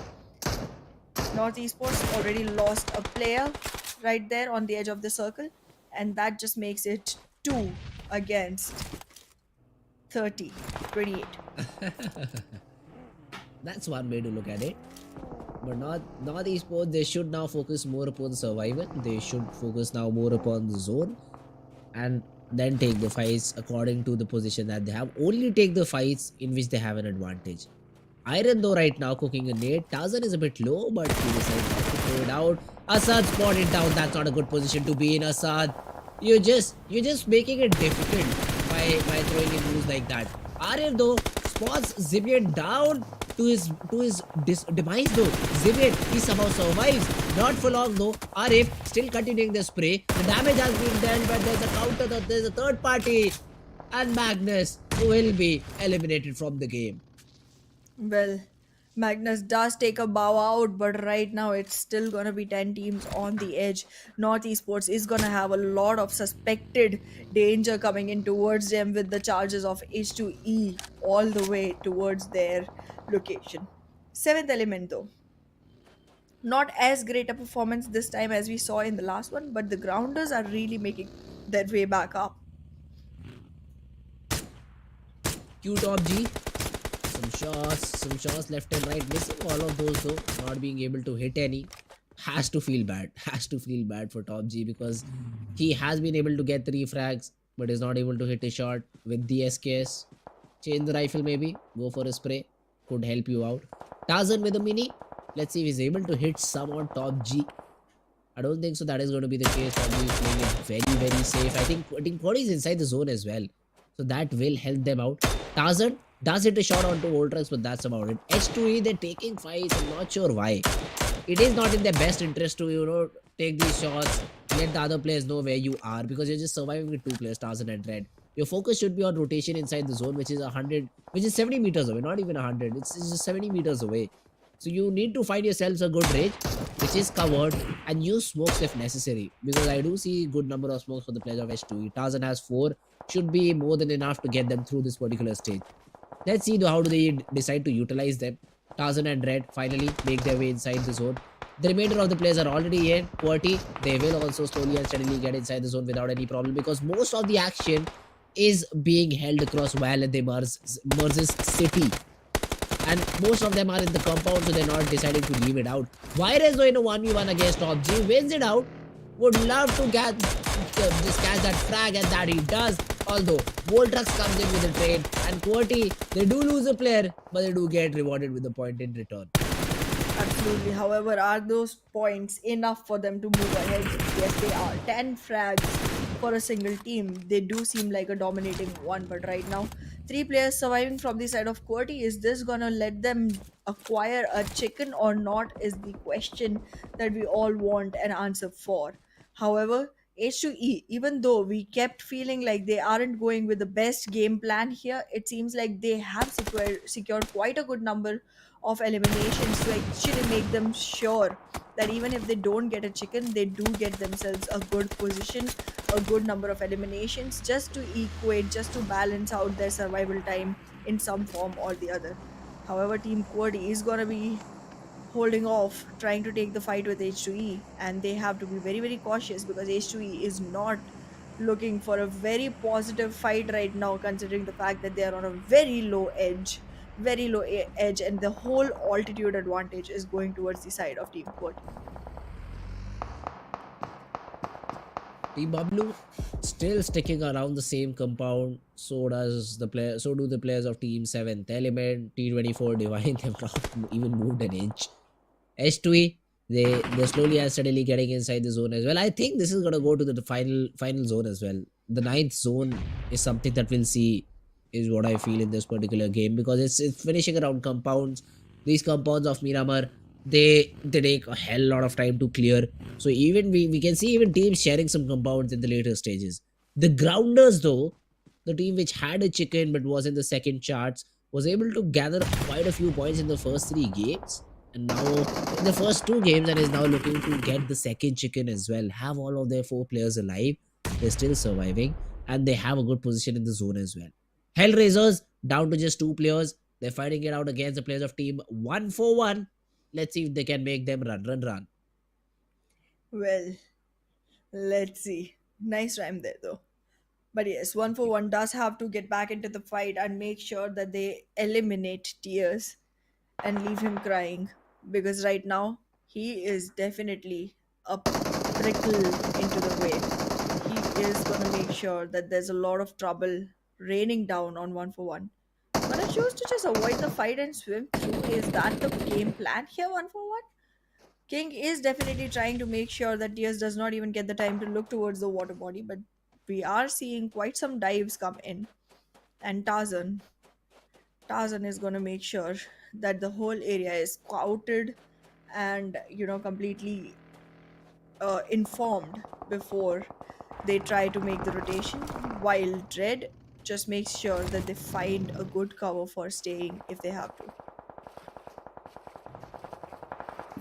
North Esports already lost a player right there on the edge of the circle, and that just makes it 2 against 30, 28. That's one way to look at it. But not esports, they should now focus more upon survival. They should focus now more upon the zone and then take the fights according to the position that they have. Only take the fights in which they have an advantage. Iron though right now cooking a nade. Tarzan is a bit low, but he decides not to throw it out. Assad spotted down. That's not a good position to be in, Assad. You're just making it difficult by throwing in moves like that. Arif though spots Zibian down to his demise though. Zibian, he somehow survives. Not for long though. Arif still continuing the spray. The damage has been done, but there's a counter. There's a third party, and Magnus will be eliminated from the game. Well, Magnus does take a bow out, but right now it's still gonna be 10 teams on the edge. North Esports is gonna have a lot of suspected danger coming in towards them with the charges of H2E all the way towards their location. Seventh element though. Not as great a performance this time as we saw in the last one, but the grounders are really making their way back up. QWERTY, some shots left and right, missing all of those though, not being able to hit any. Has to feel bad for Top G because he has been able to get 3 frags but is not able to hit a shot with the SKS. Change the rifle maybe, go for a spray. could help you out. Tarzan with a mini. Let's see if he's able to hit some on top G. I don't think so. That is going to be the case. Probably playing it very safe. I think Cody is inside the zone as well, so that will help them out. Tarzan does hit a shot onto Voltrax, but that's about it. H2E, they're taking fights. I'm not sure why. It is not in their best interest to take these shots, let the other players know where you are, because you're just surviving with two players, Tarzan and Red. Your focus should be on rotation inside the zone, which is 100, which is 70 meters away, not even 100. It's just 70 meters away. So you need to find yourselves a good range, which is covered, and use smokes if necessary. Because I do see good number of smokes for the players of H2E. Tarzan has 4, should be more than enough to get them through this particular stage. Let's see how do they decide to utilize them. Tarzan and Red finally make their way inside the zone. The remainder of the players are already in. QWERTY, they will also slowly and steadily get inside the zone without any problem, because most of the action is being held across while they merges city. And most of them are in the compound, so they're not deciding to leave it out. Virus, though, in a 1v1 against Top G, wins it out. Would love to just catch that frag, and that he does. Although Voltrax comes in with a trade, and QWERTY, they do lose a player, but they do get rewarded with a point in return. Absolutely. However, are those points enough for them to move ahead? Yes, they are. 10 frags for a single team. They do seem like a dominating one, but right now, 3 players surviving from the side of QWERTY. Is this gonna let them acquire a chicken or not? Is the question that we all want an answer for. However, H2E, even though we kept feeling like they aren't going with the best game plan here, it seems like they have secured quite a good number of eliminations to actually make them sure that even if they don't get a chicken, they do get themselves a good position, a good number of eliminations, just to equate, just to balance out their survival time in some form or the other. However, Team QWERTY is gonna be holding off, trying to take the fight with H2E, and they have to be very cautious because H2E is not looking for a very positive fight right now, considering the fact that they are on a very low edge, and the whole altitude advantage is going towards the side of Team QWERTY. Team BABLU still sticking around the same compound. So do the players of Team 7th Element, T24 Divine. They've not even moved an inch. H2E, they're slowly and steadily getting inside the zone as well. I think this is gonna go to the final zone as well. The 9th zone is something that we'll see, is what I feel in this particular game, because it's finishing around compounds. These compounds of Miramar, they take a hell lot of time to clear. So even we can see even teams sharing some compounds in the later stages. The Grounders, though, the team which had a chicken but was in the second charts, was able to gather quite a few points in the first 3 games, and now in the first 2 games, and is now looking to get the second chicken as well. Have all of their 4 players alive. They're still surviving, and they have a good position in the zone as well. HellRaisers down to just 2 players. They're fighting it out against the players of Team 141. Let's see if they can make them run. Well, let's see. Nice rhyme there, though. But yes, 141 does have to get back into the fight and make sure that they eliminate Tears and leave him crying, because right now he is definitely a prickle into the way. He is gonna make sure that there's a lot of trouble raining down on 141. Gonna choose to just avoid the fight and swim through. Is that the game plan here, 141? King is definitely trying to make sure that Tears does not even get the time to look towards the water body, but we are seeing quite some dives come in. And Tarzan is going to make sure that the whole area is scouted and, completely informed before they try to make the rotation, while Dread just makes sure that they find a good cover for staying if they have to.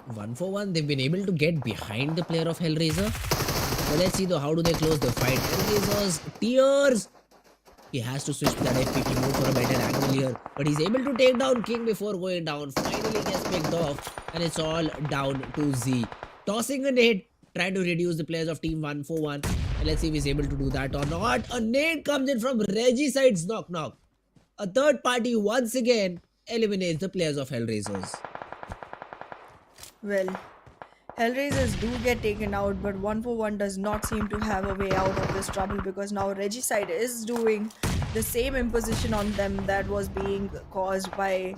141, they've been able to get behind the player of HellRaiser. But let's see though, how do they close the fight? HellRaisers, Tears! He has to switch to that FPP mode for a better angle here. But he's able to take down King before going down. Finally gets picked off. And it's all down to Z. Tossing a nade, trying to reduce the players of Team 141. And let's see if he's able to do that or not. A nade comes in from Regicide's knock. A third party once again eliminates the players of HellRaisers. Well, HellRaisers do get taken out, but 141 does not seem to have a way out of this trouble, because now Regicide is doing the same imposition on them that was being caused by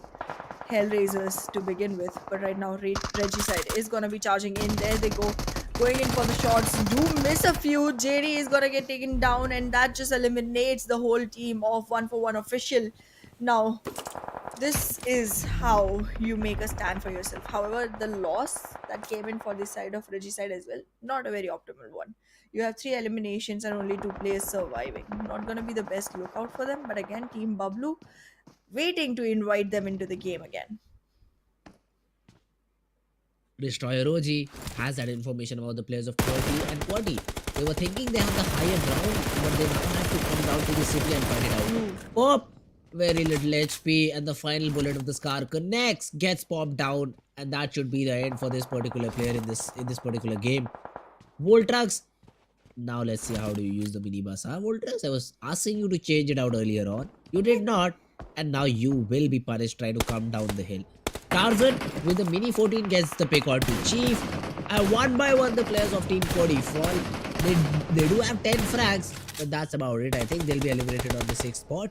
HellRaisers to begin with. But right now, Regicide is gonna be charging in. There they go. Going in for the shots. Do miss a few. JD is gonna get taken down, and that just eliminates the whole team of 1-for-1 official. Now, this is how you make a stand for yourself. However, the loss that came in for this side of Regicide as well, not a very optimal one. You have 3 eliminations and only 2 players surviving. Not gonna be the best lookout for them, but again, Team BABLU waiting to invite them into the game again. Destroyer OG has that information about the players of QWERTY and QWERTY. They were thinking they have the higher ground, but they now have to come down to the city and find it out. Pop! Very little HP, and the final bullet of the Scar connects, gets popped down, and that should be the end for this particular player in this particular game. Voltrax. Now let's see how do you use the minibus. Voltrax, I was asking you to change it out earlier on. You did not, and now you will be punished trying to come down the hill. Tarzan with the mini 14 gets the pick onto Chief, and one by one the players of Team QWERTY fall. They do have 10 frags, but that's about it. I think they'll be eliminated on the 6th spot.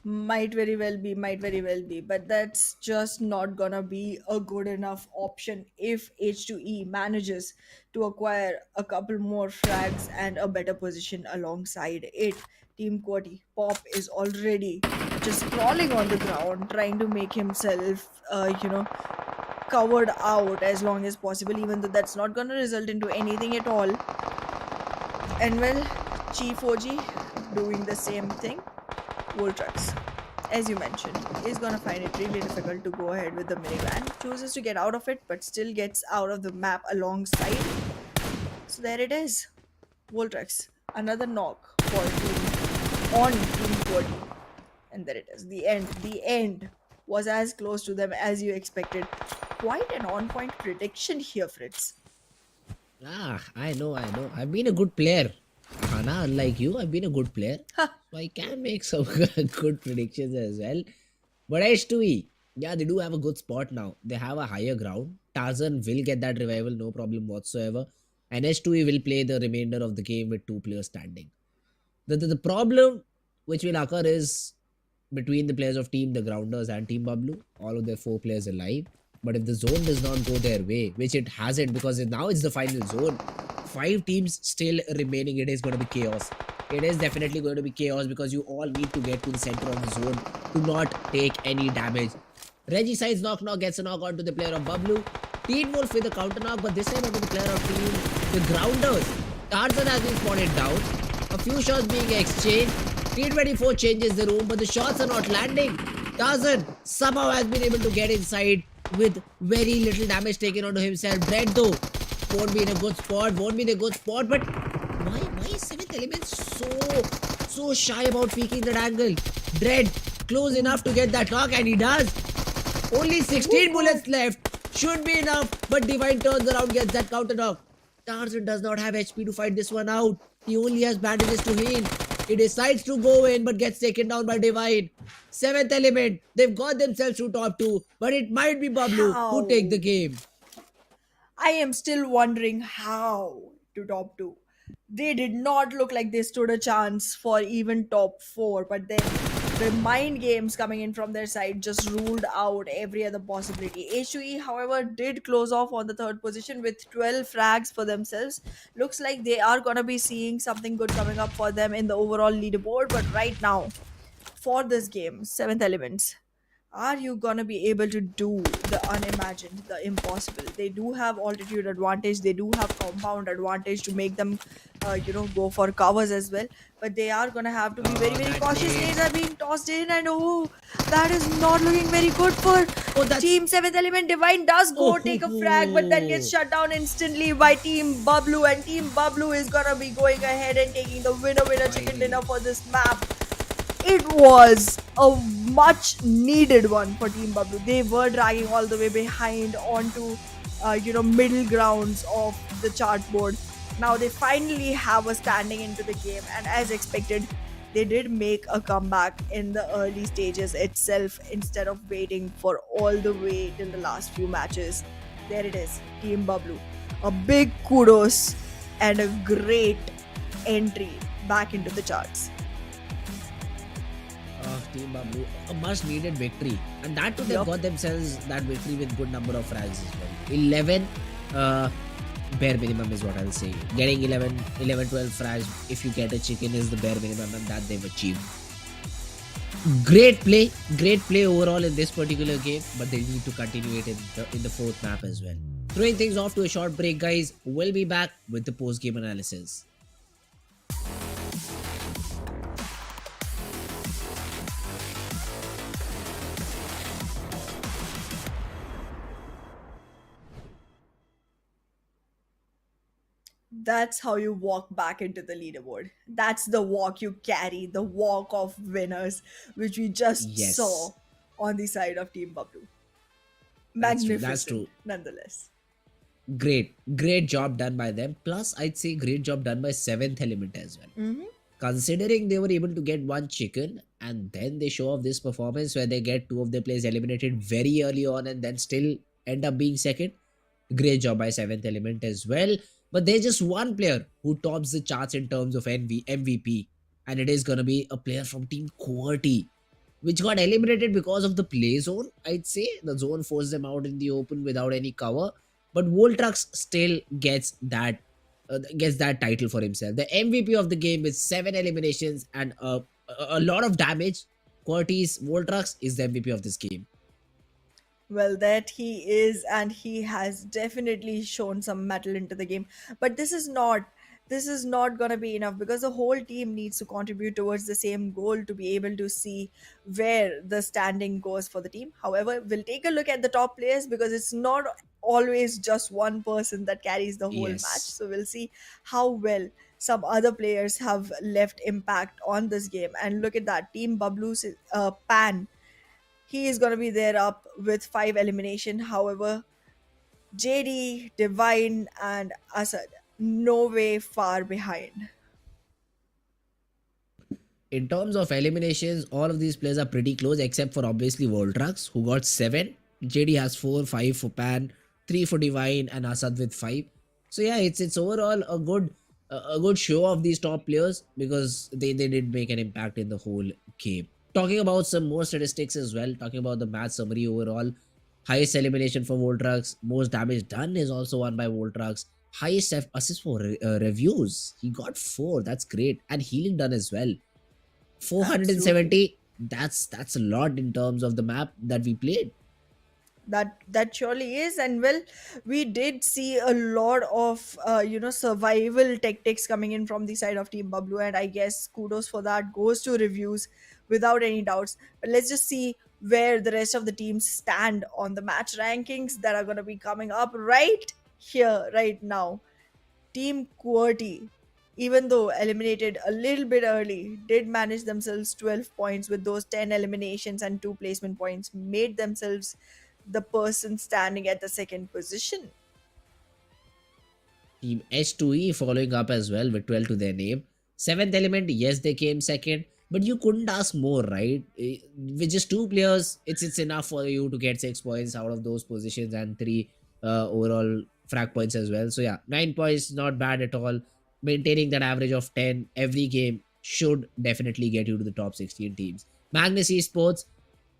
Might very well be, but that's just not gonna be a good enough option if H2E manages to acquire a couple more frags and a better position alongside it. Team QWERTY Pop is already just crawling on the ground, trying to make himself, covered out as long as possible, even though that's not gonna result into anything at all. And well, Chief OG doing the same thing. Voltrax, as you mentioned, is gonna find it really difficult to go ahead with the minivan. Chooses to get out of it, but still gets out of the map alongside. So there it is. Voltrax, another knock for Team QWERTY. And there it is. The end. The end was as close to them as you expected. Quite an on-point prediction here, Fritz. I know. I've been a good player. Hana, unlike you, I've been a good player. So I can make some good predictions as well. But H2E, yeah, they do have a good spot now. They have a higher ground. Tarzan will get that revival, no problem whatsoever. And H2E will play the remainder of the game with 2 players standing. The problem which will occur is between the players of The Grounders and Team BABLU. All of their 4 players alive. But if the zone does not go their way, which it hasn't because now it's the final zone, 5 teams still remaining, it is going to be chaos. It is definitely going to be chaos because you all need to get to the center of the zone to not take any damage. Regicide's knock gets a knock onto the player of BABLU. Teen Wolf with a counter knock, but this time onto the player of The Grounders. Tarzan has been spotted down. A few shots being exchanged. T24 changes the room, but the shots are not landing. Tarzan somehow has been able to get inside with very little damage taken onto himself. Dread though won't be in a good spot, but why is 7th Element so shy about peeking that angle? Dread close enough to get that knock, and he does. Only 16 bullets left, should be enough, but Divine turns around, gets that counter knock. Tarzan does not have HP to fight this one out. He only has bandages to heal. He decides to go in, but gets taken down by Divine. 7th Element, they've got themselves to top 2, but it might be BABLU who take the game. I am still wondering how to top 2. They did not look like they stood a chance for even top 4, but then the mind games coming in from their side just ruled out every other possibility. H2E, however, did close off on the 3rd position with 12 frags for themselves. Looks like they are going to be seeing something good coming up for them in the overall leaderboard, but right now, for this game, 7th Elements, are you gonna be able to do the unimagined, the impossible? They do have altitude advantage, they do have compound advantage to make them go for covers as well, but they are gonna have to be very cautious. Nades are being tossed in, and that is not looking very good for Team 7th Element. Divine does go take a frag, but then gets shut down instantly by Team BABLU, and Team BABLU is gonna be going ahead and taking the winner chicken dinner for this map. It was a much needed one for Team BABLU. They were dragging all the way behind onto middle grounds of the chart board. Now they finally have a standing into the game, and as expected, they did make a comeback in the early stages itself instead of waiting for all the way till the last few matches. There it is, Team BABLU. A big kudos and a great entry back into the charts. Team BABLU, a much needed victory, and that too they Yup. got themselves that victory with good number of frags as well. 11 uh, bare minimum is what I'll say. Getting 12 frags if you get a chicken is the bare minimum, and that they've achieved. Great play overall in this particular game, but they need to continue it in the fourth map as well. Throwing things off to a short break, guys. We'll be back with the post game analysis. That's how you walk back into the leaderboard. That's the walk you carry, the walk of winners, which we just saw Yes, on the side of Team BABLU. that's true. That's Magnificent, true. nonetheless. Great job done by them. Plus, I'd say great job done by seventh element as well. Hmm. Considering they were able to get one chicken and then they show off this performance where they get two of their players eliminated very early on and then still end up being second. Great job by seventh element as well. But there's just one player who tops the charts in terms of MVP, and it is gonna be a player from Team QWERTY, which got eliminated because of the play zone. I'd say the zone forced them out in the open without any cover, but Voltrux still gets that title for himself. The MVP of the game with 7 eliminations and a lot of damage. QWERTY's Voltrux is the MVP of this game. Well, that he is, and he has definitely shown some metal into the game. But this is not gonna be enough because the whole team needs to contribute towards the same goal to be able to see where the standing goes for the team. However, we'll take a look at the top players because it's not always just one person that carries the whole match. Yes. So we'll see how well some other players have left impact on this game. And look at that, Team Bablu's Pan, he is going to be there up with 5 elimination. However, JD, Divine, and Asad, no way far behind. In terms of eliminations, all of these players are pretty close except for obviously Voltrax, who got 7. JD has 4, 5 for Pan, 3 for Divine, and Asad with 5. So yeah, it's overall a good show of these top players because they did make an impact in the whole game. Talking about some more statistics as well, talking about the match summary overall, highest elimination for Voltrax, most damage done is also won by Voltrax. Highest assist for reviews, he got 4. That's great, and healing done as well. Absolutely. 470. That's a lot in terms of the map that we played. That surely is. And well, we did see a lot of survival tactics coming in from the side of Team Bablu, and I guess kudos for that goes to reviews without any doubts. But let's just see where the rest of the teams stand on the match rankings that are going to be coming up right here right now. Team QWERTY, even though eliminated a little bit early, did manage themselves 12 points with those 10 eliminations and 2 placement points, made themselves the person standing at the second position. Team H2E following up as well with 12 to their name. Seventh element, yes, they came second, but you couldn't ask more, right? With just 2 players, it's enough for you to get 6 points out of those positions and 3 overall frag points as well. So yeah, 9 points, not bad at all. Maintaining that average of 10 every game should definitely get you to the top 16 teams. Magnus Esports,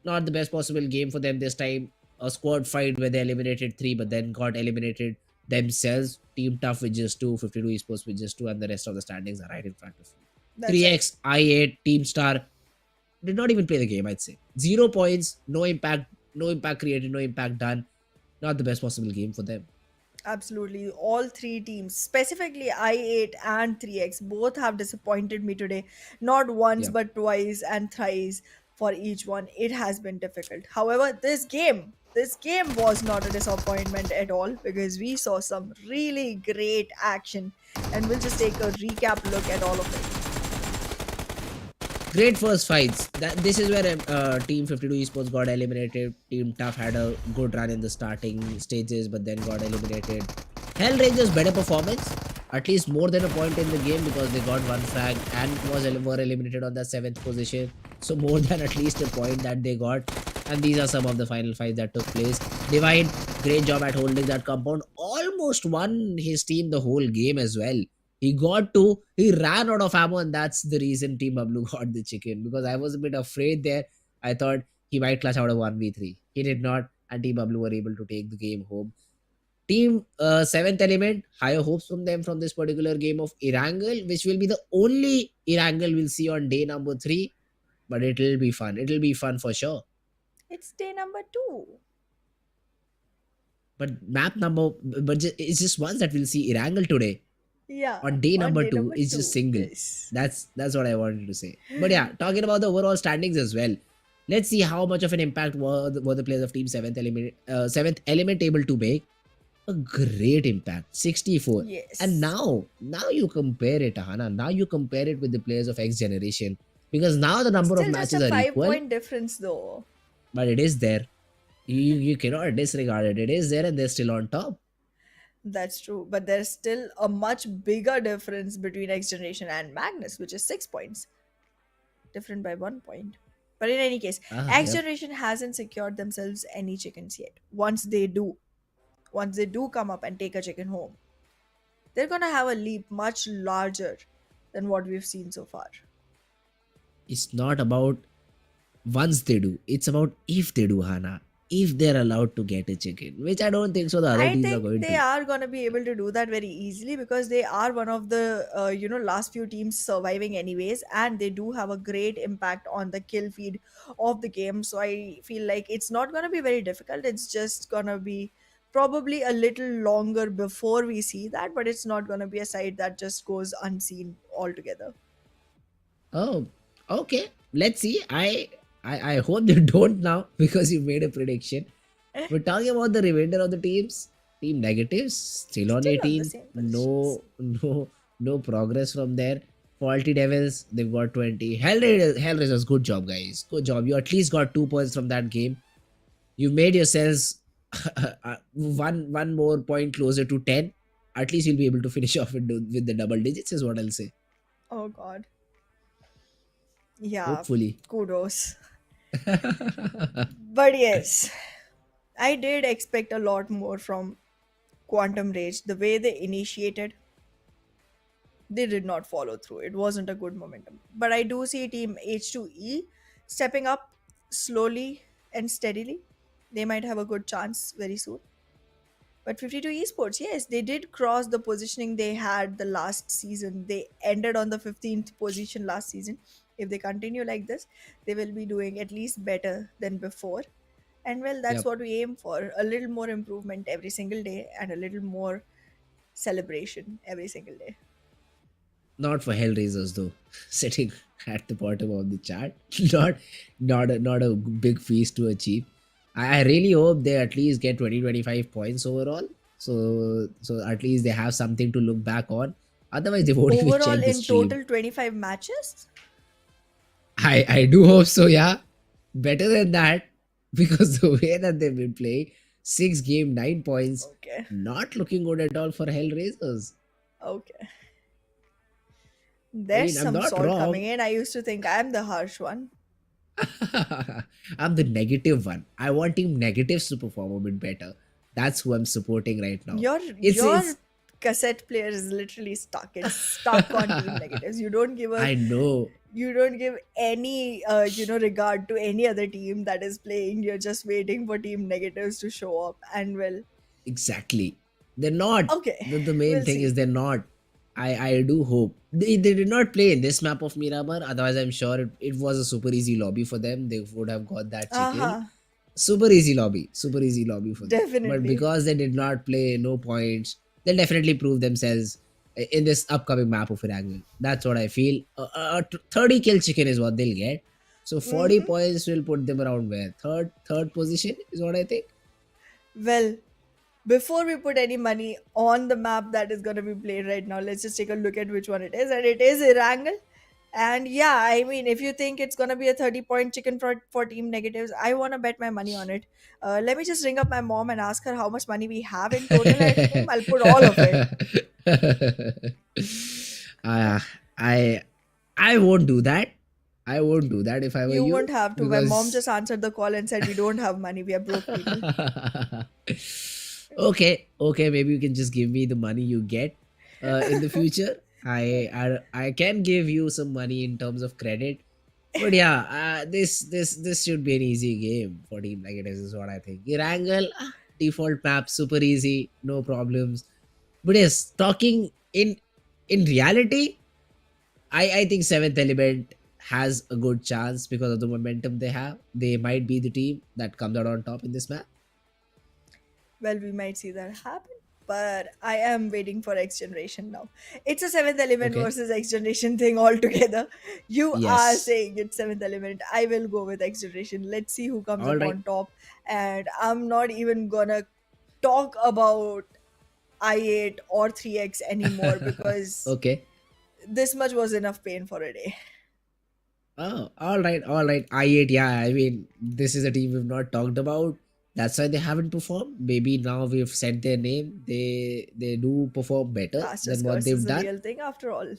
not the best possible game for them this time. A squad fight where they eliminated 3 but then got eliminated themselves. Team Tough with just 2, 52 Esports with just 2, and the rest of the standings are right in front of you. That's right. 3x, I8, Team Star did not even play the game, I'd say. 0 points, no impact created, no impact done. Not the best possible game for them. Absolutely. All three teams, specifically I8 and 3X, both have disappointed me today. Not once, Yeah. but twice and thrice for each one. It has been difficult. However, this game was not a disappointment at all because we saw some really great action. And we'll just take a recap look at all of it. Great first fights. This is where Team 52 Esports got eliminated. Team Tough had a good run in the starting stages, but then got eliminated. HellRaisers better performance, at least more than a point in the game because they got one frag and were eliminated on the 7th position. So more than at least a point that they got. And these are some of the final fights that took place. Divine, great job at holding that compound. Almost won his team the whole game as well. He ran out of ammo, and that's the reason Team BABLU got the chicken because I was a bit afraid there. I thought he might clutch out a 1v3. He did not, and Team BABLU were able to take the game home. Team Seventh Element, higher hopes from them from this particular game of Erangel, which will be the only Erangel we'll see on day number 3. But it'll be fun. It'll be fun for sure. It's day number 2. But map number, it's just once that we'll see Erangel today. Yeah, On day on number day 2 number is 2. just single. Yes. That's what I wanted to say. But yeah, talking about the overall standings as well. Let's see how much of an impact were the players of Team Seventh Element able to make. A great impact, 64. Yes. And now you compare it, Hana. Now you compare it with the players of XGeneration, because now the number of Still just matches a are 5 equal, point difference though. but it is there. You cannot disregard it. It is there, and they're still on top. That's true. But there's still a much bigger difference between XGeneration and Magnus, which is 6 points. Different by 1 point. But in any case, Yep. XGeneration hasn't secured themselves any chickens yet. Once they do come up and take a chicken home, they're gonna have a leap much larger than what we've seen so far. It's not about once they do. It's about if they do, Hana. If they're allowed to get a chicken, which I don't think so. The other I teams are think going they to. are going to be able to do that very easily because they are one of the last few teams surviving anyways, and they do have a great impact on the kill feed of the game. So I feel like it's not going to be very difficult. It's just going to be probably a little longer before we see that, but it's not going to be a side that just goes unseen altogether. Oh, okay. Let's see. I hope they don't now because you made a prediction. We're talking about the remainder of the teams. Team negatives still on Still on the 18. same positions. No progress from there. Faulty Devils, they've got 20. Hellraisers, good job, guys. Good job. You at least got 2 points from that game. You made yourselves one more point closer to 10. At least you'll be able to finish off with the double digits, is what I'll say. Oh god. Yeah, Hopefully. kudos. But yes, I did expect a lot more from Quantum Rage. The way they initiated, they did not follow through. It wasn't a good momentum. But I do see Team H2E stepping up slowly and steadily. They might have a good chance very soon. But 52 Esports, yes, they did cross the positioning they had the last season. They ended on the 15th position last season. If they continue like this, they will be doing at least better than before. And well, that's Yep. what we aim for, a little more improvement every single day and a little more celebration every single day. Not for Hellraisers though. Sitting at the bottom of the chart. Not a big feast to achieve. I really hope they at least get 20-25 points overall. So at least they have something to look back on. Otherwise they won't even Overall, check the in stream. total, 25 matches? I do hope so, yeah. Better than that. Because the way that they've been playing, 6 game, 9 points. Okay. Not looking good at all for Hellraisers. Okay. I There's mean, I'm some not salt wrong. coming in. I used to think I'm the harsh one. I'm the negative one. I want Team Negatives to perform a bit better. That's who I'm supporting right now. Your It's cassette player is literally stuck. It's stuck on Team Negatives. I know. You don't give any regard to any other team that is playing. You're just waiting for Team Negatives to show up. And well, Exactly. They're not. okay, The main we'll thing see. is they're not. I do hope. They did not play in this map of Miramar. Otherwise, I'm sure it was a super easy lobby for them. They would have got that chicken. Uh-huh. Super easy lobby. Super easy lobby for them. But Definitely. because they did not play, no points, they'll definitely prove themselves in this upcoming map of Erangel. That's what I feel. 30 kill chicken is what they'll get. So 40 Mhm. points will put them around where? Third position is what I think. Well, before we put any money on the map that is going to be played right now, let's just take a look at which one it is. And it is Erangel. And yeah, I mean, if you think it's going to be a 30-point chicken for Team Negatives, I want to bet my money on it. Let me just ring up my mom and ask her how much money we have in total at home. I'll put all of it. uh, I I won't do that. I won't do that if I were You you. won't have to. My mom Because just answered the call and said, we don't have money. We are broke people. okay, maybe you can just give me the money you get in the future. I can give you some money in terms of credit. But yeah, this should be an easy game for Team Negatives is what I think. Erangel, default map, super easy, no problems. But yes, talking in reality, I think Seventh Element has a good chance because of the momentum they have. They might be the team that comes out on top in this map. Well, we might see that happen, but I am waiting for X Generation now. It's a seventh element Okay. versus X Generation thing altogether. You are Yes. saying it's seventh element. I will go with X Generation. Let's see who comes All up right. on top. And I'm not even gonna talk about I8 or 3X anymore because Okay. this much was enough pain for a day. Oh, all right, all right. I8, yeah. I mean, this is a team we've not talked about. That's why they haven't performed. Maybe now we've said their name. They do perform better Caster's than what curse is they've a done. real thing after all.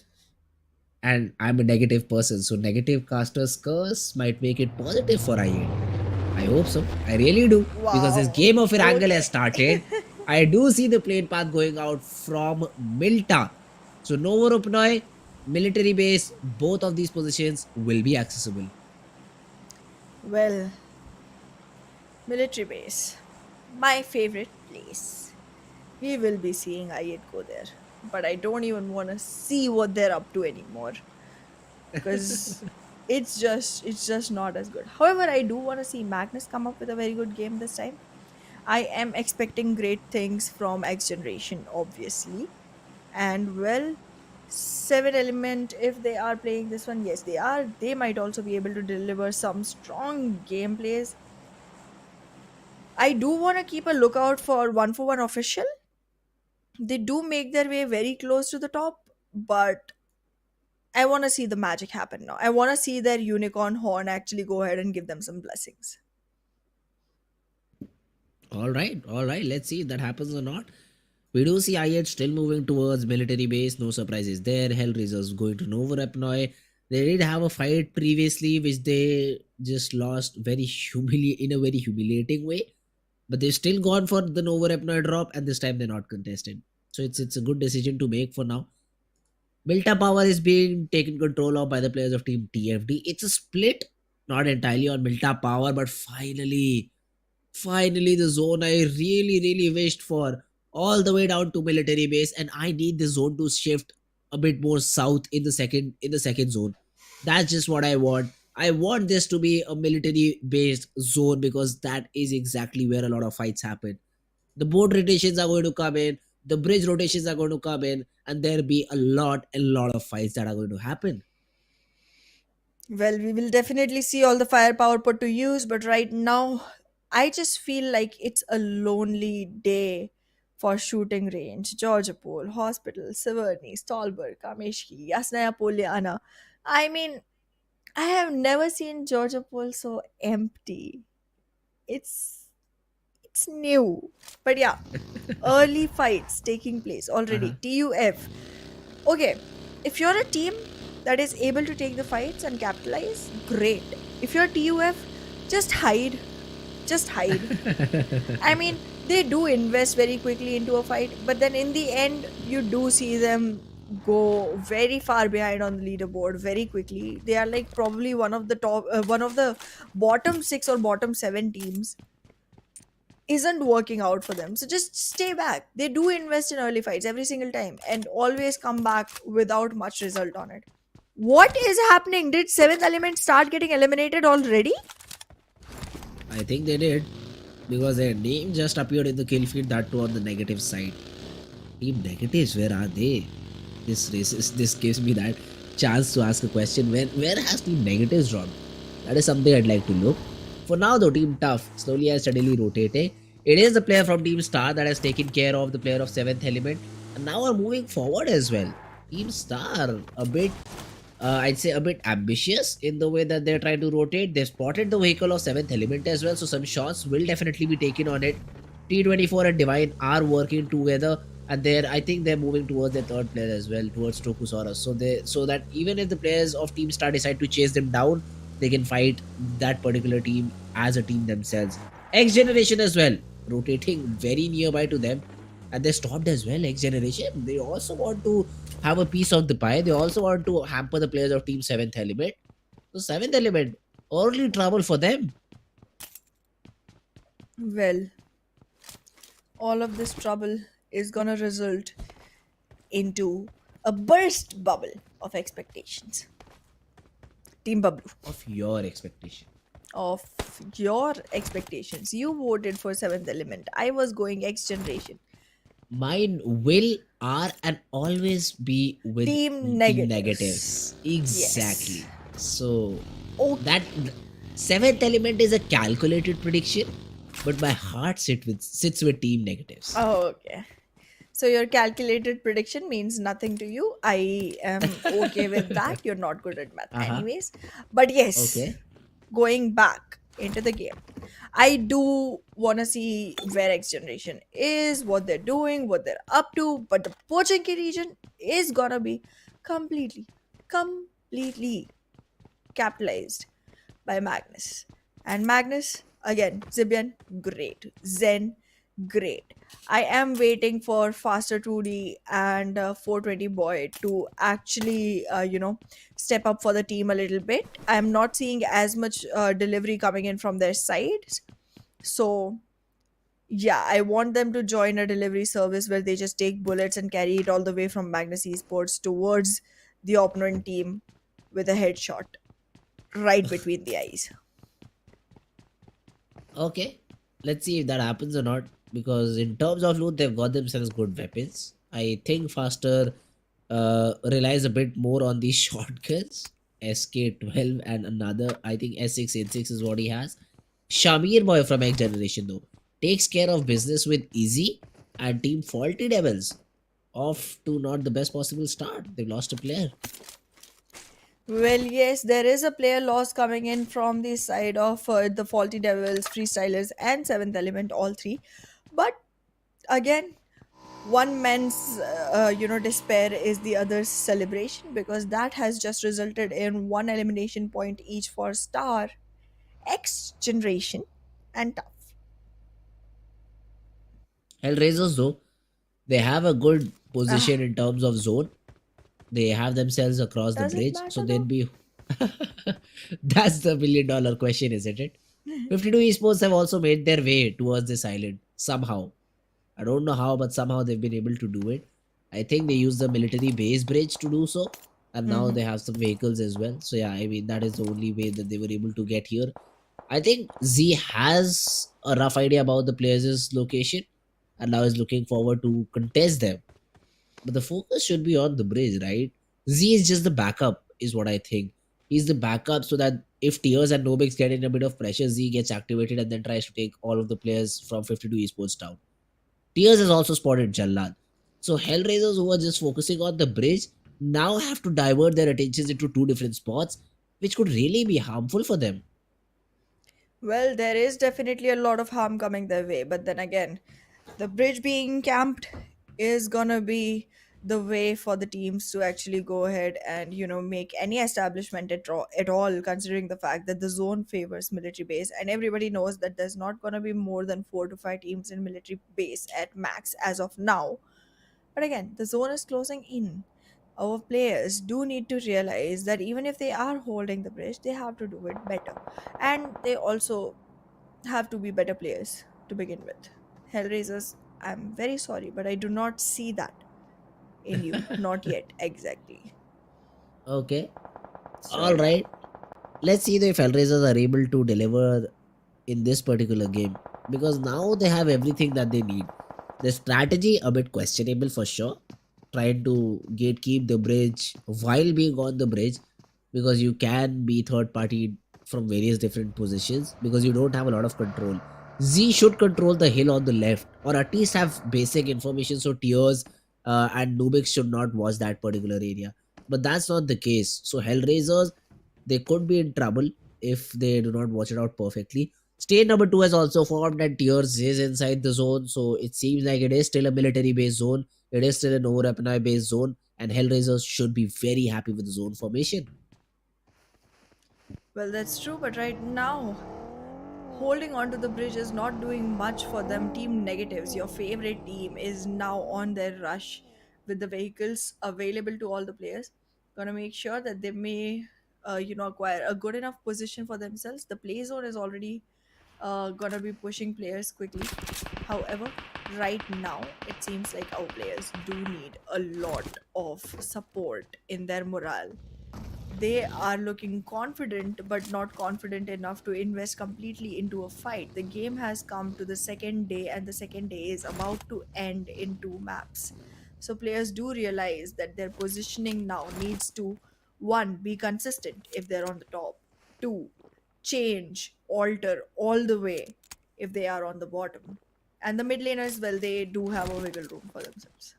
And I'm a negative person, so negative caster's curse might make it positive for I8. I hope so. I really do. Because this Wow. game of Erangel has Okay. started. I do see the plane path going out from Milta. So Novorupnoi, military base, both of these positions will be accessible. Well, military base. My favorite place. We will be seeing I8 go there. But I don't even want to see what they're up to anymore because it's just not as good. However, I do want to see Magnus come up with a very good game this time. I am expecting great things from X Generation, obviously. And well, Seven Element, if they are playing this one, yes, they are. They might also be able to deliver some strong gameplays. I do want to keep a lookout for one official. They do make their way very close to the top, but I want to see the magic happen now. I want to see their unicorn horn actually go ahead and give them some blessings. All right, all right. Let's see if that happens or not. We do see I8 still moving towards military base. No surprises there. HellRaisers going to Novorapnoi. They did have a fight previously, which they just lost in a very humiliating way. But they've still gone for the Novorapnoi drop, and this time they're not contested. So it's a good decision to make for now. Built-up power is being taken control of by the players of Team TFD. It's a split, not entirely on built-up power, but finally the zone I really wished for, all the way down to military base, and I need the zone to shift a bit more south in the second zone. That's just what I want. I want this to be a military based zone because that is exactly where a lot of fights happen. The boat rotations are going to come in, the bridge rotations are going to come in, and there'll be a lot of fights that are going to happen. Well, we will definitely see all the firepower put to use, but right now, I just feel like it's a lonely day for shooting range. Georgopol, Hospital, Siverny, Stolberg, Kameshki, Yasnaya Poliana. I mean, I have never seen Georgopol so empty. It's it's new. But yeah, early fights taking place already. Uh-huh. TUF. Okay, if you're a team that is able to take the fights and capitalize, great. If you're TUF, just hide. Just hide. I mean, they do invest very quickly into a fight, but then in the end, you do see them go very far behind on the leaderboard very quickly. They are like probably one of the bottom six or bottom seven teams isn't working out for them. So just stay back. They do invest in early fights every single time and always come back without much result on it. What is happening? Did seventh element start getting eliminated already? I think they did because their name just appeared in the kill feed, that too on the negative side. Team negatives, where are they? This gives me that chance to ask a question. Where has team negatives dropped? That is something I'd like to look. For now though, team tough slowly and steadily rotating. It is the player from team star that has taken care of the player of seventh element, and now are moving forward as well. Team star a bit, I'd say a bit ambitious in the way that they're trying to rotate. They've spotted the vehicle of seventh element as well, so some shots will definitely be taken on it. T24 and Divine are working together, and I think they're moving towards their third player as well, towards Tokusaurus. So that even if the players of Team Star decide to chase them down, they can fight that particular team as a team themselves. X Generation as well, rotating very nearby to them, and they stopped as well. X Generation, they also want to have a piece of the pie. They also want to hamper the players of Team Seventh Element. So seventh element, only trouble for them. Well, all of this trouble is gonna result into a burst bubble of expectations. Team Bablu, Of your expectation. of your expectations. You voted for seventh element. I was going X generation. Mine will, are, and always be with Team team negatives. negatives. Yes. Exactly. So Okay. that seventh element is a calculated prediction, but my heart sits with team negatives. Oh, okay. So your calculated prediction means nothing to you. I am okay with that. You're not good at math, Uh-huh. anyways. But yes, Okay. going back into the game, I do want to see where X Generation is, what they're doing, what they're up to. But the Pochinki region is gonna be completely, completely capitalized by Magnus. And Magnus, again, Zibian, great. Zen, great. I am waiting for Faster 2D and 420 Boy to actually, step up for the team a little bit. I'm not seeing as much delivery coming in from their sides. So, yeah, I want them to join a delivery service where they just take bullets and carry it all the way from Magnus Esports towards the opponent team with a headshot right between the eyes. Okay. Let's see if that happens or not. Because in terms of loot, they've got themselves good weapons. I think Faster relies a bit more on these shotguns. SK12 and another, I think S6N6 is what he has. Shamir Boy from X Generation though takes care of business with Easy and Team Faulty Devils. Off to not the best possible start. They've lost a player. Well, yes, there is a player loss coming in from the side of the Faulty Devils, Freestylers, and Seventh Element, all three. But again, one man's despair is the other's celebration because that has just resulted in one elimination point each for Star, X Generation, and Tough. HellRaisers though, they have a good Ah, position in terms of zone. They have themselves across the does it bridge, so matter they'll though? be. That's the $1 million question, isn't it? 52 esports have also made their way towards this island somehow. I don't know how, but somehow they've been able to do it. I think they use the military base bridge to do so, and now Hmm. they have some vehicles as well. So yeah, I mean that is the only way that they were able to get here. I think Z has a rough idea about the players' location, and now is looking forward to contest them. But the focus should be on the bridge, right? Z is just the backup, is what I think. He's the backup so that if Tears and Nobix get in a bit of pressure, Z gets activated and then tries to take all of the players from 52 esports down. Tears has also spotted Jallad. So Hellraisers who are just focusing on the bridge now have to divert their attentions into two different spots, which could really be harmful for them. Well, there is definitely a lot of harm coming their way, but then again, the bridge being camped is gonna be the way for the teams to actually go ahead and make any establishment at all, considering the fact that the zone favors military base and everybody knows that there's not gonna be more than 4 to 5 teams in military base at max as of now. But again, the zone is closing in. Our players do need to realize that even if they are holding the bridge, they have to do it better, and they also have to be better players to begin with. Hellraisers, I'm very sorry, but I do not see that in you. Not yet, exactly. Okay. So, All yeah. right. Let's see if Hellraisers are able to deliver in this particular game, because now they have everything that they need. The strategy a bit questionable for sure, trying to gatekeep the bridge while being on the bridge, because you can be third party from various different positions because you don't have a lot of control. Z should control the hill on the left, or at least have basic information so Tears and Nubix should not watch that particular area. But that's not the case. So Hellraisers, they could be in trouble if they do not watch it out perfectly. State number 2 has also formed and Tears is inside the zone, so it seems like it is still a military based zone. It is still an overweaponized based zone, and Hellraisers should be very happy with the zone formation. Well, that's true, but right now, holding on to the bridge is not doing much for them. Team negatives, your favorite team, is now on their rush with the vehicles available to all the players. Gonna make sure that they may acquire a good enough position for themselves. The play zone is already gonna be pushing players quickly. However, right now it seems like our players do need a lot of support in their morale. They are looking confident but not confident enough to invest completely into a fight. The game has come to the second day, and the second day is about to end in two maps. So players do realize that their positioning now needs to, one, be consistent if they're on the top, two, change, alter all the way if they are on the bottom. And the mid laners, well, they do have a wiggle room for themselves.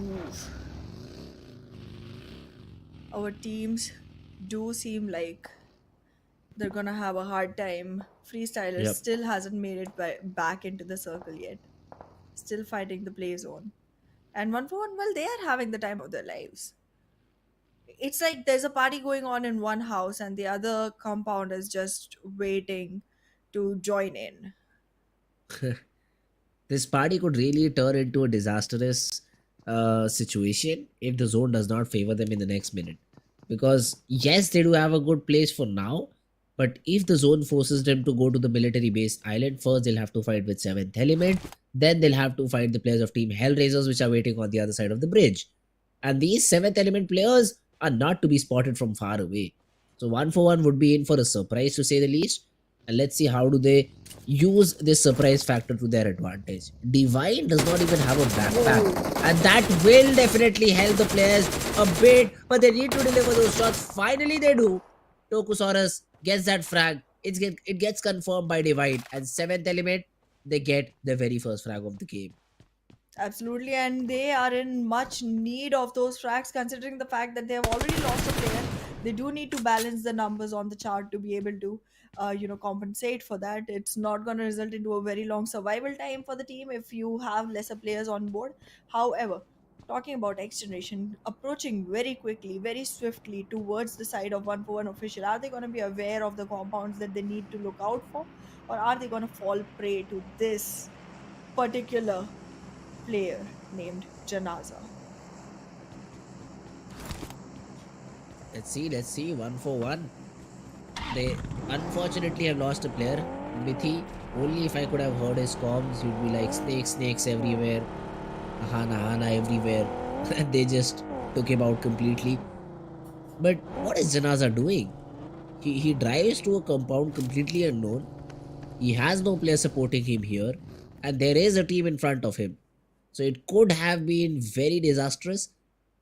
Oof. Our teams do seem like they're gonna have a hard time. Freestyler Yep. still hasn't made it back into the circle yet. Still fighting the play zone. And one for one, well, they are having the time of their lives. It's like there's a party going on in one house and the other compound is just waiting to join in. This party could really turn into a disastrous situation if the zone does not favor them in the next minute. Because yes, they do have a good place for now, but if the zone forces them to go to the military base island, first they'll have to fight with seventh element, then they'll have to fight the players of team HellRaisers, which are waiting on the other side of the bridge. And these seventh element players are not to be spotted from far away. So one for one would be in for a surprise to say the least. And let's see how do they use this surprise factor to their advantage. Divine does not even have a backpack, Whoa. and that will definitely help the players a bit, but they need to deliver those shots. Finally they do. Tokusaurus gets that frag. It gets confirmed by Divine, and seventh element, they get the very first frag of the game. Absolutely, and they are in much need of those frags considering the fact that they have already lost a player. They do need to balance the numbers on the chart to be able to, compensate for that. It's not going to result into a very long survival time for the team if you have lesser players on board. However, talking about X Generation approaching very quickly, very swiftly towards the side of one for one official, are they going to be aware of the compounds that they need to look out for, or are they going to fall prey to this particular player named Janaza? Let's see, one for one. They unfortunately have lost a player. Mithi, only if I could have heard his comms, you'd be like snakes everywhere, Hana everywhere. And they just took him out completely. But what is Janaza doing? He drives to a compound completely unknown. He has no player supporting him here, and there is a team in front of him. So it could have been very disastrous,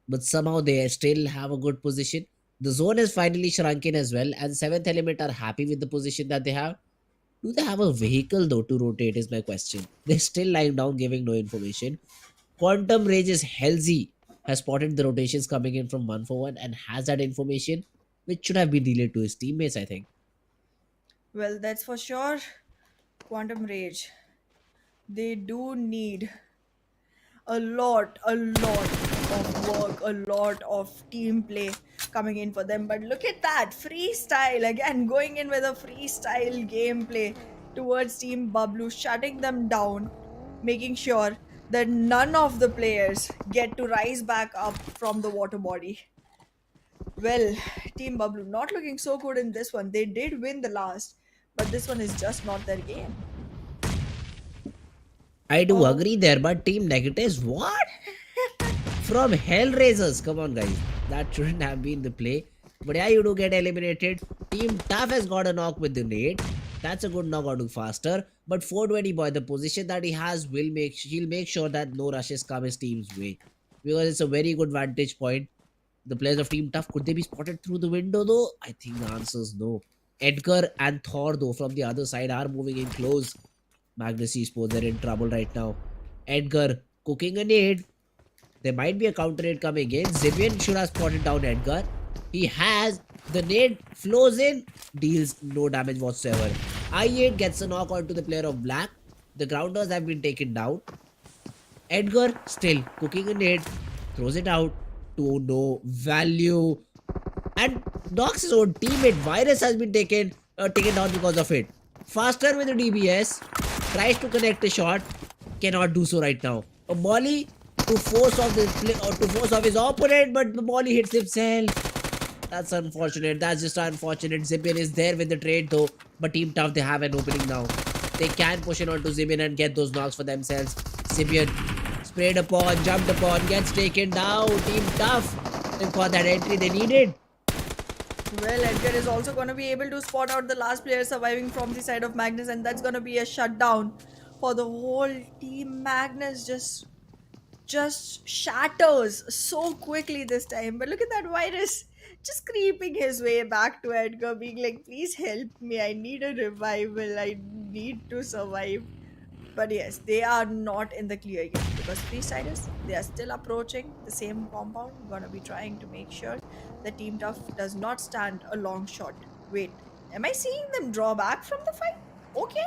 but somehow they still have a good position. The zone is finally shrunken as well, and seventh element are happy with the position that they have. Do they have a vehicle though to rotate? Is my question. They're still lying down, giving no information. Quantum Rage's Halsey has spotted the rotations coming in from one for one and has that information, which should have been relayed to his teammates, I think. Well, that's for sure. Quantum Rage. They do need a lot of work, a lot of team play coming in for them. But look at that freestyle again, going in with a freestyle gameplay towards Team BABLU, shutting them down, making sure that none of the players get to rise back up from the water body. Well, Team BABLU not looking so good in this one. They did win the last, but this one is just not their game. I do Oh, agree there, but Team Negatives, what? From HellRaisers, come on guys. That shouldn't have been the play. But yeah, you do get eliminated. Team Tough has got a knock with the nade. That's a good knock out to faster. But 420 boy, the position that he has he'll make sure that no rushes come his team's way. Because it's a very good vantage point. The players of Team Tough, could they be spotted through the window though? I think the answer is no. Edgar and Thor though from the other side are moving in close. Magnus Esports, they're in trouble right now. Edgar cooking a nade. There might be a counter nade coming in. Zivian should have spotted down Edgar. He has. The nade flows in, deals no damage whatsoever. I8 gets a knock onto the player of black. The grounders have been taken down. Edgar still cooking a nade, throws it out to no value, and knocks his own teammate. Virus has been taken down because of it. Faster with the DBS, tries to connect a shot. cannot do so right now. A molly to force off the play or to force off his opponent, but the molly hits himself. That's unfortunate. That's just unfortunate. Zibian is there with the trade though, but Team Tough, they have an opening now. They can push it onto Zibian and get those knocks for themselves. Zibian sprayed upon, jumped upon, gets taken down. Team Tough, they got that entry they needed. Well, Edgar is also going to be able to spot out the last player surviving from the side of Magnus, and that's going to be a shutdown for the whole team. Magnus just shatters so quickly this time. But look at that virus just creeping his way back to Edgar, being like, please help me. I need a revival. I need to survive. But yes, they are not in the clear yet because freestylers, they are still approaching the same compound. Gonna be trying to make sure the Team Tough does not stand a long shot. Wait, am I seeing them draw back from the fight? Okay.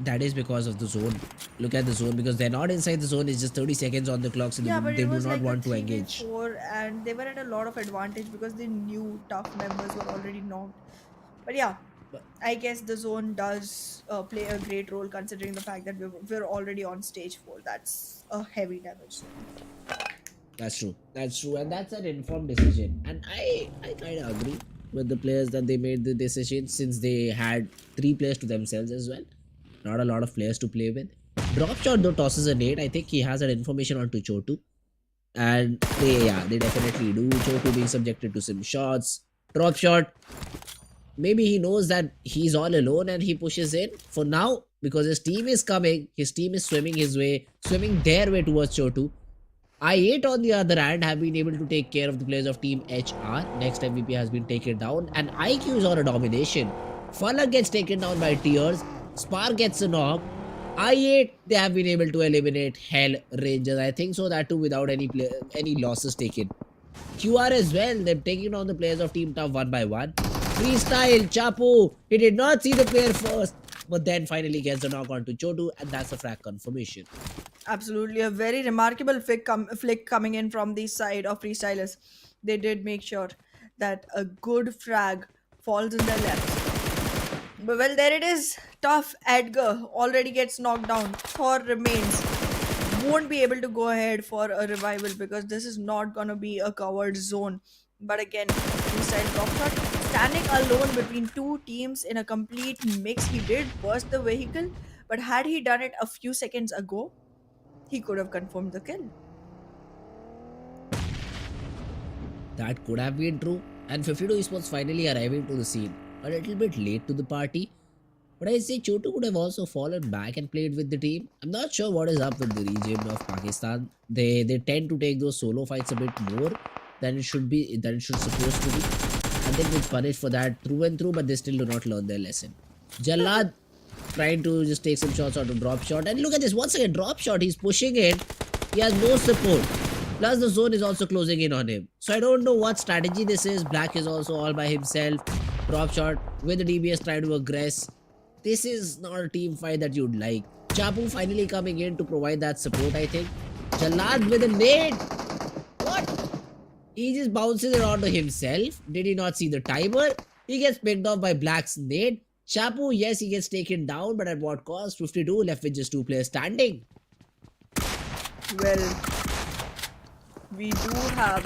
That is because of the zone. Look at the zone because they're not inside the zone. It's just 30 seconds on the clock, so Yeah, but they it do was not like a want to engage. 3v4 and they were at a lot of advantage because they knew Tough members were already knocked. But yeah, I guess the zone does play a great role considering the fact that we're already on stage 4. That's a heavy damage zone. That's true. That's true. And that's an informed decision. And I kind of agree with the players that they made the decision since they had 3 players to themselves as well. Not a lot of players to play with. Drop shot though tosses a nade. I think he has that information onto Chotu. And they definitely do. Chotu being subjected to some shots. Drop shot. Maybe he knows that he's all alone and he pushes in for now because his team is coming. His team is swimming their way towards Chotu. I8 on the other hand have been able to take care of the players of Team HR. Next MVP has been taken down and IQ is on a domination. Falak gets taken down by Tears. Spark gets a knock. I8 they have been able to eliminate HellRaisers. I think so, that too without any losses taken. QR as well, they're taking down the players of Team Tough one by one. Freestyle, Chapu, he did not see the player first, but then finally gets the knock onto Chotu, and that's a frag confirmation. Absolutely, a very remarkable flick coming in from the side of freestylers. They did make sure that a good frag falls in their laps. But well, there it is. Tough Edgar already gets knocked down. Thor remains. Won't be able to go ahead for a revival because this is not gonna be a covered zone. But again, freestyle drop shot. Standing alone between 2 teams in a complete mix, he did burst the vehicle. But had he done it a few seconds ago, he could have confirmed the kill. That could have been true, and 52 Esports finally arriving to the scene. A little bit late to the party, but I say Chotu could have also fallen back and played with the team. I'm not sure what is up with the region of Pakistan. They tend to take those solo fights a bit more than it should supposed to be, and they get punished for that through and through, but they still do not learn their lesson. Jallad trying to just take some shots out of drop shot, and look at this once again, drop shot. He's pushing it. He has no support. Plus the zone is also closing in on him. So I don't know what strategy this is. Black is also all by himself. Drop shot with the DBS trying to aggress. This is not a team fight that you'd like. Chapu finally coming in to provide that support, I think. Jalad with a nade. What? He just bounces it onto himself. Did he not see the timer? He gets picked off by Black's nade. Chapu, yes, he gets taken down, but at what cost? 52 left with just 2 players standing. Well, we do have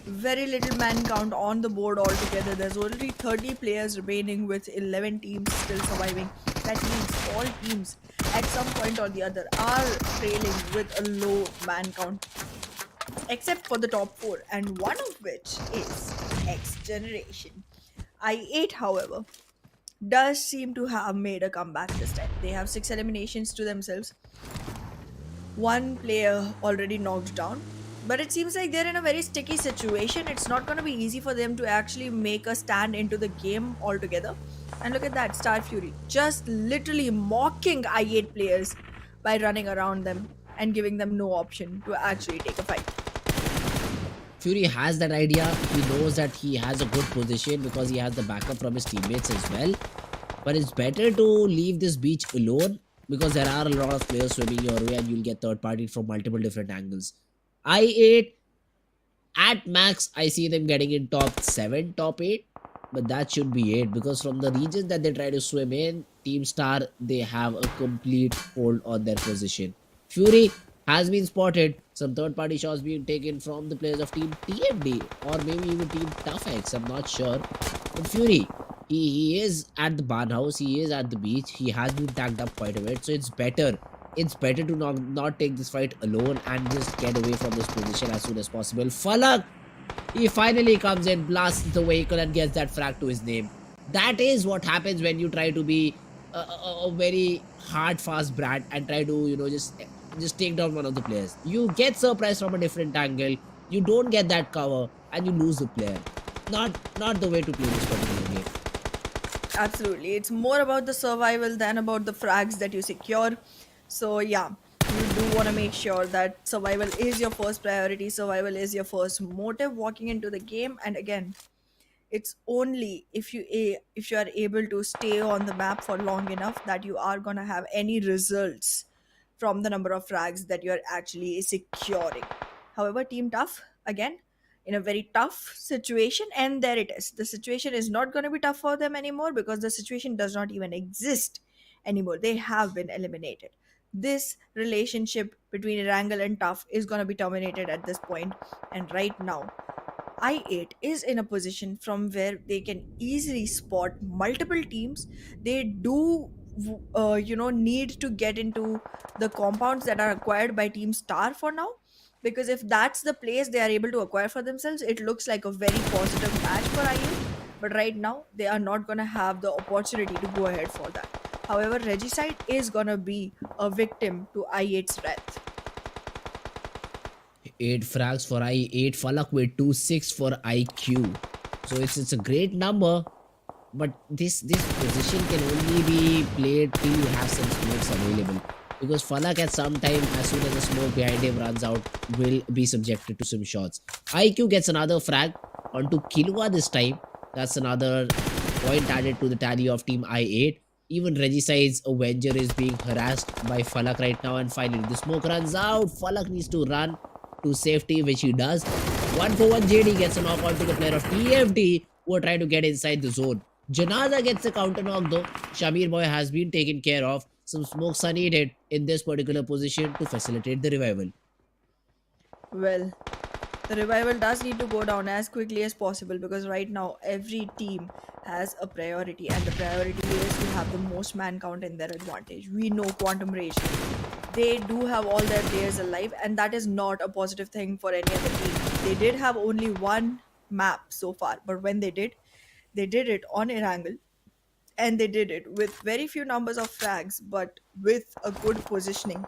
very little man count on the board altogether. There's only 30 players remaining with 11 teams still surviving. That means all teams at some point or the other are trailing with a low man count. Except for the top 4, and one of which is XGeneration. I8, however, does seem to have made a comeback this time. They have 6 eliminations to themselves. 1 player already knocked down. But it seems like they're in a very sticky situation. It's not going to be easy for them to actually make a stand into the game altogether. And look at that, Star Fury just literally mocking I8 players by running around them and giving them no option to actually take a fight. Fury has that idea. He knows that he has a good position because he has the backup from his teammates as well. But it's better to leave this beach alone because there are a lot of players swimming your way and you'll get third party from multiple different angles. I8 at max, I see them getting in top 7, top 8. but that should be it, because from the regions that they try to swim in, Team Star, they have a complete hold on their position. Fury has been spotted. Some third party shots being taken from the players of Team TFD or maybe even Team Tough X. I'm not sure. But Fury, he is at the barn house, he is at the beach, he has been tagged up quite a bit. So it's better to not take this fight alone and just get away from this position as soon as possible. Falak, he finally comes in, blasts the vehicle, and gets that frag to his name. That is what happens when you try to be a very hard, fast brat and try to, just take down one of the players. You get surprised from a different angle. You don't get that cover, and you lose the player. Not the way to play this particular game. Absolutely. It's more about the survival than about the frags that you secure. So, yeah, you do want to make sure that survival is your first priority, survival is your first motive walking into the game. And again, it's only if you are able to stay on the map for long enough that you are going to have any results from the number of frags that you are actually securing. However, Team Tough, again, in a very tough situation, and there it is. The situation is not going to be tough for them anymore because the situation does not even exist anymore. They have been eliminated. This relationship between Erangel and Tough is going to be terminated at this point, and right now I8 is in a position from where they can easily spot multiple teams. They do, need to get into the compounds that are acquired by Team Star for now. Because if that's the place they are able to acquire for themselves, it looks like a very positive match for IU. But right now, they are not going to have the opportunity to go ahead for that. However, Regicide is going to be a victim to I8's wrath. 8 frags for I, 8 Falak with 2-6 for IQ. So it's a great number, but this position can only be played till you have some smokes available. Because Falak at some time, as soon as the smoke behind him runs out, will be subjected to some shots. IQ gets another frag onto Kilua this time. That's another point added to the tally of Team I8. Even Regicide's Avenger is being harassed by Falak right now, and finally the smoke runs out. Falak needs to run to safety, which he does. 1-for-1 JD gets a knock onto the player of TFD who are trying to get inside the zone. Janaza gets a counter knock though. Shamir Boy has been taken care of. Some smokes are needed in this particular position to facilitate the revival. Well, the revival does need to go down as quickly as possible because right now every team has a priority, and the priority is to have the most man count in their advantage. We know Quantum Rage, they do have all their players alive, and that is not a positive thing for any other team. They did have only one map so far, but when they did it on Erangel, and they did it with very few numbers of frags but with a good positioning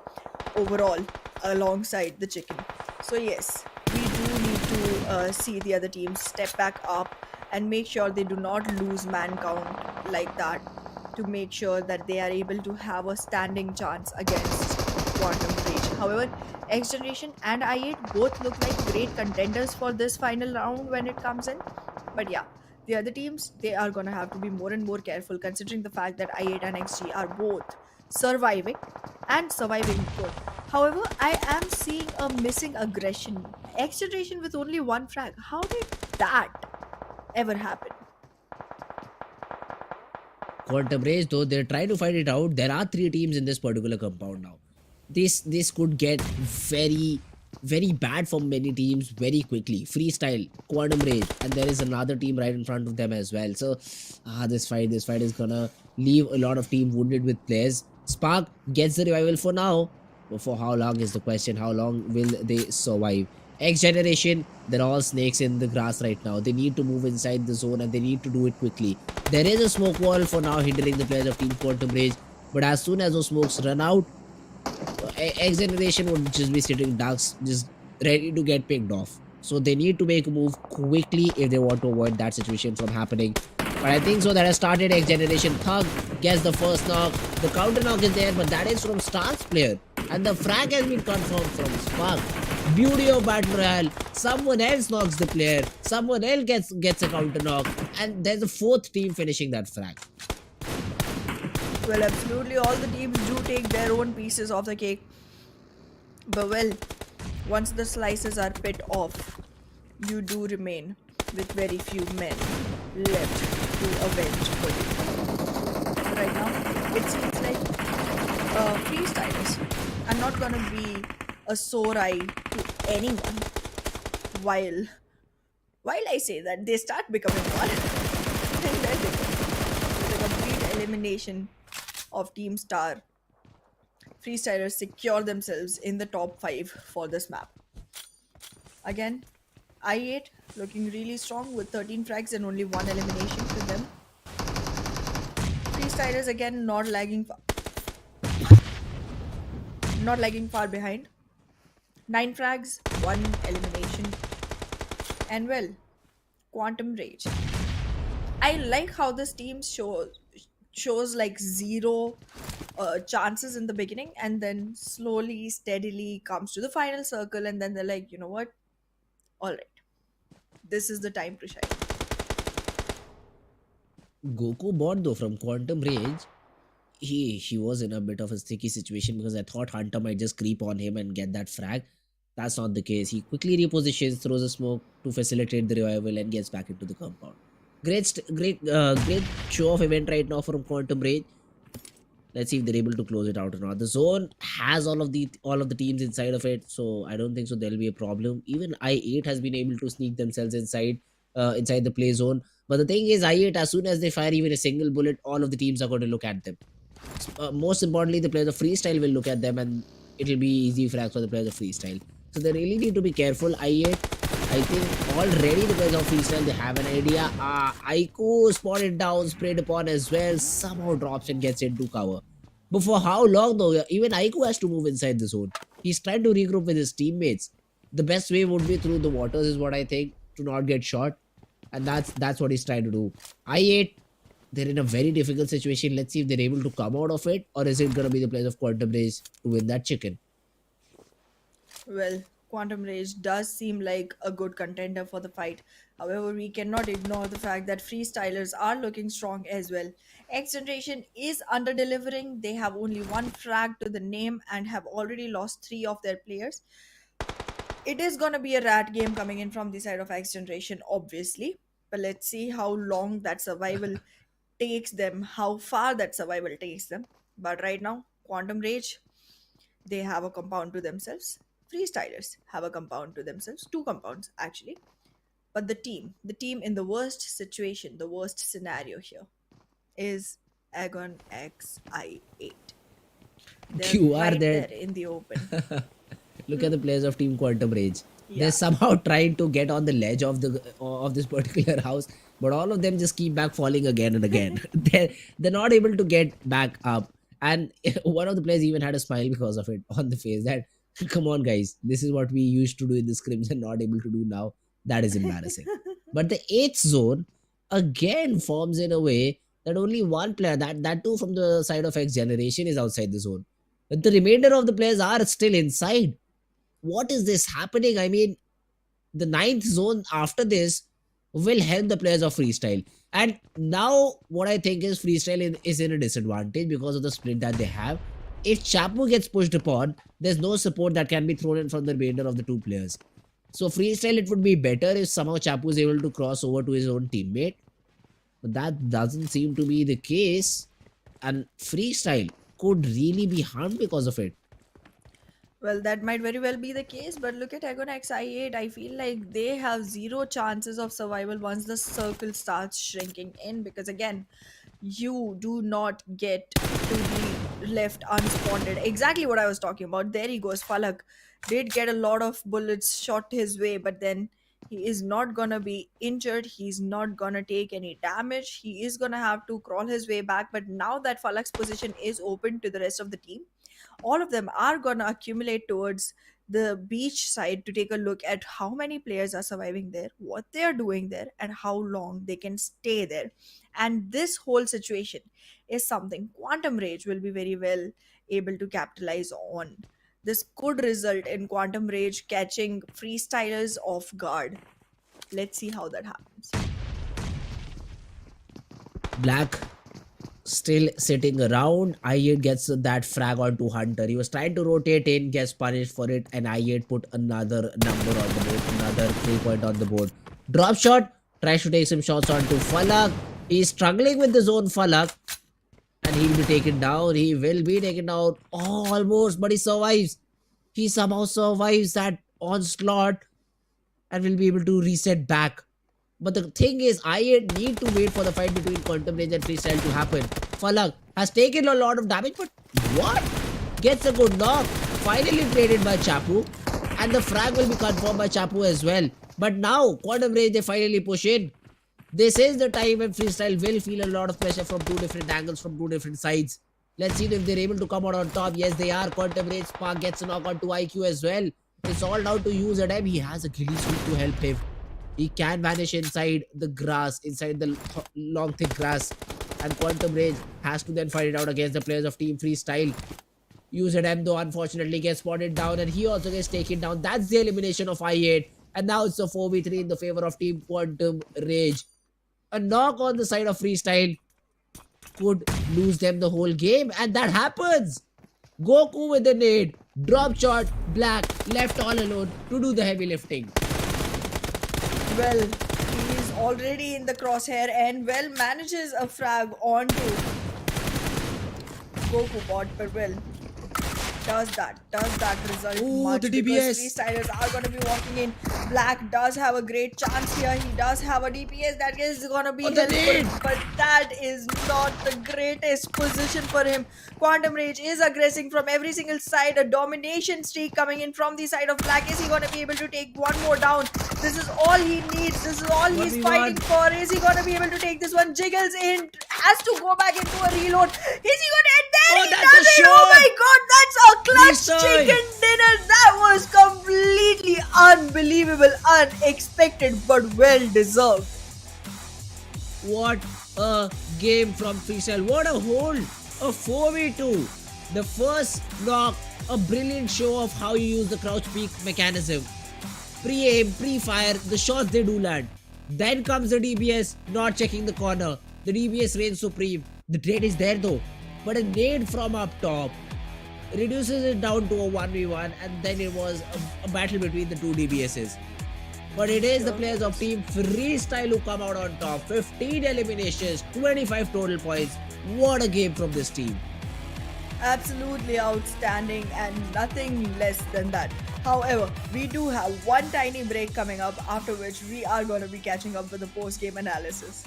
overall alongside the chicken. So yes, we do need to see the other teams step back up and make sure they do not lose man count like that, to make sure that they are able to have a standing chance against Quantum Rage. However, XGeneration and I8 both look like great contenders for this final round when it comes in. But yeah, the other teams, they are going to have to be more and more careful considering the fact that I8 and XG are both surviving and surviving good. However, I am seeing a missing aggression. XGeneration with only one frag. How did that ever happen? Quantum Rage, though, they're trying to fight it out. There are 3 teams in this particular compound now. This could get very, very bad for many teams very quickly. Freestyle, Quantum Rage, and there is another team right in front of them as well. So this fight is gonna leave a lot of team wounded with players. Spark gets the revival for now, but for how long is the question. How long will they survive? XGeneration, they're all snakes in the grass right now. They need to move inside the zone, and they need to do it quickly. There is a smoke wall for now hindering the players of Team Quantum Rage, but as soon as those smokes run out, XGeneration would just be sitting ducks, just ready to get picked off. So they need to make a move quickly if they want to avoid that situation from happening. But I think so that has started. XGeneration Thug gets the first knock. The counter knock is there, but that is from Star's player. And the frag has been confirmed from Spark. Beauty of Battle Royale. Someone else knocks the player. Someone else gets a counter knock. And there's a 4th team finishing that frag. Well, absolutely, all the teams do take their own pieces of the cake. But well, once the slices are bit off, you do remain with very few men left to avenge QWERTY. Right now, it seems like freestylers are not gonna be a sore eye to anyone. While while I say that, they start becoming one, and then with a complete elimination of Team Star, freestylers secure themselves in the top 5 for this map. Again, I8 looking really strong with 13 frags and only one elimination to them. Freestylers again not lagging far behind. 9 frags, 1 elimination. And well, Quantum Rage. I like how this team shows like zero chances in the beginning, and then slowly, steadily comes to the final circle, and then they're like, you know what? All right, this is the time to shine. Goku bot though from Quantum Range, he was in a bit of a sticky situation because I thought Hunter might just creep on him and get that frag. That's not the case. He quickly repositions, throws a smoke to facilitate the revival, and gets back into the compound. Great show off event right now from Quantum Range. Let's see if they're able to close it out or not. The zone has all of the teams inside of it, so I don't think so there'll be a problem. Even I8 has been able to sneak themselves inside the play zone. But the thing is, I8, as soon as they fire even a single bullet, all of the teams are going to look at them. Most importantly, the players of freestyle will look at them, and it'll be easy frags for the players of freestyle. So they really need to be careful. I8, I think already the players of freestyle, they have an idea. Aiko spotted down, sprayed upon as well, somehow drops and gets into cover. But for how long though? Even Aiko has to move inside the zone. He's trying to regroup with his teammates. The best way would be through the waters, is what I think, to not get shot. And that's what he's trying to do. I8, they're in a very difficult situation. Let's see if they're able to come out of it, or is it going to be the players of Quantum Race to win that chicken? Well, Quantum Rage does seem like a good contender for the fight. However, we cannot ignore the fact that freestylers are looking strong as well. XGeneration is under delivering. They have only one frag to the name and have already lost 3 of their players. It is gonna be a rat game coming in from the side of XGeneration, obviously. But let's see how long that survival takes them, how far that survival takes them. But right now, Quantum Rage, they have a compound to themselves. Freestylers have a compound to themselves, 2 compounds actually. But the team in the worst situation, the worst scenario here is Agon XI8. They're You are right there. there in the open. Look at the players of Team Quantum Rage. They're Yeah. somehow trying to get on the ledge of this particular house, but all of them just keep back falling again and again. They're not able to get back up. And one of the players even had a smile because of it on the face. That, come on, guys, this is what we used to do in the scrims and not able to do now. That is embarrassing. But the eighth zone again forms in a way that only one player, that too from the side of XGeneration, is outside the zone. But the remainder of the players are still inside. What is this happening? I mean, the ninth zone after this will help the players of freestyle. And now what I think is freestyle is in a disadvantage because of the split that they have. If Chapu gets pushed upon, there's no support that can be thrown in from the remainder of the 2 players. So freestyle, it would be better if somehow Chapu is able to cross over to his own teammate. But that doesn't seem to be the case. And freestyle could really be harmed because of it. Well, that might very well be the case, but look at Agon XI8. I feel like they have zero chances of survival once the circle starts shrinking in, because again, you do not get to be left unspotted. Exactly what I was talking about. There he goes. Falak did get a lot of bullets shot his way, but then he is not gonna be injured. He's not gonna take any damage. He is gonna have to crawl his way back. But now that Falak's position is open to the rest of the team, all of them are going to accumulate towards the beach side to take a look at how many players are surviving there, what they are doing there, and how long they can stay there. And this whole situation is something Quantum Rage will be very well able to capitalize on. This could result in Quantum Rage catching freestylers off guard. Let's see how that happens. Black still sitting around. I8 gets that frag onto Hunter. He was trying to rotate in, gets punished for it, and I8 put another number on the board, another 3 point on the board. Drop shot, tries to take some shots onto Falak. He's struggling with his own Falak, and he'll be taken down. He will be taken down. Oh, almost, but he survives. He somehow survives that onslaught and will be able to reset back. But the thing is, I need to wait for the fight between Quantum Range and Freestyle to happen. Falak has taken a lot of damage, but what? Gets a good knock. Finally traded by Chapu. And the frag will be confirmed by Chapu as well. But now, Quantum Range, they finally push in. This is the time when Freestyle will feel a lot of pressure from two different angles, from two different sides. Let's see if they're able to come out on top. Yes, they are. Quantum Range Spark gets a knock onto IQ as well. It's all down to use at him. He has a ghillie suit to help him. He can vanish inside the grass, inside the long thick grass. And Quantum Range has to then fight it out against the players of Team Freestyle. User M though unfortunately gets spotted down and he also gets taken down. That's the elimination of I8. And now it's a 4v3 in the favor of Team Quantum Rage. A knock on the side of Freestyle could lose them the whole game. And that happens. Goku with the nade. Drop shot. Black left all alone to do the heavy lifting. Well, he's already in the crosshair and well manages a frag onto Goku bot, but well, does that result much the because DPS. freestylers are going to be walking in. Black does have a great chance here. He does have a DPS that is going to be helpful, but that is not the greatest position for him. Quantum Rage is aggressing from every single side. A domination streak coming in from the side of Black. Is he going to be able to take one more down? This is all he needs. This is all he's fighting for. Is he going to be able to take this one? Jiggles in, has to go back into a reload. Is he going to end there? Oh, He that's does a it. shot. Oh my god, that's a clutch Destroy. chicken dinner. That was completely unbelievable, unexpected, but well deserved. What a game from Freestyle. What a hold. A 4v2. The first knock, a brilliant show of how you use the crouch peek mechanism. Pre-aim, pre-fire, the shots they do land. Then comes the DBS, not checking the corner. The DBS reigns supreme. The trade is there though. But a nade from up top reduces it down to a 1v1 and then it was a battle between the two DBSs. But it is the players of Team Freestyle who come out on top. 15 eliminations, 25 total points. What a game from this team. Absolutely outstanding and nothing less than that. However, we do have one tiny break coming up, after which we are going to be catching up with the post-game analysis.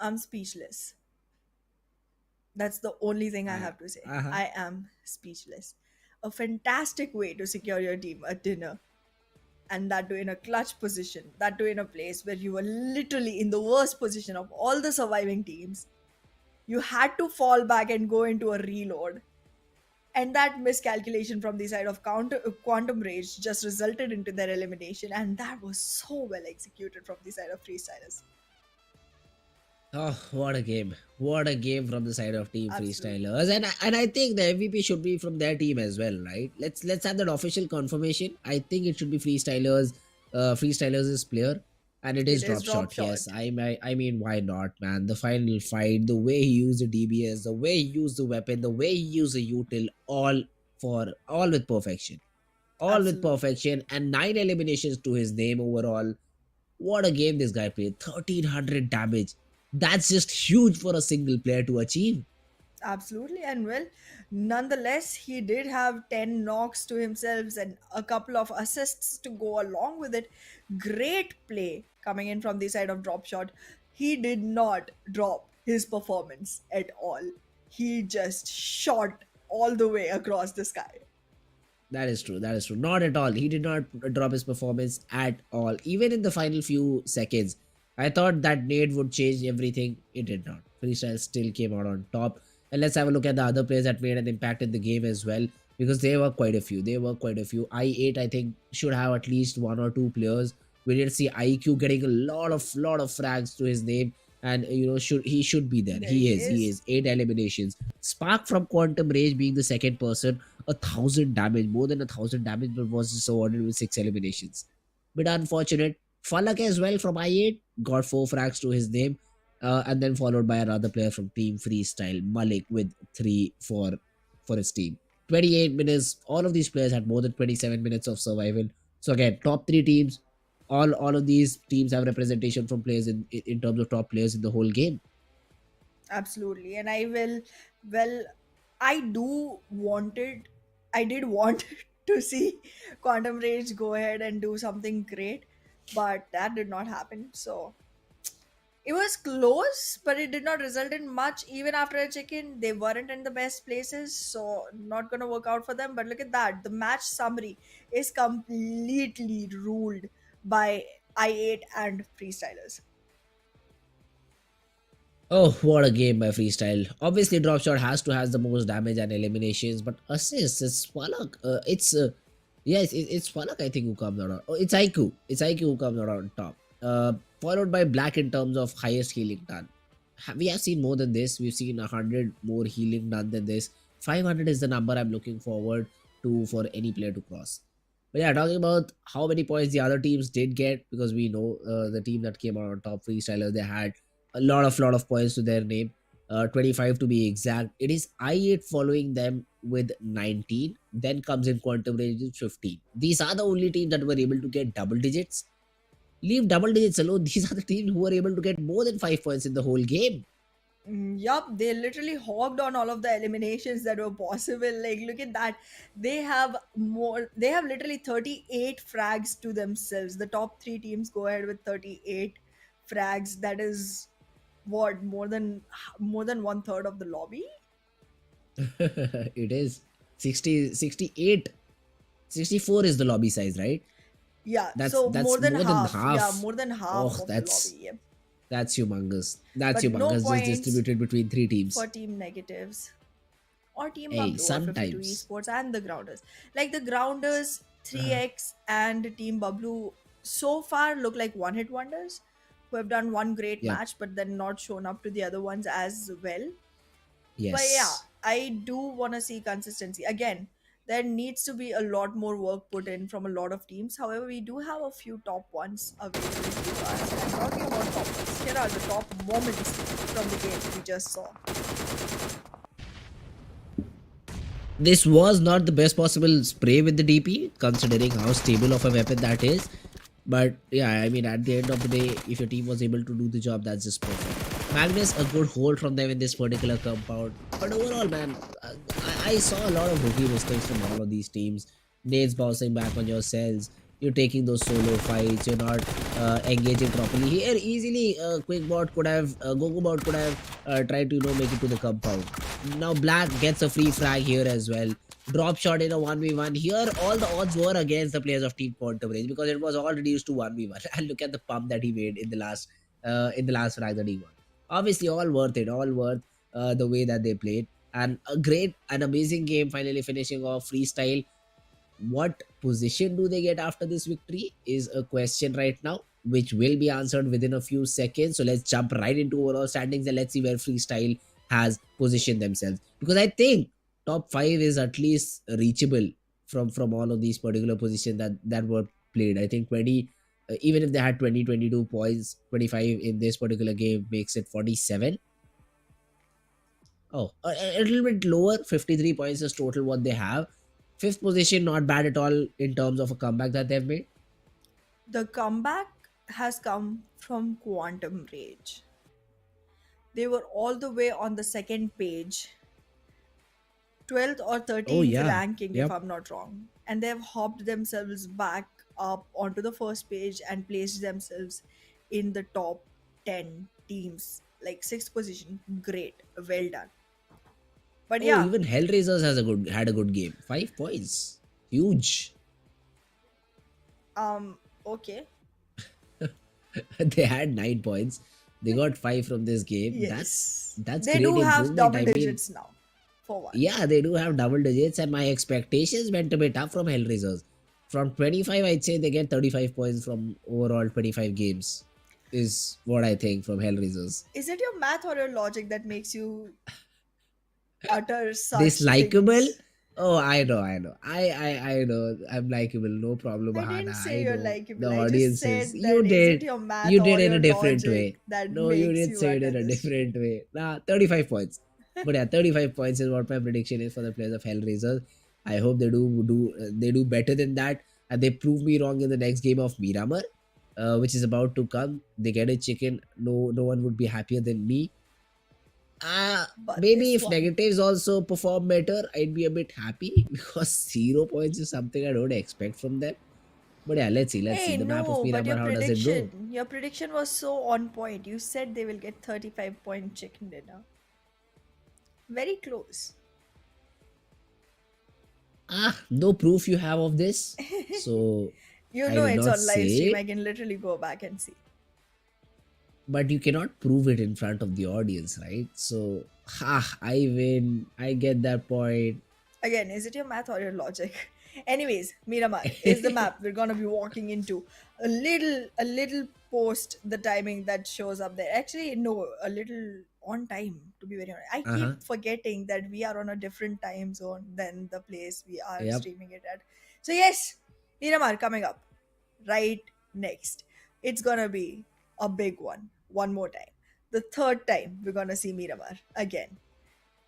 I'm speechless. That's the only thing I have to say. I am speechless. A fantastic way to secure your team a dinner. And that too in a clutch position. That too in a place where you were literally in the worst position of all the surviving teams. You had to fall back and go into a reload. And that miscalculation from the side of Quantum Rage just resulted into their elimination. And that was so well executed from the side of Freestylers. Oh, what a game. What a game from the side of Team Absolutely. Freestylers. And I think the MVP should be from their team as well, right? Let's have that official confirmation. I think it should be Freestylers' player. And it is It is drop drop shot. Yes, shot. I mean, why not, man? The final fight, the way he used the DBS, the way he used the weapon, the way he used the util, all with perfection. All with Absolutely. perfection. And 9 eliminations to his name overall. What a game this guy played. 1300 damage. That's just huge for a single player to achieve. Absolutely. And well, nonetheless, he did have 10 knocks to himself and a couple of assists to go along with it. Great play coming in from the side of drop shot. He did not drop his performance at all. He just shot all the way across the sky. That is true. That is true. Not at all. He did not drop his performance at all. Even in the final few seconds, I thought that nade would change everything. It did not. Freestyle still came out on top. And let's have a look at the other players that made an impact in the game as well. Because there were quite a few. There were quite a few. I8, I think, should have at least 1 or 2 players. We did see IQ getting a lot of frags to his name. And he should be there. There He he is. He is. is. 8 eliminations. Spark from Quantum Rage being the second person, 1,000 damage, more than 1,000 damage, but was just awarded with 6 eliminations. Bit unfortunate. Falak as well from I8 got 4 frags to his name. and then followed by another player from Team Freestyle, Malik, with 3 for his team. 28 minutes. All of these players had more than 27 minutes of survival. So again, top three teams. All of these teams have representation from players in terms of top players in the whole game. Absolutely. And well, I do wanted, I did want to see Quantum Rage go ahead and do something great, but that did not happen. So it was close, but it did not result in much. Even after a check-in, they weren't in the best places, so not gonna work out for them. But look at that. The match summary is completely ruled by I8 and freestylers. Oh, what a game by Freestyle. Obviously, Dropshot has to has the most damage and eliminations, but assists, it's Falak. It's Falak, I think, who comes out on. Oh, it's IQ. It's IQ who comes out on top. Followed by Black in terms of highest healing done. We have seen more than this. We've seen 100 more healing done than this. 500 is the number I'm looking forward to for any player to cross. But yeah, talking about how many points the other teams did get, because we know the team that came out on top, Freestylers, they had a lot of points to their name. 25 to be exact. It is I8 following them with 19. Then comes in Quantum Range with 15. These are the only teams that were able to get double digits. Leave double digits alone. These are the teams who were able to get more than 5 points in the whole game. Yup, they literally hogged on all of the eliminations that were possible. Like, look at that. They have literally 38 frags to themselves. The top three teams go ahead with 38 frags. That is what, more than one third of the lobby? It is 60, 68, 64 is the lobby size, right? Yeah, That's so more that's than more than half. Yeah, half. more than half Oh, of the that's lobby. Yeah. that's humongous. That's But no humongous. Just points distributed between three for teams. team negatives or team Hey, BABLU or 52 sometimes. esports and the grounders. Like the grounders, 3x and team BABLU so far look like one hit wonders who have done one great Yep. match but then not shown up to the other ones as well. But yeah, Yes. I do want to see consistency again. There needs to be a lot more work put in from a lot of teams. However, we do have a few top ones available to us. And talking about top ones, here are the top moments from the game we just saw. This was not the best possible spray with the DP, considering how stable of a weapon that is. But yeah, I mean, at the end of the day, if your team was able to do the job, that's just perfect. Magnus, a good hold from them in this particular compound. But overall, man, I saw a lot of rookie mistakes from all of these teams. Nades bouncing back on your cells. You're taking those solo fights. You're not engaging properly. Here, easily, QuickBot could have, GoGoBot could have tried to make it to the compound. Now, Black gets a free frag here as well. Drop shot in a 1v1. Here, all the odds were against the players of Team Quantum Range because it was all reduced to 1v1. And look at the pump that he made in the last frag that he won. Obviously, all worth it, all worth the way that they played. And a great and amazing game finally finishing off Freestyle. What position do they get after this victory is a question right now, which will be answered within a few seconds. So let's jump right into overall standings and let's see where Freestyle has positioned themselves. Because I think top 5 is at least reachable from all of these particular positions that were played. I think 20, even if they had 22 points, 25 in this particular game makes it 47. Oh, a little bit lower. 53 points is total what they have. Fifth position, not bad at all in terms of a comeback that they've made. The comeback has come from Quantum Rage. They were all the way on the second page, 12th or Oh 13th yeah, ranking, if yep. I'm not wrong. And they've hopped themselves back up onto the first page and placed themselves in the top 10 teams. Like sixth position. Great. Well done. But Oh, yeah, even HellRaisers has a good had a good game. 5 points, huge. okay. They had 9 points. They got 5 from this game. That's Yes. that's They great do have improvement. double I mean, digits now, for once. yeah, they do have double digits, and my expectations went a bit up from HellRaisers. From 25, I'd say they get 35 points from overall 25 games. Is what I think from HellRaisers. Is it your math or your logic that makes you utter such Dislikable, things? Oh, I know, I know. I know. I'm likable, no problem, I didn't Hana. say I you're know. The likable. I just audiences. said that You is it did. your math You did or in your a different way. logic that No, you makes did you say it under in a this? different way. Nah, 35 points. But yeah, 35 points is what my prediction is for the players of HellRaisers. I hope they do better than that, and they prove me wrong in the next game of Miramar, which is about to come. They get a chicken. No one would be happier than me. But Maybe this if one. negatives also perform better, I'd be a bit happy because 0 points is something I don't expect from them. But yeah, let's see. Let's see. Hey, The map of no, but Miramar, how does it go? your prediction was so on point. You said they will get 35-point chicken dinner. Very close. No proof you have of this. So You I know will it's not on live say stream. it, I can literally go back and see. but you cannot prove it in front of the audience, right? So, I win. I get that point. Again, is it your math or your logic? Anyways, Miramar is the map we're gonna be walking into. A little post the timing that shows up there. Actually, no, a little on time, to be very honest. I Uh huh. keep forgetting that we are on a different time zone than the place we are Yep. streaming it at. So yes, Miramar coming up right next. It's gonna be a big one. One more time. The third time we're gonna see Miramar again.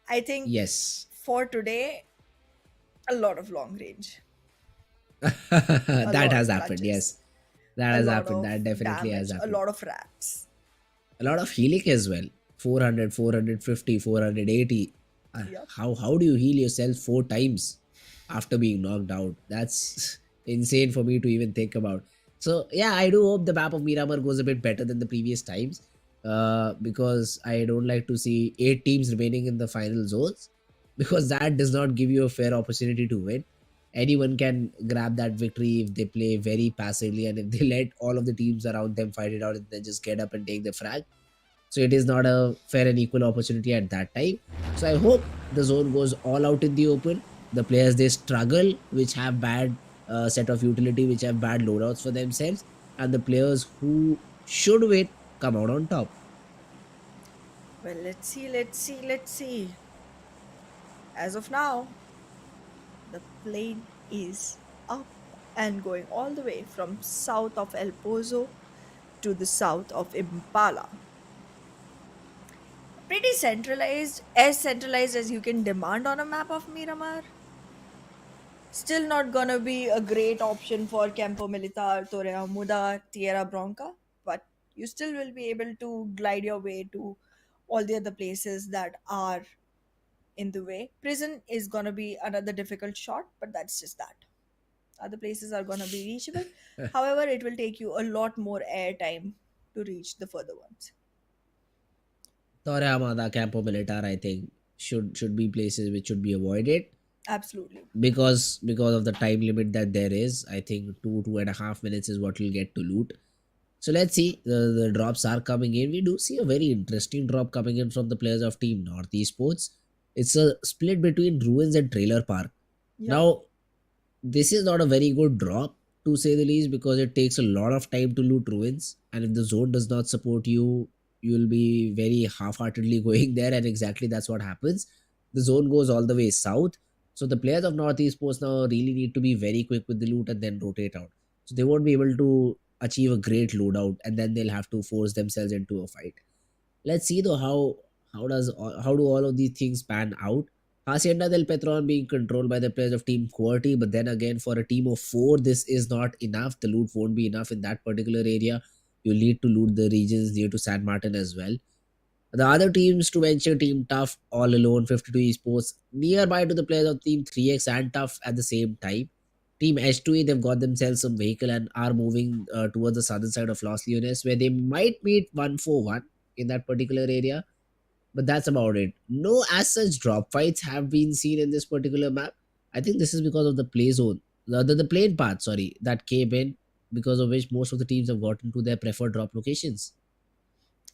I think Yes. for today, a lot of long range, a That lot has of happened. clutches, Yes. That a has lot happened. of That definitely has damage, a happened. lot of rats. A lot of healing as well. 400, 450, 480. Yep. How do you heal yourself 4 times after being knocked out? That's insane for me to even think about. So yeah, I do hope the map of Miramar goes a bit better than the previous times, because I don't like to see 8 teams remaining in the final zones, because that does not give you a fair opportunity to win. Anyone can grab that victory if they play very passively, and if they let all of the teams around them fight it out and then just get up and take the frag. So it is not a fair and equal opportunity at that time. So I hope the zone goes all out in the open. The players they struggle, which have bad set of utility, which have bad loadouts for themselves, and the players who should win come out on top. Well, let's see. As of now, the plane is up and going all the way from south of El Pozo to the south of Impala. Pretty centralized as you can demand on a map of Miramar. Still not gonna be a great option for Campo Militar, Torre Muda, Tierra Bronca, but you still will be able to glide your way to all the other places that are in the way. Prison is gonna be another difficult shot, but that's just that. Other places are gonna be reachable. However, it will take you a lot more air time to reach the further ones. Torre Amada, Campo Militar, I think should be places which should be avoided, Absolutely. because of the time limit that there is. I think 2.5 minutes is what you'll get to loot. So let's see. The drops are coming in. We do see a very interesting drop coming in from the players of Team North Esports. It's a split between Ruins and Trailer Park. Yep. Now, this is not a very good drop, to say the least, because it takes a lot of time to loot Ruins. And if the zone does not support you, you'll be very half heartedly going there. And exactly that's what happens. The zone goes all the way south. So the players of North Esports now really need to be very quick with the loot and then rotate out. So they won't be able to achieve a great loadout, and then they'll have to force themselves into a fight. Let's see though how do all of these things pan out. Hacienda del Petron being controlled by the players of Team QWERTY, but then again, for a team of four, this is not enough. The loot won't be enough in that particular area. You need to loot the regions near to San Martin as well. The other teams to mention, Team Tough all alone, 52 Esports, nearby to the players of Team 3X and Tough at the same time. Team H2E, they've got themselves some vehicle and are moving towards the southern side of Los Leones, where they might meet 1-4-1 in that particular area. But that's about it. No as such drop fights have been seen in this particular map. I think this is because of the play zone, the plane path, sorry, that came in, because of which most of the teams have gotten to their preferred drop locations.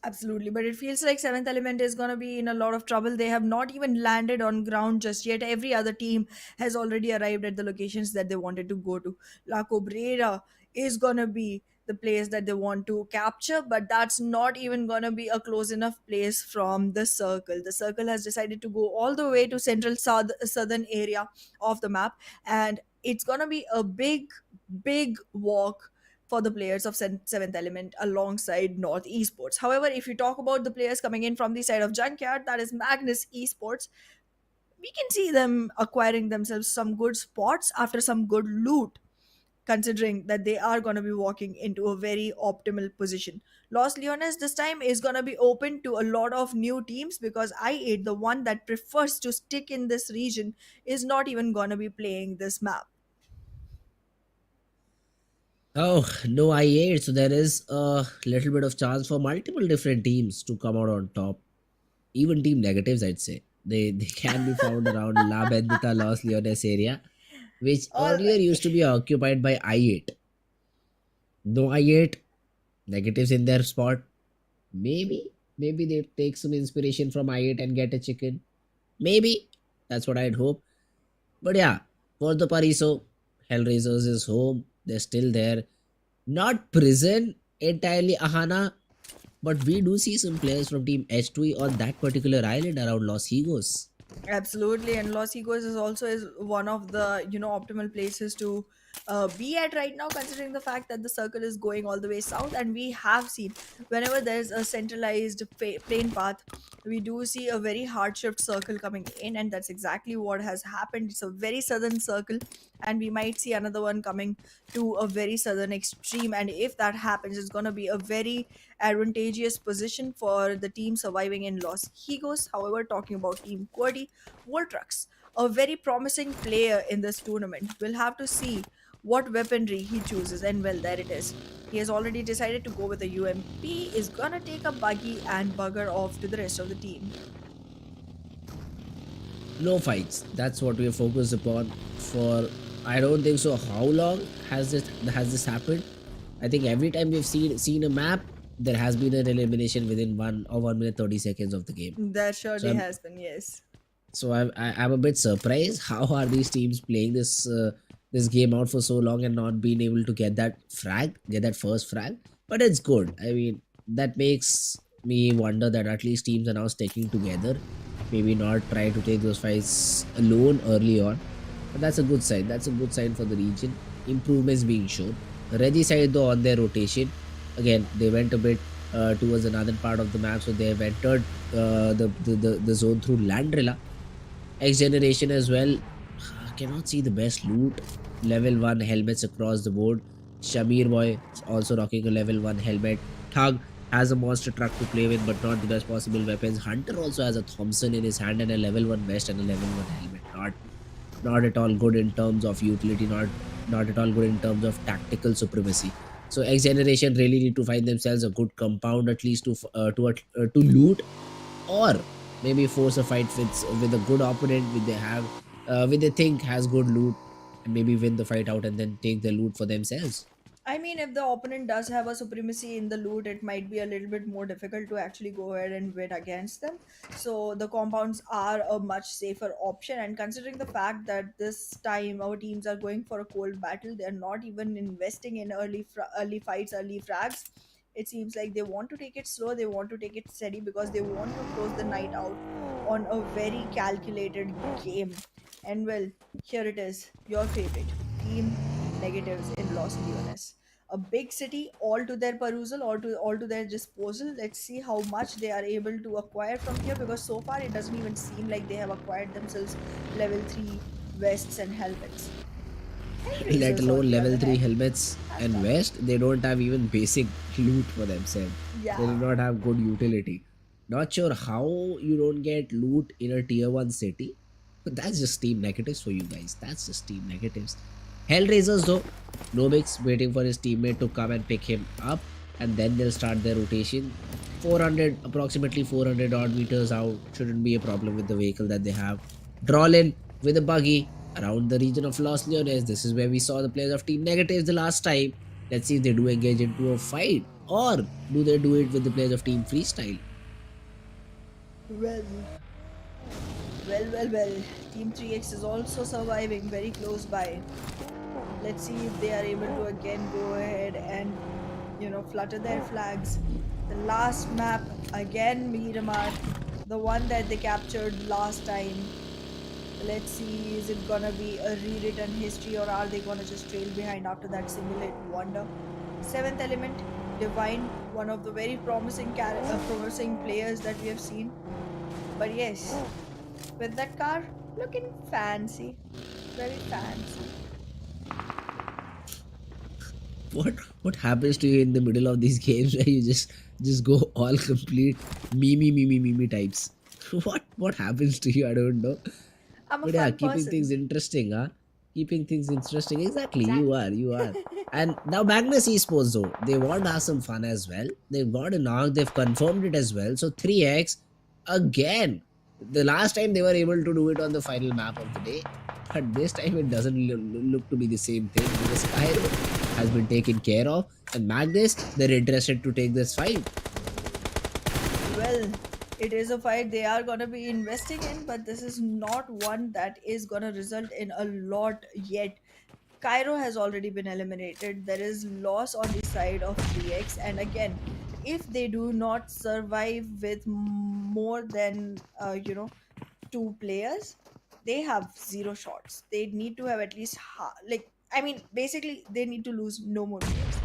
Absolutely, but it feels like Seventh Element is gonna be in a lot of trouble. They have not even landed on ground just yet. Every other team has already arrived at the locations that they wanted to go to. La Cobrera is gonna be the place that they want to capture, but that's not even going to be a close enough place from the circle. The circle has decided to go all the way to central southern area of the map, and it's going to be a big walk for the players of seventh element alongside North Esports. However, if you talk about the players coming in from the side of Junkyard, that is Magnus Esports, we can see them acquiring themselves some good spots after some good loot, considering that they are going to be walking into a very optimal position. Los Leones this time is going to be open to a lot of new teams, because I8, the one that prefers to stick in this region, is not even going to be playing this map. Oh, no I8, so there is a little bit of chance for multiple different teams to come out on top. Even team negatives, I'd say. They can be found around La Bendita, Los Leones area, which All earlier right. used to be occupied by I8. No I8, negatives in their spot. Maybe they take some inspiration from I8 and get a chicken. Maybe. That's what I'd hope. But yeah, for the Pariso, HellRaisers is home. They're still there. Not prison entirely, Ahana, but we do see some players from Team H2E on that particular island around Los Higos. Absolutely, and Los Igos is also is one of the optimal places to be at right now, considering the fact that the circle is going all the way south, and we have seen whenever there's a centralized plane path, we do see a very hard shift circle coming in, and that's exactly what has happened. It's a very southern circle, and we might see another one coming to a very southern extreme, and if that happens, it's going to be a very advantageous position for the team surviving in Los Higos. However, talking about Team QWERTY, Voltrux, a very promising player in this tournament. We'll have to see what weaponry he chooses, and well, there it is. He has already decided to go with a UMP, is gonna take a buggy and bugger off to the rest of the team. No fights. That's what we are focused upon for I don't think so. How long has this happened? I think every time we've seen a map, there has been an elimination within 1 minute 30 seconds of the game. That So surely I'm has been, yes. I'm a bit surprised. How are these teams playing this game out for so long and not being able to get that first frag? But it's good. I mean, that makes me wonder that at least teams are now sticking together. Maybe not try to take those fights alone early on. But that's a good sign. That's a good sign for the region. Improvements being shown. Regi side though on their rotation. Again, they went a bit towards another part of the map, so they have entered the zone through Landrilla. XGeneration as well. Cannot see the best loot. Level 1 helmets across the board. Shamir Boy is also rocking a level 1 helmet. Thug has a monster truck to play with, but not the best possible weapons. Hunter also has a Thompson in his hand and a level 1 vest and a level 1 helmet. Not at all good in terms of utility, not at all good in terms of tactical supremacy. So X generation really need to find themselves a good compound at least to loot, or maybe force a fight with a good opponent which they have which they think has good loot, and maybe win the fight out and then take the loot for themselves. I mean, if the opponent does have a supremacy in the loot, it might be a little bit more difficult to actually go ahead and win against them. So the compounds are a much safer option. And considering the fact that this time our teams are going for a cold battle, they're not even investing in early fights, early frags. It seems like they want to take it slow, they want to take it steady, because they want to close the night out on a very calculated game. And well, here it is, your favorite team negatives in Los Leones. A big city all to their perusal, all to their disposal. Let's see how much they are able to acquire from here, because so far it doesn't even seem like they have acquired themselves level 3 vests and helmets. Let Hellraisers, on alone the level other 3 hand, helmets has and done. vest, they don't have even basic loot for themselves. They do Yeah. not have good utility. Not sure how you don't get loot in a tier 1 city, but that's just team negatives for you guys. That's just team negatives. Hellraisers though, Nobix waiting for his teammate to come and pick him up, and then they'll start their rotation. 400, approximately 400 odd meters out, shouldn't be a problem with the vehicle that they have. Drawlin with a buggy around the region of Los Leones. This is where we saw the players of Team Negatives the last time. Let's see if they do engage into a fight, or do they do it with the players of Team Freestyle. Well, well. Team 3X is also surviving very close by. Let's see if they are able to again go ahead and flutter their flags. The last map, again Miramar, the one that they captured last time. Let's see, is it gonna be a rewritten history or are they gonna just trail behind after that simulate wonder? Seventh element, Divine, one of the very promising players that we have seen. But yes, with that car, looking fancy, very fancy. what what happens to you in the middle of these games where you just go all complete me types? What happens to you? I don't know. I'm a But yeah, fun keeping things person. interesting, huh? Keeping things interesting. Exactly, you are. And now Magnus Esports though, they want to have some fun as well. They've got a knock, they've confirmed it as well. So 3x again. The last time they were able to do it on the final map of the day, but this time it doesn't look to be the same thing because Cairo has been taken care of, and Magnus they're interested to take this fight. Well, it is a fight they are gonna be investing in, but this is not one that is gonna result in a lot yet. Cairo has already been eliminated. There is loss on the side of 3x, and again, if they do not survive with more than two players, they have zero shots. They need to have at least basically they need to lose no more players.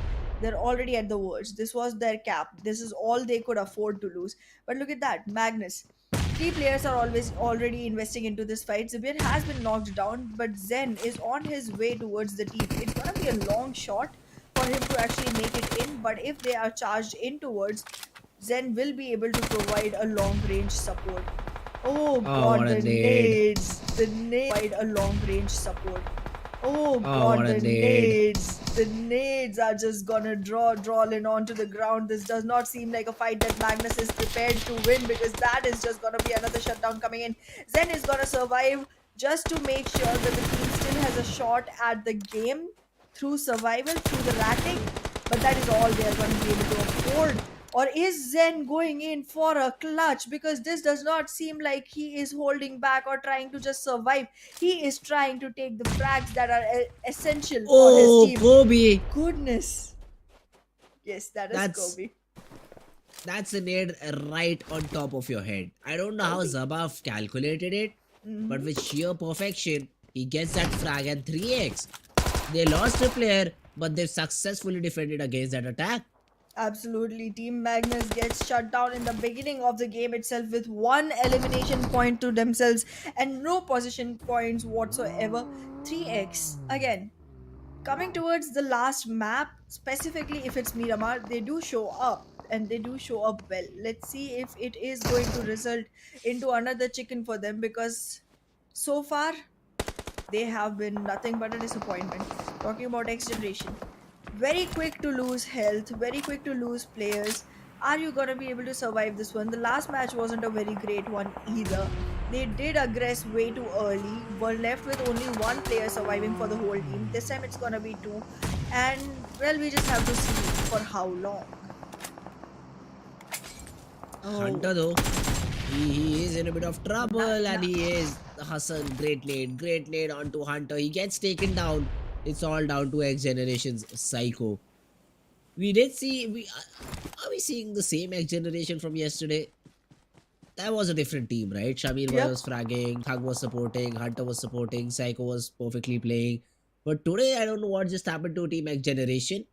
They're already at the worst. This was their cap. This is all they could afford to lose. But look at that, Magnus. Three players are always already investing into this fight. Zabir has been knocked down, but Zen is on his way towards the team. It's gonna be a long shot for him to actually make it in, but if they are charged in towards, Zen will be able to provide a long range support. Oh Oh, god, what a the nade! nades. The nades provide a long range support. Oh Oh, god, what a the nade! nades. The nades are just gonna draw in onto the ground. This does not seem like a fight that Magnus is prepared to win because that is just gonna be another shutdown coming in. Zen is gonna survive just to make sure that the team still has a shot at the game through survival, through the ratting, but that is all they are gonna be able to afford. Or is Zen going in for a clutch? Because this does not seem like he is holding back or trying to just survive. He is trying to take the frags that are essential for his Oh, team. Kobe! Goodness. Yes, that is That's Kobe. That's a nade right on top of your head. I don't know how Kobe. Zabaf calculated it, but Hmm. with sheer perfection, he gets that frag and 3x. They lost a player, but they've successfully defended against that attack. Absolutely. Team Magnus gets shut down in the beginning of the game itself with one elimination point to themselves and no position points whatsoever. 3x. Again, coming towards the last map, specifically if it's Miramar, they do show up and they do show up well. Let's see if it is going to result into another chicken for them because so far they have been nothing but a disappointment. Talking about X Generation, very quick to lose health, very quick to lose players. Are you gonna be able to survive this one? The last match wasn't a very great one either. They did aggress way too early, were left with only one player surviving for the whole team. This time it's gonna be two. And well, we just have to see for how long. Oh, Hunter, though, he is in a bit of trouble and he is Hassan. Great nade onto Hunter. He gets taken down. It's all down to X Generation's Psycho. We did see. Are we seeing the same X Generation from yesterday? That was a different team, right? Shamir yep, was fragging, Thug was supporting, Hunter was supporting, Psycho was perfectly playing. But today, I don't know what just happened to Team X Generation.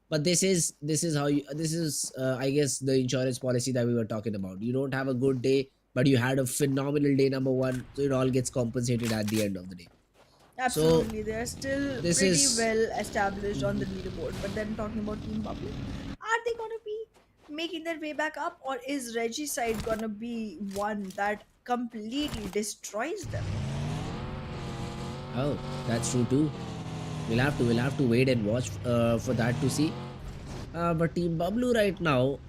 But this is how you this is I guess the insurance policy that we were talking about. You don't have a good day, but you had a phenomenal day number one, so it all gets compensated at the end of the day. So absolutely. They're still this pretty is well established on the leaderboard. But then talking about Team BABLU, are they gonna be making their way back up, or is Reggie's side gonna be one that completely destroys them? oh, that's true too. We'll have to wait and watch for that to see. But Team Bablu right now,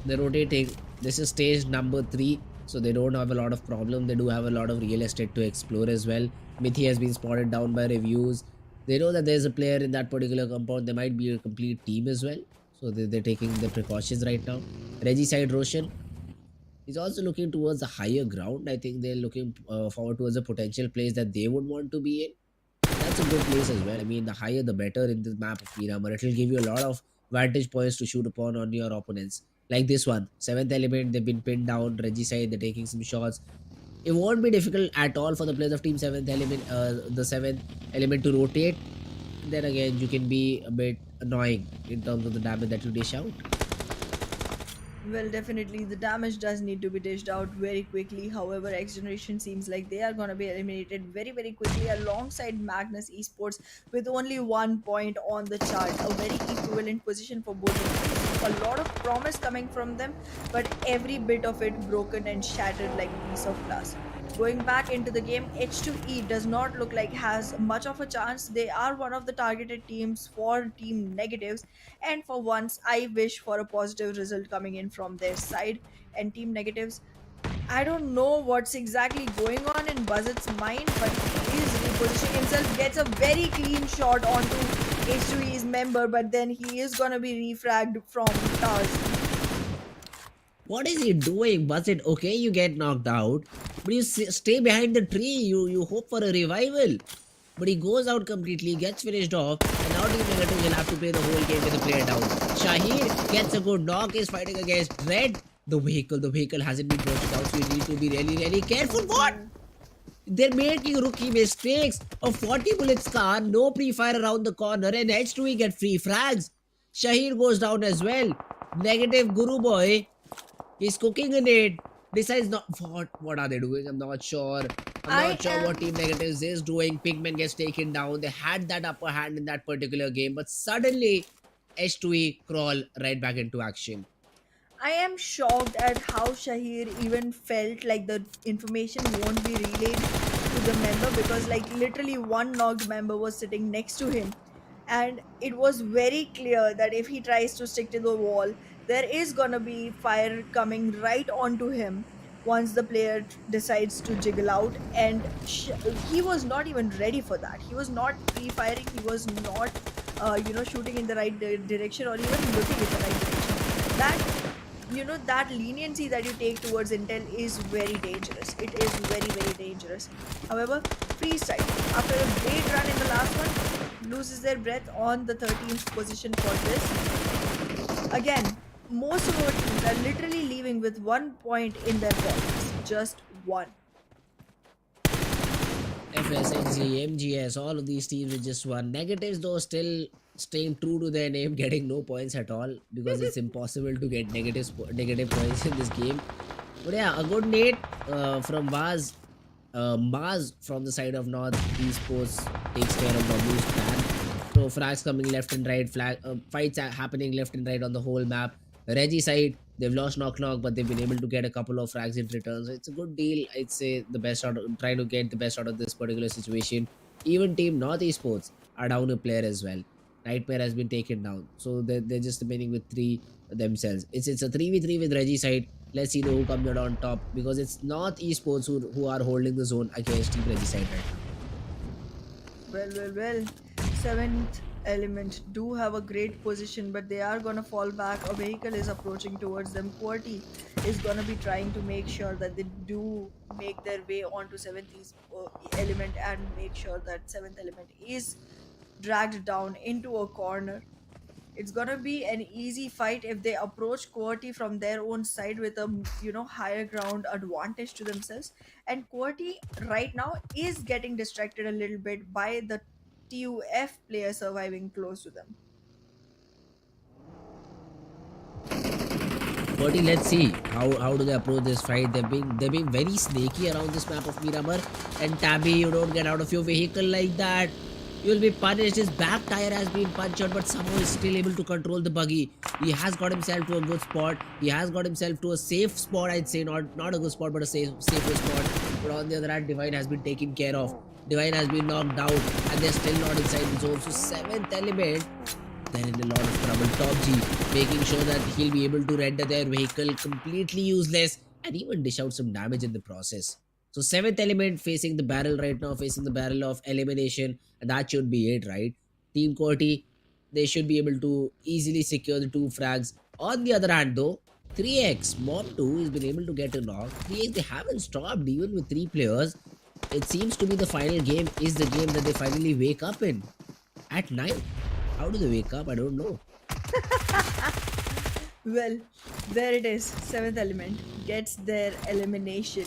they're rotating. This is stage number 3, so they don't have a lot of problem. They do have a lot of real estate to explore as well. Mithi has been spotted down by reviews. They know that there's a player in that particular compound. There might be a complete team as well, so they're taking the precautions right now. Reggie side Roshan is also looking towards the higher ground. I think they're looking forward towards a potential place that they would want to be in. That's a good place as well. I mean, the higher the better in the map of Miramar. It will give you a lot of vantage points to shoot upon on your opponents. Like this one, seventh element, they've been pinned down. Reggie side, they're taking some shots. It won't be difficult at all for the players of team seventh element, the seventh element to rotate. Then again, you can be a bit annoying in terms of the damage that you dish out. Well, definitely the damage does need to be dished out very quickly. However, X Generation seems like they are going to be eliminated very, very quickly alongside Magnus Esports with only 1 point on the chart. A very equivalent position for both of them. A lot of promise coming from them, but every bit of it broken and shattered like a piece of glass. Going back into the game, H2E does not look like has much of a chance. They are one of the targeted teams for team negatives, and for once, I wish for a positive result coming in from their side. And team negatives, I don't know what's exactly going on in Buzzard's mind, but he is repositioning himself, gets a very clean shot onto H2E's member, but then he is gonna be refragged from Tars. What is he doing? Was it okay? You get knocked out, but you stay behind the tree. You hope for a revival. But he goes out completely, gets finished off, and now Team Negative will have to play the whole game with a player down. Shahir gets a good knock, is fighting against Red. The vehicle hasn't been pushed out, so you need to be really, really careful. What? They're making rookie mistakes. A 40 bullets car, no pre-fire around the corner, and H2E get free frags. Shahir goes down as well. Negative Guru Boy, he's cooking in it. Decides not what are they doing? I'm not sure. I'm I not sure what am Team Negatives is doing. Pigman gets taken down. They had that upper hand in that particular game, but suddenly H2E crawl right back into action. I am shocked at how Shahir even felt like the information won't be relayed to the member, because like literally one knocked member was sitting next to him, and it was very clear that if he tries to stick to the wall, there is gonna be fire coming right onto him once the player decides to jiggle out. And he was not even ready for that. He was not pre-firing. He was not shooting in the right direction or even looking in the right direction. That leniency that you take towards intel is very dangerous. It is very, very dangerous. However, freestyle, after a great run in the last one, loses their breath on the 13th position for this. Again, most of our teams are literally leaving with 1 point in their pockets. Just one. FSXG, MGS, all of these teams with just one. Negatives though still staying true to their name, getting no points at all because it's impossible to get negative points in this game. But yeah, a good nade from Vaz. Maz from the side of North Esports takes care of Babu's plan. So frags coming left and right, fights are happening left and right on the whole map. Reggie side, they've lost knock knock, but they've been able to get a couple of frags in return. So it's a good deal. I'd say the best out of, trying to get the best out of this particular situation. Even team North Esports are down a player as well. Nightmare has been taken down. So they're just remaining with 3 themselves. It's a 3v3 with Reggie side. Let's see who comes out on top, because it's North Esports who are holding the zone against Team Reggie side right now. Well. Seventh element do have a great position, but they are gonna fall back. A vehicle is approaching towards them. QWERTY is gonna be trying to make sure that they do make their way onto seventh element and make sure that seventh element is dragged down into a corner. It's gonna be an easy fight if they approach QWERTY from their own side with a higher ground advantage to themselves. And QWERTY right now is getting distracted a little bit by the TUF player surviving close to them. QWERTY, let's see how do they approach this fight. They're being very snaky around this map of Miramar. And Tabby, you don't get out of your vehicle like that, you'll be punished. His back tire has been punctured, but somehow he's still able to control the buggy. He has got himself to a good spot. He has got himself to a safe spot, I'd say. Not a good spot, but a safer spot. But on the other hand, Divine has been taken care of. Divine has been knocked out, and they're still not inside the zone. So seventh element, they're in a lot of trouble. Top G making sure that he'll be able to render their vehicle completely useless and even dish out some damage in the process. So seventh element facing the barrel right now, facing the barrel of elimination, and that should be it, right? Team QWERTY, they should be able to easily secure the 2 frags. On the other hand though, 3x Mob 2 has been able to get a knock. 3x, they haven't stopped even with 3 players. It seems to be the final game is the game that they finally wake up in. At night? How do they wake up? I don't know. Well, there it is. Seventh element gets their elimination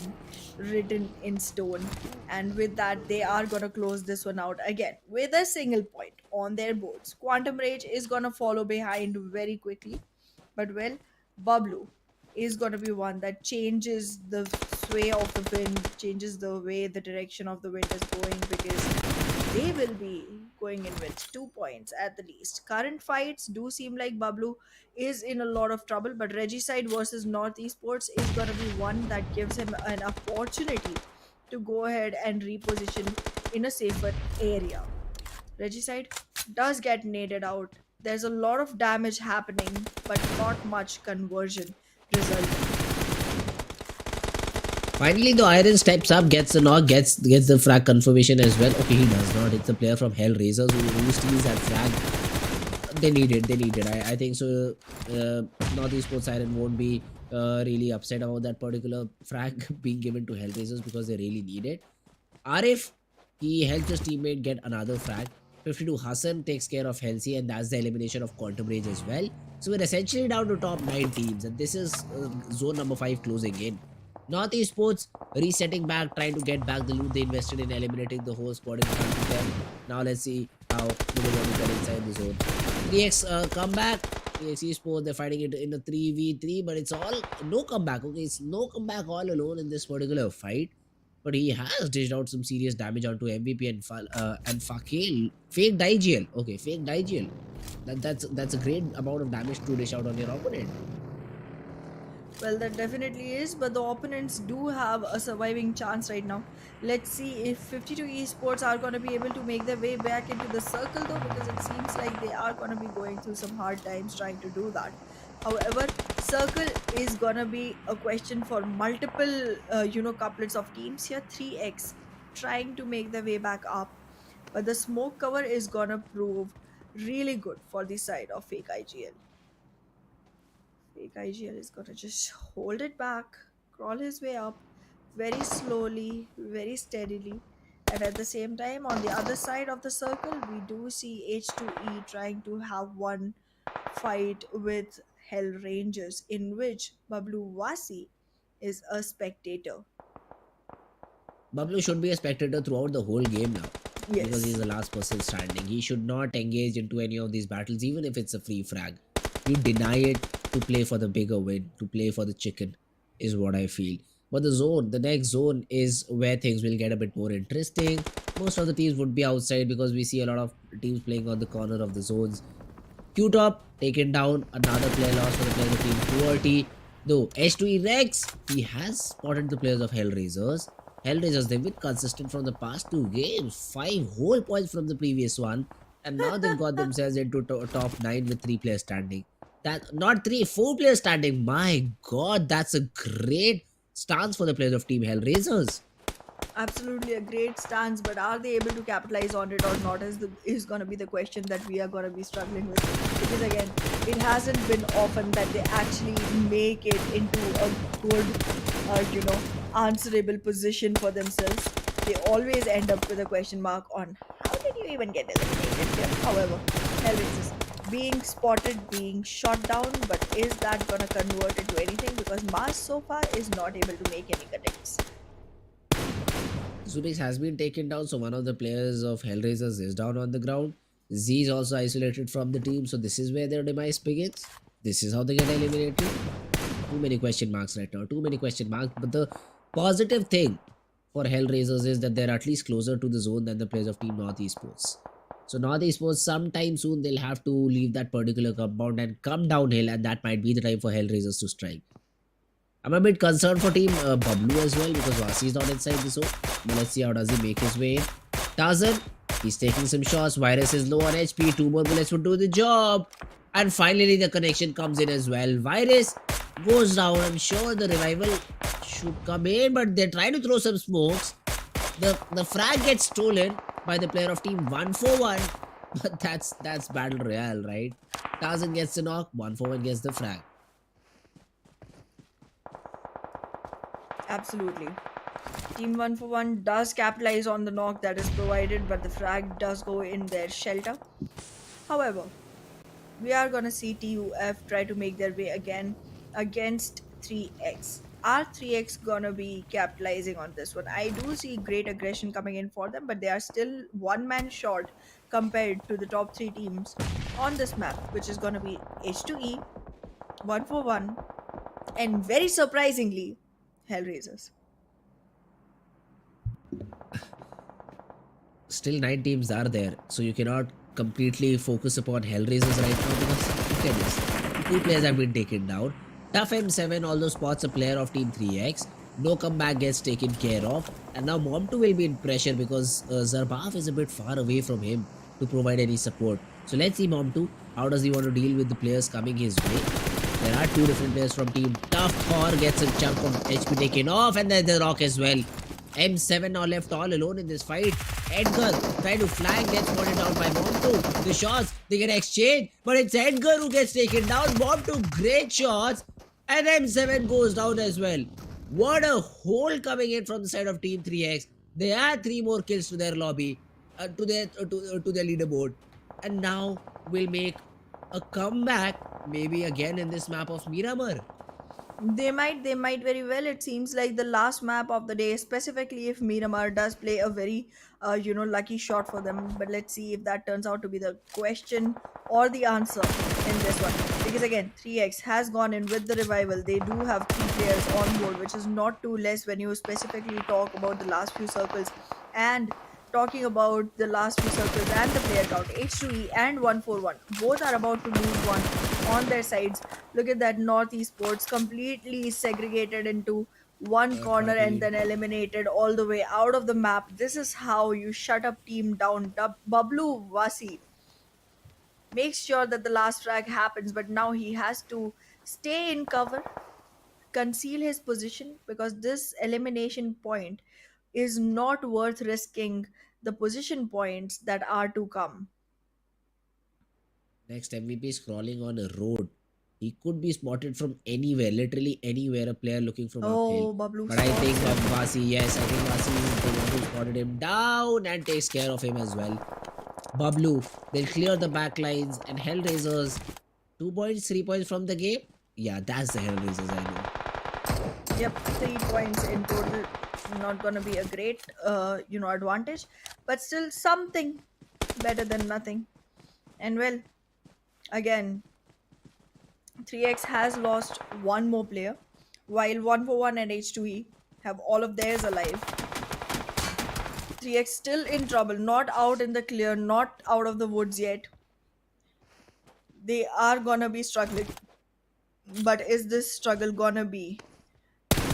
written in stone. And with that, they are going to close this one out again with a single point on their boards. Quantum Rage is going to follow behind very quickly. But well, Bablu is going to be one that changes the sway of the wind, changes the way the direction of the wind is going, because they will be going in with 2 points at the least. Current fights do seem like Bablu is in a lot of trouble, but Regicide versus North Esports is going to be one that gives him an opportunity to go ahead and reposition in a safer area. Regicide does get naded out. There's a lot of damage happening, but not much conversion resulting. Finally, the Iron steps up, gets the knock, gets the frag confirmation as well. Okay, he does not. It's the player from HellRaisers who steals that frag. They need it. They need it. I think so. North Esports Siren won't be really upset about that particular frag being given to HellRaisers because they really need it. Arif, he helped his teammate get another frag. 52 Hassan takes care of Helsi, and that's the elimination of Quantum Rage as well. So we're essentially down to top 9 teams, and this is zone number 5 closing in. North Esports resetting back, trying to get back the loot they invested in eliminating the whole squad in front of them. Now let's see how they want to get inside the zone. 3x comeback. 3x Esports, they're fighting it in a 3v3, but it's all no comeback. Okay, it's no comeback all alone in this particular fight. But he has dished out some serious damage onto MVP and Fakil. Fake Digel. Okay, fake Digel. That's a great amount of damage to dish out on your opponent. Well, that definitely is, but the opponents do have a surviving chance right now. Let's see if 52 esports are going to be able to make their way back into the circle, though, because it seems like they are going to be going through some hard times trying to do that. However, circle is going to be a question for multiple, couplets of teams here. 3x trying to make their way back up, but the smoke cover is going to prove really good for the side of fake IGL. Fake IGL is gonna just hold it back, crawl his way up very slowly, very steadily. And at the same time, on the other side of the circle, we do see H2E trying to have one fight with HellRaisers, in which Bablu Wasi is a spectator. Bablu should be a spectator throughout the whole game now because he's Yes. the last person standing. He should not engage into any of these battles, even if it's a free frag. You deny it to play for the bigger win, to play for the chicken, is what I feel. But the next zone is where things will get a bit more interesting. Most of the teams would be outside because we see a lot of teams playing on the corner of the zones. Q-Top taken down, another player lost for the players of team QWERTY. Though H2E Rex, he has spotted the players of HellRaisers. HellRaisers, they've been consistent from the past 2 games, 5 whole points from the previous one, and now they've got themselves into top 9 with 3 players standing. That not 3, 4 players standing. My God, that's a great stance for the players of Team HellRaisers. Absolutely a great stance, but are they able to capitalize on it or not is going to be the question that we are going to be struggling with. Because again, it hasn't been often that they actually make it into a good, answerable position for themselves. They always end up with a question mark on how did you even get eliminated here. However, Hellraisers being spotted, being shot down, but is that going to convert into anything? Because Mars so far is not able to make any connects. Zubix has been taken down, so one of the players of HellRaisers is down on the ground. Z is also isolated from the team, so this is where their demise begins. This is how they get eliminated. Too many question marks right now, too many question marks. But the positive thing for HellRaisers is that they're at least closer to the zone than the players of Team North Esports. So North Esports, sometime soon, they'll have to leave that particular compound and come downhill, and that might be the time for HellRaisers to strike. I'm a bit concerned for team BABLU as well because Vasi is not inside the zone. But let's see how does he make his way in. Tarzan, he's taking some shots. Virus is low on HP. 2 more bullets would do the job. And finally the connection comes in as well. Virus goes down. I'm sure the revival should come in, but they're trying to throw some smokes. The frag gets stolen by the player of team 141. But that's battle royale, right? Tarzan gets the knock. 141 gets the frag. Absolutely. Team 141 does capitalize on the knock that is provided, but the frag does go in their shelter. However, we are gonna see TUF try to make their way again against 3x. Are 3x gonna be capitalizing on this one? I do see great aggression coming in for them, but they are still one man short compared to the top three teams on this map, which is gonna be H2E, 141, and very surprisingly, HellRaisers. Still 9 teams are there, so you cannot completely focus upon Hellraisers right now because look at this. Two players have been taken down. Tough M7 although spots a player of Team 3X. No comeback gets taken care of. And now Mom2 will be in pressure because Zarbaf is a bit far away from him to provide any support. So let's see Mom2. How does he want to deal with the players coming his way? There are two different players from Team Tough. Thor gets a chunk of HP taken off and then the Rock as well. M7 now left all alone in this fight. Edgar trying to flank, gets spotted down by Mom2. The shots, they get exchanged, but it's Edgar who gets taken down. Mom2, great shots. And M7 goes down as well. What a hole coming in from the side of Team 3X. They add 3 more kills to their lobby, to their leaderboard. And now will make a comeback, maybe again in this map of Miramar. They might very well. It seems like the last map of the day, specifically if Miramar does play a very, lucky shot for them. But let's see if that turns out to be the question or the answer in this one. Because again, 3x has gone in with the revival. They do have 3 players on board, which is not too less when you specifically talk about the last few circles. And talking about the last few circles and the player count, H2E and 141 both are about to lose one on their sides. Look at that, North Esports completely segregated into one Third corner and party. then eliminated all the way out of the map. This is how you shut up team down. Bablu Vasi makes sure that the last frag happens, but now he has to stay in cover, conceal his position, because this elimination point is not worth risking the position points that are to come. Next MVP scrolling on a road. He could be spotted from anywhere, literally anywhere, a player looking from uphill. Oh, Bablu But I think spots him. Vasi, yes, I think Vasi is the one who spotted him down and takes care of him as well. Bablu, they'll clear the back lines and HellRaisers, 2 points, 3 points from the game. Yeah, that's the HellRaisers I know. Yep, 3 points in total. Not gonna be a great, advantage, but still something better than nothing. And well, again, 3x has lost one more player, while 141 and H2E have all of theirs alive. 3x still in trouble, not out in the clear, not out of the woods yet. They are gonna be struggling, but is this struggle gonna be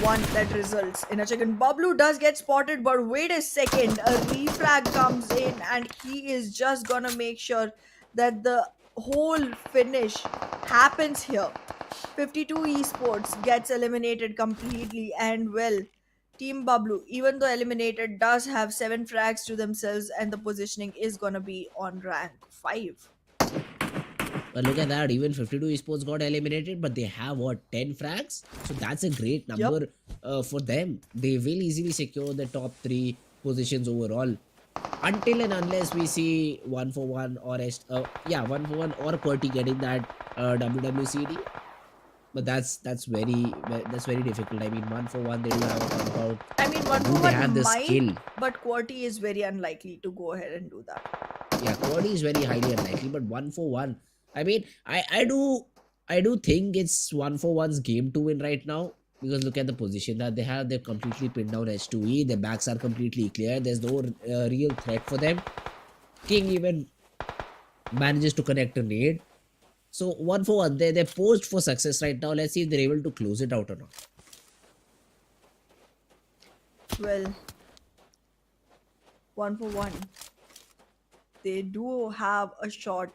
one that results in a chicken? Bablu does get spotted, but wait a second. A refrag comes in, and he is just gonna make sure that the whole finish happens here. 52 Esports gets eliminated completely, and well, Team Bablu, even though eliminated, does have 7 frags to themselves, and the positioning is gonna be on rank 5. But look at that, even 52 esports got eliminated, but they have what, 10 frags? So that's a great Yep. number for them. They will easily secure the top 3 positions overall. Until and unless we see 141 or 141 or QWERTY getting that WWCD, but that's very difficult. I mean, 141 they do have a compound, I mean, but do they 141 have the might, skill? but QWERTY is very unlikely to go ahead and do that. Yeah, QWERTY is very highly unlikely, but 141. I mean, I do think it's 141's game to win right now because look at the position that they have. They're completely pinned down H2E. Their backs are completely clear. There's no real threat for them. King even manages to connect a nade. So 141, they're posed for success right now. Let's see if they're able to close it out or not. Well, 141. They do have a shot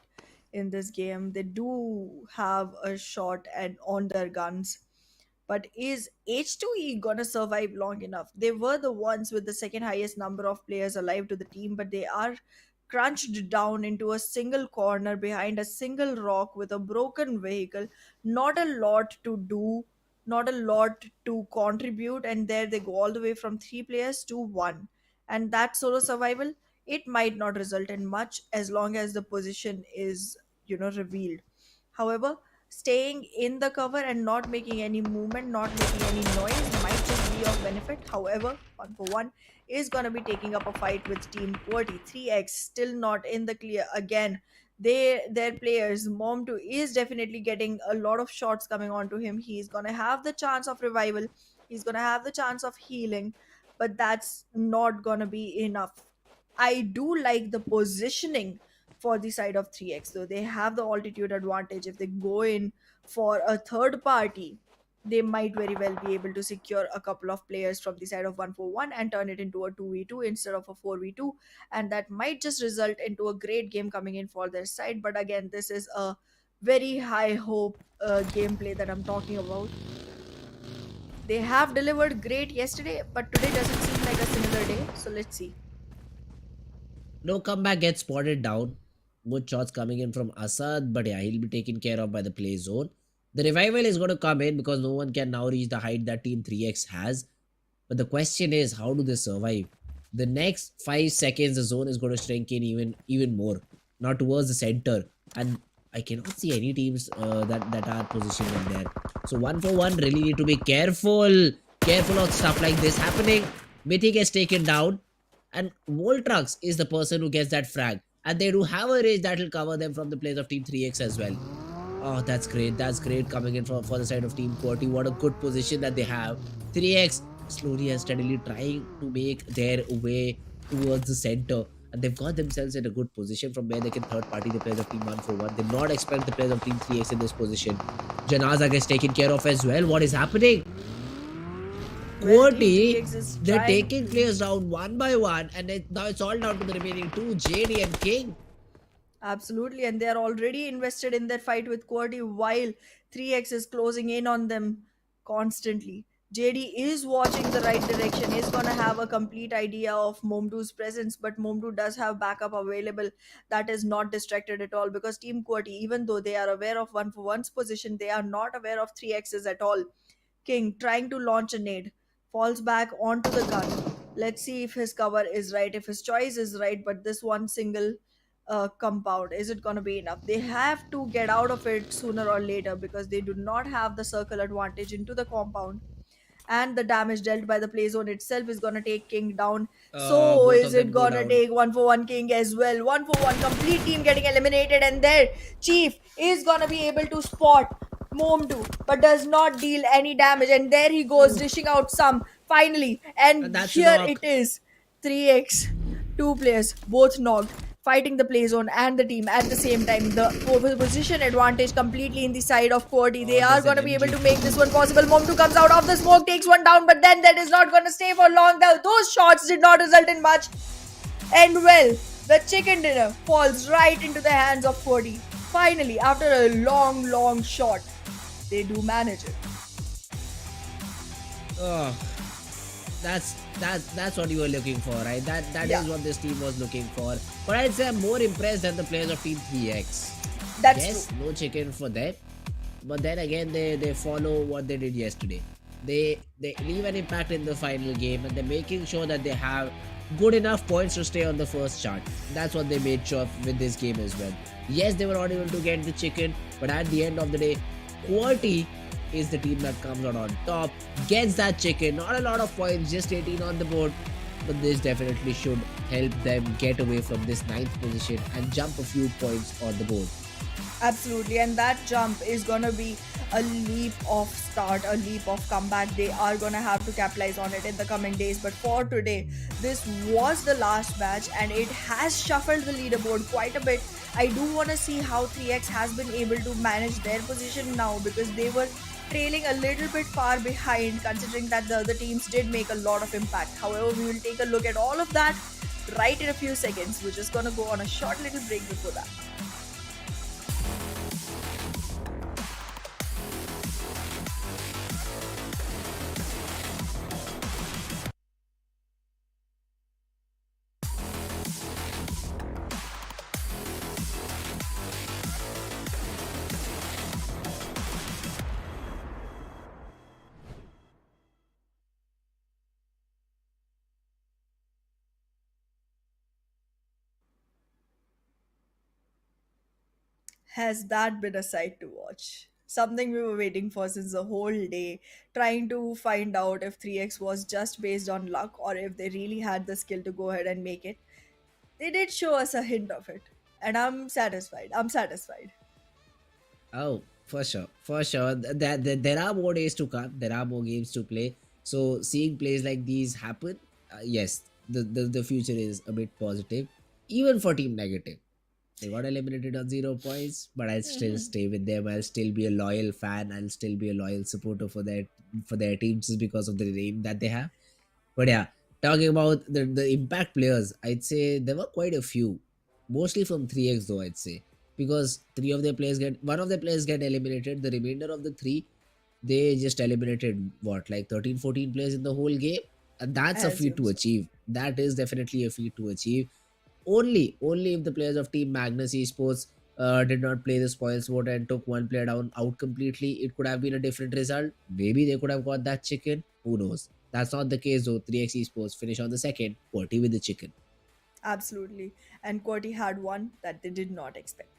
in this game. They do have a shot and on their guns. But is H2E gonna survive long enough? They were the ones with the second highest number of players alive to the team, but they are crunched down into a single corner behind a single rock with a broken vehicle. Not a lot to do, not a lot to contribute, and there they go all the way from 3 players to one. And that solo survival, it might not result in much as long as the position is, revealed. However, staying in the cover and not making any movement, not making any noise might just be of benefit. However, 1 for 1 is going to be taking up a fight with Team QWERTY. 3x still not in the clear again. Their players Mom 2 is definitely getting a lot of shots coming onto him. He's going to have the chance of revival. He's going to have the chance of healing, but that's not going to be enough. I do like the positioning for the side of 3x, though. They have the altitude advantage. If they go in for a third party, they might very well be able to secure a couple of players from the side of 1 for 1 and turn it into a 2v2 instead of a 4v2, and that might just result into a great game coming in for their side. But again, this is a very high hope gameplay that I'm talking about. They have delivered great yesterday, but today doesn't seem like a similar day, so let's see. No comeback gets spotted down. Good shots coming in from Assad, but yeah, he'll be taken care of by the play zone. The revival is going to come in because no one can now reach the height that Team 3x has. But the question is, how do they survive? The next 5 seconds, the zone is going to shrink in even more, not towards the center, and I cannot see any teams that are positioned in there. So 1 for 1, really need to be careful of stuff like this happening. Mythic gets taken down, and Voltrax is the person who gets that frag, and they do have a range that will cover them from the place of Team 3x as well. Oh, that's great. That's great coming in for the side of Team QWERTY. What a good position that they have. 3x slowly and steadily trying to make their way towards the center. And they've got themselves in a good position from where they can third party the players of Team 1 for 1. They not expect the players of Team 3x in this position. Janaza gets taken care of as well. What is happening? Well, Team QWERTY, 3x is they're trying taking to. players down one by one. And now it's all down to the remaining two, JD and King. Absolutely, and they are already invested in their fight with QWERTY while 3x is closing in on them constantly. JD is watching the right direction, is gonna have a complete idea of Momdu's presence, but Momdu does have backup available that is not distracted at all, because Team QWERTY, even though they are aware of 1 for 1's position, they are not aware of 3x's at all. King trying to launch a nade, falls back onto the gun. Let's see if his cover is right, if his choice is right, but this one single compound, is it going to be enough? They have to get out of it sooner or later because they do not have the circle advantage into the compound, and the damage dealt by the play zone itself is gonna take King down. So Both is of it them go gonna down. take 1 for 1 King as well? 1 for 1 complete team getting eliminated, and there Chief is gonna be able to spot Momdu, but does not deal any damage. And there he goes, Ooh, dishing out some finally. and And that's a here it knock. is, 3x, two players, both knocked, fighting the play zone and the team at the same time. The position advantage completely in the side of QWERTY. They Oh, are there's going an to be able MG. to make this one possible. Momtu comes out of the smoke, takes one down, but then that is not going to stay for long. Those shots did not result in much. And well, the chicken dinner falls right into the hands of QWERTY. Finally, after a long, long shot, they do manage it. Oh, that's what you were looking for, right? That Yeah, is what this team was looking for. But I'd say I'm more impressed than the players of Team 3x. that's true. Yes, no chicken for them. But then again, they follow what they did yesterday. They leave an impact in the final game, and they're making sure that they have good enough points to stay on the first chart. That's what they made sure with this game as well. Yes, they were not able to get the chicken, but at the end of the day, QWERTY is the team that comes out on top, gets that chicken. Not a lot of points, just 18 on the board, but this definitely should help them get away from this ninth position and jump a few points on the board. Absolutely, and that jump is gonna be a leap of start, a leap of comeback. They are gonna have to capitalize on it in the coming days. But for today, this was the last match, and it has shuffled the leaderboard quite a bit. I do wanna see how 3x has been able to manage their position now, because they were trailing a little bit far behind, considering that the other teams did make a lot of impact. However, we will take a look at all of that right in a few seconds. We're just gonna go on a short little break before that. Has that been a sight to watch? Something we were waiting for since the whole day, trying to find out if 3x was just based on luck or if they really had the skill to go ahead and make it. They did show us a hint of it, and I'm satisfied. I'm satisfied. Oh, for sure, for sure. There are more days to come. There are more games to play. So seeing plays like these happen, yes, the future is a bit positive, even for Team Negative. They got eliminated on 0 points, but I'll still Mhm. stay with them. I'll still be a loyal fan. I'll still be a loyal supporter for their team just because of the name that they have. But yeah, talking about the impact players, I'd say there were quite a few, mostly from 3x though. I'd say because one of their players get eliminated. The remainder of the three, they just eliminated what, like 13, 14 players in the whole game, and I that's a feat assume to so. achieve. That is definitely a feat to achieve. Only if the players of team Magnus Esports did not play the spoils vote and took one player down out completely, it could have been a different result. Maybe they could have got that chicken. Who knows? That's not the case though. 3x Esports finish on the second, QWERTY with the chicken. Absolutely. And QWERTY had one that they did not expect.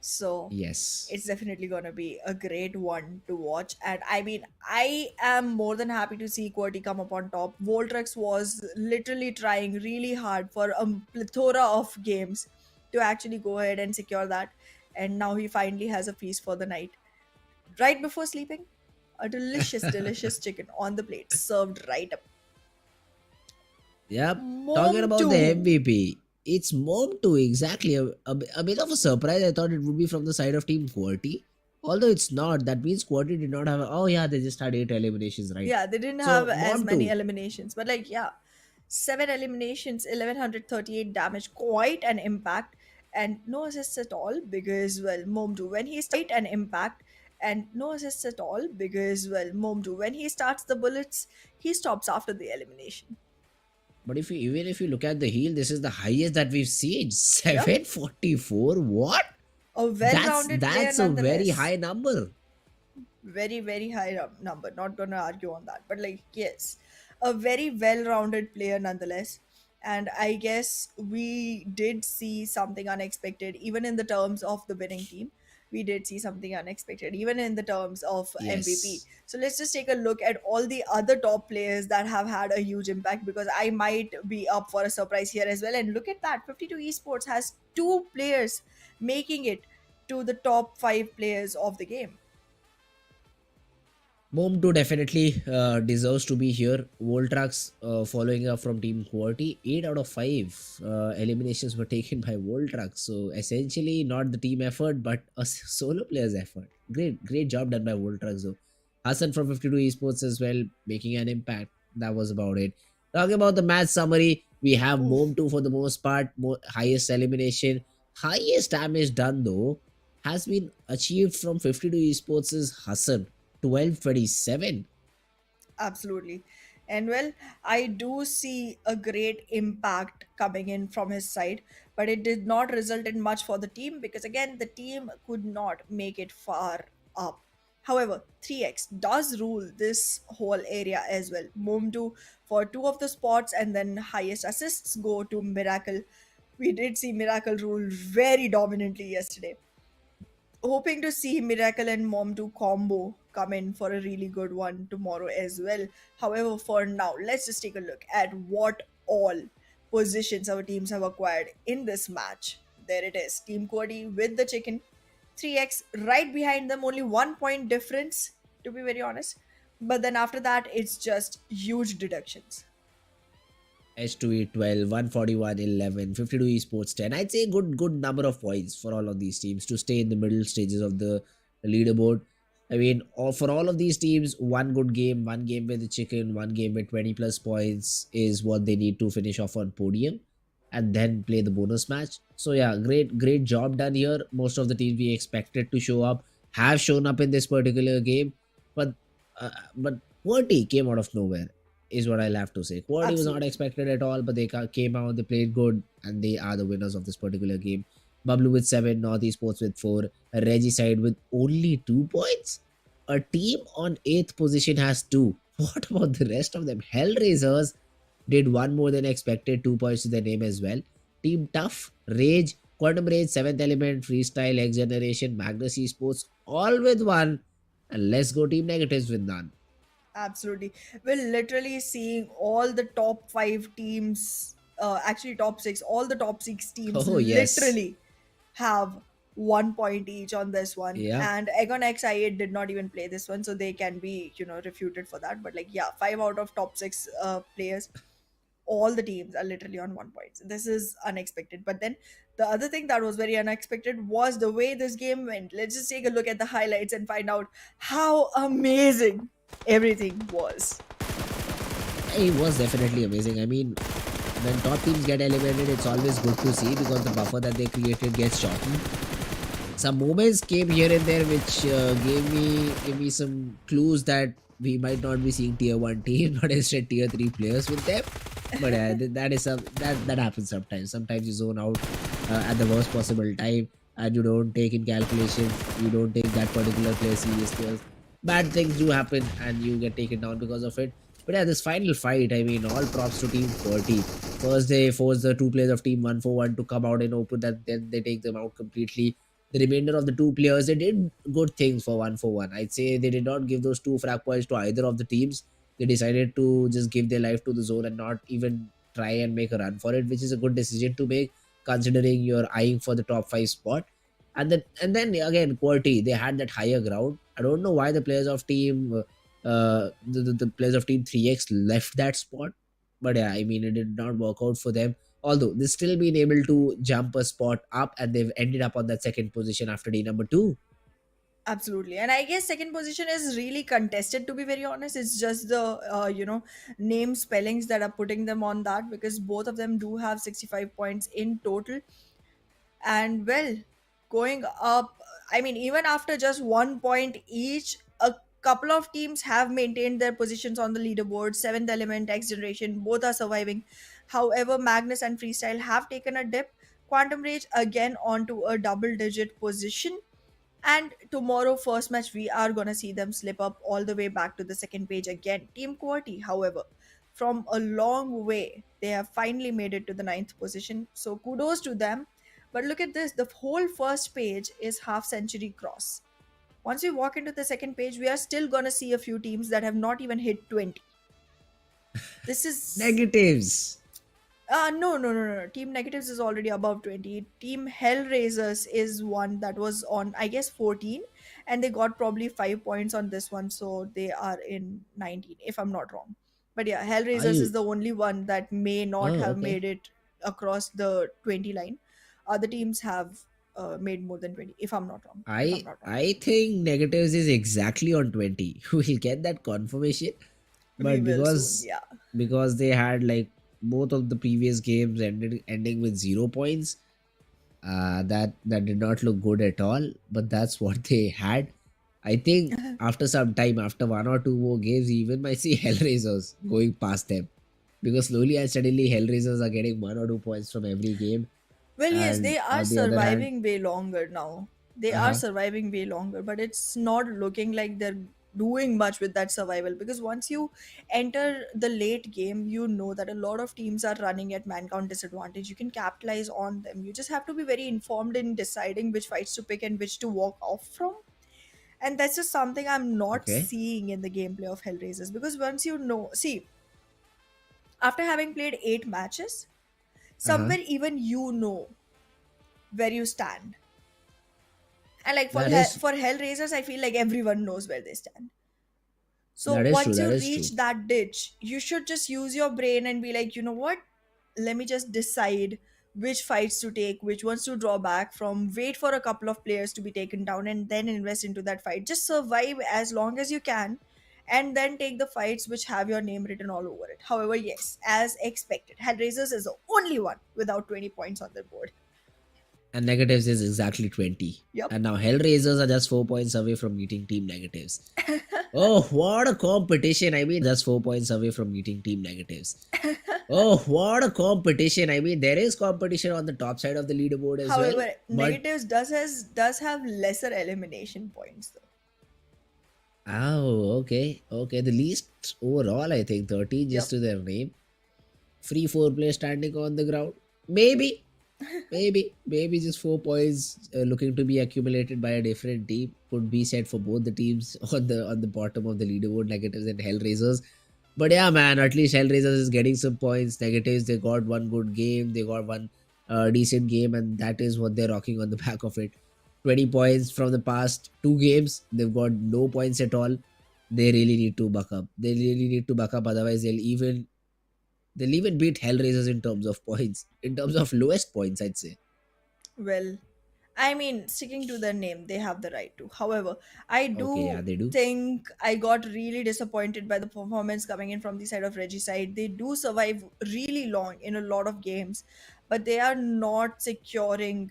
So Yes. it's definitely going to be a great one to watch. And I mean, I am more than happy to see QWERTY come up on top. Voltrex was literally trying really hard for a plethora of games to actually go ahead and secure that. And now he finally has a feast for the night. Right before sleeping, a delicious, delicious chicken on the plate, served right up. Yep. Talking Mom about the too. MVP, it's Mom too. Exactly. A bit of a surprise. I thought it would be from the side of Team QWERTY. Although it's not. That means QWERTY did not have. Oh, yeah, they just had 8 eliminations, right? Yeah, they didn't have So, as Mom many too. eliminations, but like, yeah, seven eliminations, 1138 damage, quite an impact, and no assists at all because, well, Momdu, when he starts the bullets, he stops after the elimination. But if you even if you look at the heal, this is the highest that we've seen. Yep, 744. What? a well rounded player That's a very nonetheless. high number. Very very high number, not gonna argue on that, but like, yes, a very well rounded player nonetheless. And I guess we did see something unexpected even in the terms of the winning team. We did see something unexpected even in the terms of MVP. Yes. So let's just take a look at all the other top players that have had a huge impact, because I might be up for a surprise here as well. And look at that, 52 esports has two players making it to the top 5 players of the game. Mom 2 definitely deserves to be here. Voltrax following up from Team QWERTY. 8 out of 5 eliminations were taken by Voltrax. So essentially, not the team effort, but a solo player's effort. Great job done by Voltrax though. Hassan from 52 Esports as well, making an impact. That was about it. Talking about the match summary, we have Oof. Mom 2 for the most part, highest elimination. Highest damage done though has been achieved from 52 Esports' Hassan. 1227. Absolutely. And well, I do see a great impact coming in from his side, but it did not result in much for the team because, again, the team could not make it far up. However, 3x does rule this whole area as well. Mumdu for two of the spots, and then highest assists go to Miracle. We did see Miracle rule very dominantly yesterday. Hoping to see Miracle and Mom 2 combo come in for a really good one tomorrow as well. However, for now, let's just take a look at what all positions our teams have acquired in this match. There it is, Team QWERTY with the chicken, 3x right behind them, only 1 point difference, to be very honest. But then after that, it's just huge deductions. H2E 12, 141, 11, 52 esports 10. I'd say good number of points for all of these teams to stay in the middle stages of the leaderboard. I mean, for all of these teams, one game with the chicken, one game with 20 plus points is what they need to finish off on podium and then play the bonus match. So yeah, great job done here. Most of the teams we expected to show up have shown up in this particular game, but but QWERTY came out of nowhere is what I'll have to say. QWERTY was not Absolutely. expected at all, but they came out, they played good, and they are the winners of this particular game. BABLU with 7, Northeast Sports with 4, Regicide with only 2 points. A team on 8th position has 2. What about the rest of them? HellRaisers did one more than expected, 2 points to their name as well. Team Tough, Rage, Quantum Range, Seventh Element, Freestyle, XGeneration, Magnus Esports, all with one. And let's go Team Negatives with none. Absolutely. We're literally seeing all the top five teams, actually top six, all the top six teams Oh, yes. literally have 1 point each on this one. Yeah. And Egon XI8 did not even play this one, so they can be, refuted for that. But like, yeah, five out of top six players, all the teams are literally on 1 point. This is unexpected. But then the other thing that was very unexpected was the way this game went. Let's just take a look at the highlights and find out how amazing everything was. It was definitely amazing. I mean, when top teams get eliminated, it's always good to see because the buffer that they created gets shortened. Some moments came here and there which gave me some clues that we might not be seeing tier 1 team, but instead tier 3 players with them. But that is that happens sometimes. Sometimes you zone out at the worst possible time and you don't take in calculation, you don't take that particular player seriously. Bad things do happen and you get taken down because of it. But yeah, this final fight, I mean, all props to Team QWERTY. First, they forced the two players of Team 141 to come out and open that, then they take them out completely. The remainder of the two players, they did good things for 141. I'd say they did not give those two frag points to either of the teams. They decided to just give their life to the zone and not even try and make a run for it, which is a good decision to make considering you're eyeing for the top 5 spot. And then again, QWERTY, they had that higher ground. I don't know why the players of team the players of team 3x left that spot, but yeah, I mean, it did not work out for them, although they've still been able to jump a spot up and they've ended up on that second position after day number 2. Absolutely. And I guess second position is really contested, to be very honest. It's just the, name spellings that are putting them on that, because both of them do have 65 points in total. And well, going up, I mean, even after just 1 point each, a couple of teams have maintained their positions on the leaderboard. Seventh Element, X Generation, both are surviving. However, Magnus and Freestyle have taken a dip. Quantum Rage again onto a double digit position. And tomorrow, first match, we are gonna see them slip up all the way back to the second page again. Team QWERTY, however, from a long way, they have finally made it to the ninth position. So kudos to them. But look at this, the whole first page is half century cross. Once we walk into the second page, we are still gonna see a few teams that have not even hit 20. This is Negatives. no, no, no, no. Team Negatives is already above 20. Team HellRaisers is one that was on, I guess, 14, and they got probably 5 points on this one, so they are in 19, if I'm not wrong. But yeah, Are HellRaisers you? is the only one that may not Oh, have okay. made it across the 20 line. Other teams have made more than 20, if I'm not wrong. If I'm I not wrong. I think negatives is exactly on 20. We'll get that confirmation, We but will soon, because yeah. they had like both of the previous games ending with 0 points, that did not look good at all, but that's what they had. I think after some time, after one or two more games, we even might see Hellraisers going past them, because slowly and steadily Hellraisers are getting 1 or 2 points from every game. Well, yes, And they are on the other hand, surviving way longer now. They are uh-huh, surviving way longer, but it's not looking like they're doing much with that survival, because once you enter the late game, you know that a lot of teams are running at man count disadvantage. You can capitalize on them. You just have to be very informed in deciding which fights to pick and which to walk off from. And that's just something I'm not okay, seeing in the gameplay of Hellraisers, because once you know, see, after having played 8 matches, uh-huh, somewhere even you know where you stand. And like that is For Hellraisers, I feel like everyone knows where they stand. So true. once That you is true. reach that ditch, you should just use your brain and be like, you know what? Let me just decide which fights to take, which ones to draw back from, wait for a couple of players to be taken down, and then invest into that fight. Just survive as long as you can, and then take the fights which have your name written all over it. However, yes, as expected, Hellraisers is the only one without 20 points on their board. And negatives is exactly 20. Yep. And now Hellraisers are just 4 points away from meeting Team Negatives. Oh, what a competition. I mean, just 4 points away from meeting Team Negatives. Oh, what a competition. I mean, there is competition on the top side of the leaderboard as well. However, But, negatives does have lesser elimination points though. oh, okay. Okay. The least overall, I think 13 just Yep. to their name. Free 4 players standing on the ground. Maybe. Maybe just 4 points looking to be accumulated by a different team could be set for both the teams on the bottom of the leaderboard, negatives and HellRaisers. But yeah, man, at least HellRaisers is getting some points. Negatives, they got one good game, they got one decent game, and that is what they're rocking on the back of it. 20 points from the past 2 games. They've got no points at all. They really need to buck up. They really need to buck up. Otherwise, they'll even beat HellRaisers in terms of points, in terms of lowest points, I'd say. Well, I mean, sticking to their name, they have the right to. However, I Okay, yeah, do they do. think I got really disappointed by the performance coming in from the side of Regicide. They do survive really long in a lot of games, but they are not securing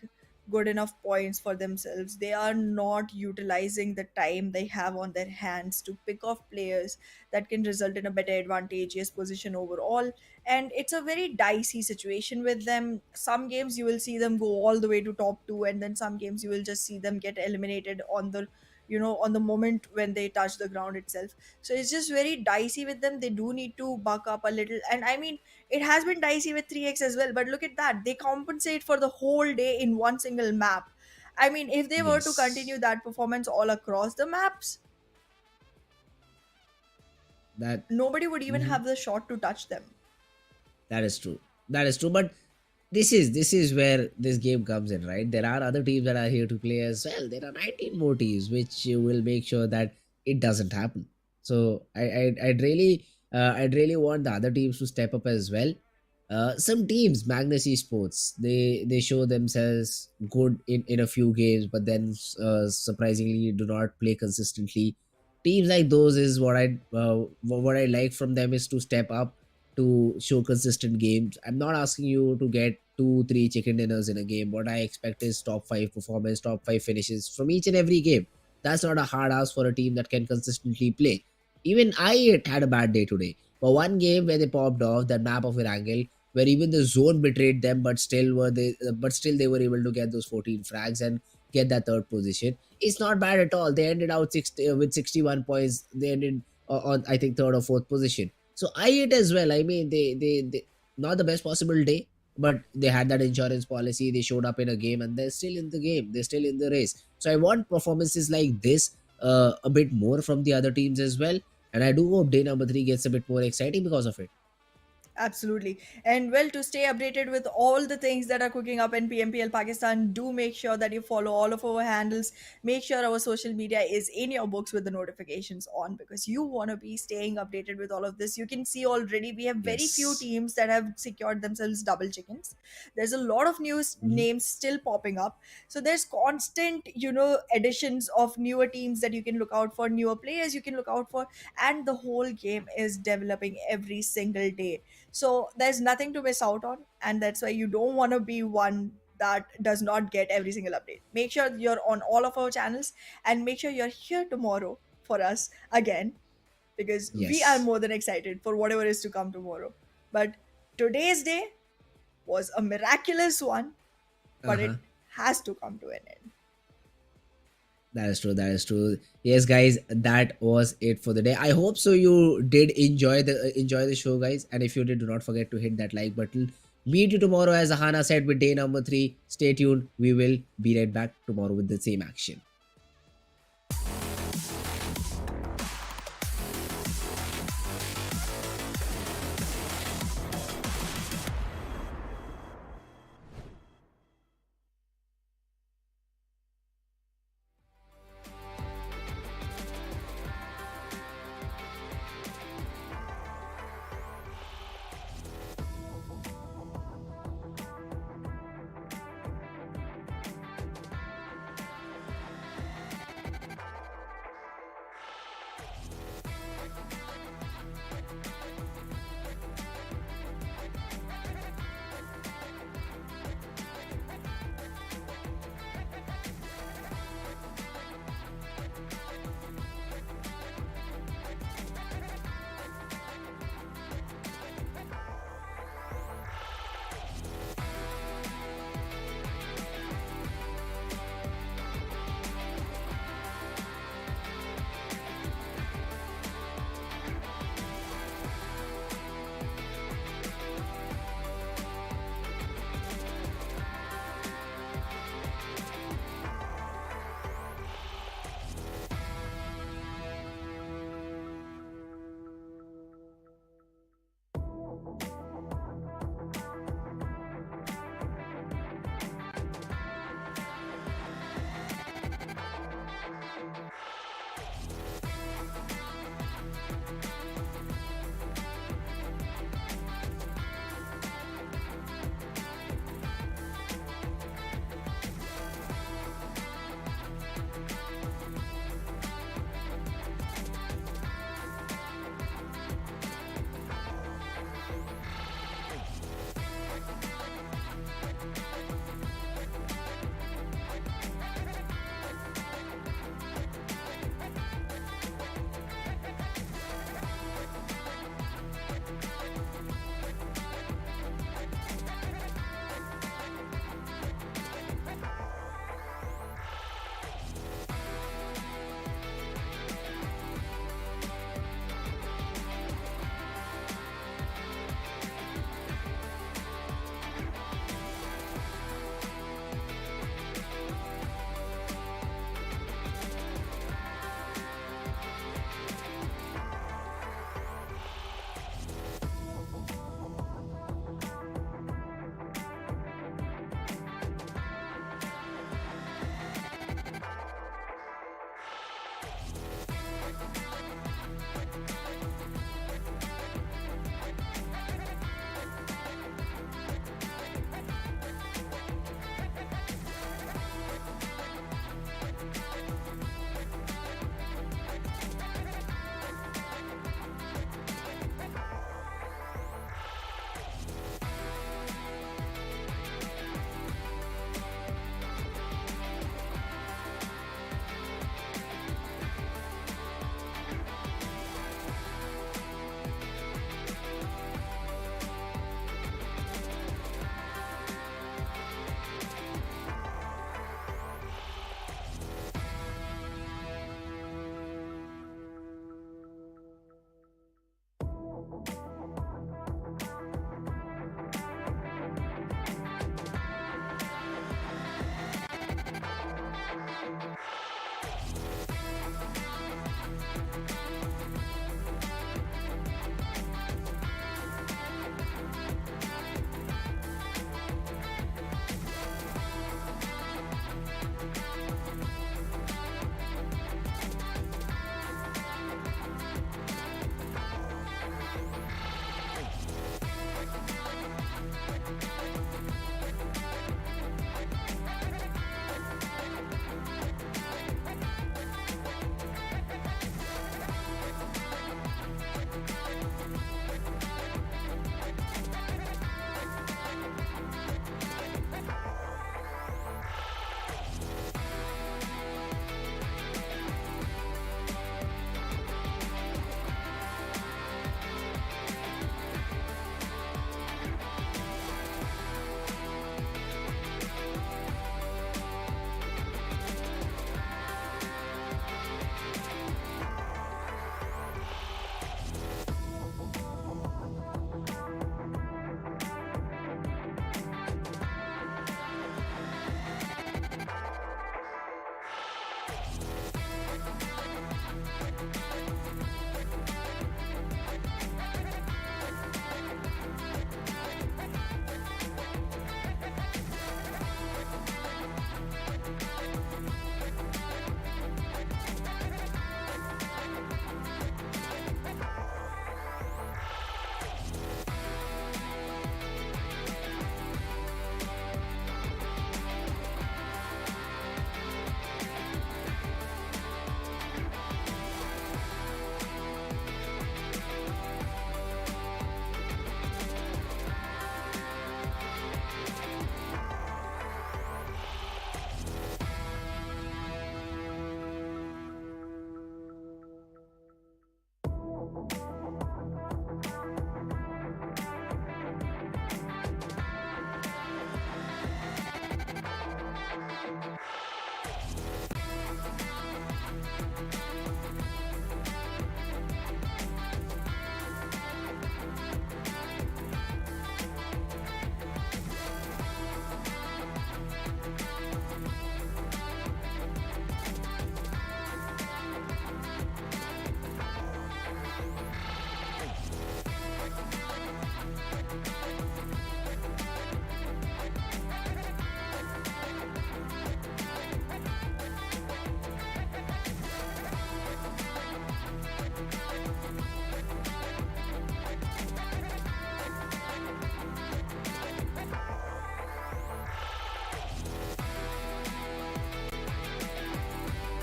good enough points for themselves. They are not utilizing the time they have on their hands to pick off players that can result in a better advantageous position overall. And it's a very dicey situation with them. Some games you will see them go all the way to top 2, and then some games you will just see them get eliminated on the, on the moment when they touch the ground itself. So it's just very dicey with them. They do need to buck up a little. And I mean, it has been dicey with 3x as well, but look at that, they compensate for the whole day in one single map. I mean, if they were to continue Yes, that performance all across the maps, that nobody would even mhm, have the shot to touch them. that is true. That is true. But this is where this game comes in, right? There are other teams that are here to play as well. There are 19 more teams, which will make sure that it doesn't happen. So I'd really want the other teams to step up as well. Some teams, Magnus Esports, they show themselves good in a few games, but then surprisingly do not play consistently. Teams like those is what I like from them is to step up, to show consistent games. I'm not asking you to get 2, 3 chicken dinners in a game. What I expect is top 5 performance, top 5 finishes from each and every game. That's not a hard ask for a team that can consistently play. Even I had a bad day today. But one game where they popped off that map of Erangel, where even the zone betrayed them, but still they were able to get those 14 frags and get that third position. It's not bad at all. They ended out with 61 points. They ended on I think third or fourth position. So I it as well. I mean, they not the best possible day, but they had that insurance policy. They showed up in a game and they're still in the game. They're still in the race. So I want performances like this a bit more from the other teams as well. And I do hope day number 3 gets a bit more exciting because of it. Absolutely. And well, to stay updated with all the things that are cooking up in PMPL Pakistan, do make sure that you follow all of our handles. Make sure our social media is in your books with the notifications on, because you want to be staying updated with all of this. You can see already we have very few Yes. teams that have secured themselves double chickens. There's a lot of new Mhm. names still popping up. So there's constant, additions of newer teams that you can look out for, newer players you can look out for, and the whole game is developing every single day. So there's nothing to miss out on, and that's why you don't want to be one that does not get every single update. Make sure you're on all of our channels, and make sure you're here tomorrow for us again, because we are Yes. more than excited for whatever is to come tomorrow. But today's day was a miraculous one, Uh but huh. it has to come to an end. That is true. That is true. Yes, guys, that was it for the day. I hope so. You did enjoy the show, guys. And if you did, do not forget to hit that like button. Meet you tomorrow, as Ahana said, with day number 3. Stay tuned. We will be right back tomorrow with the same action.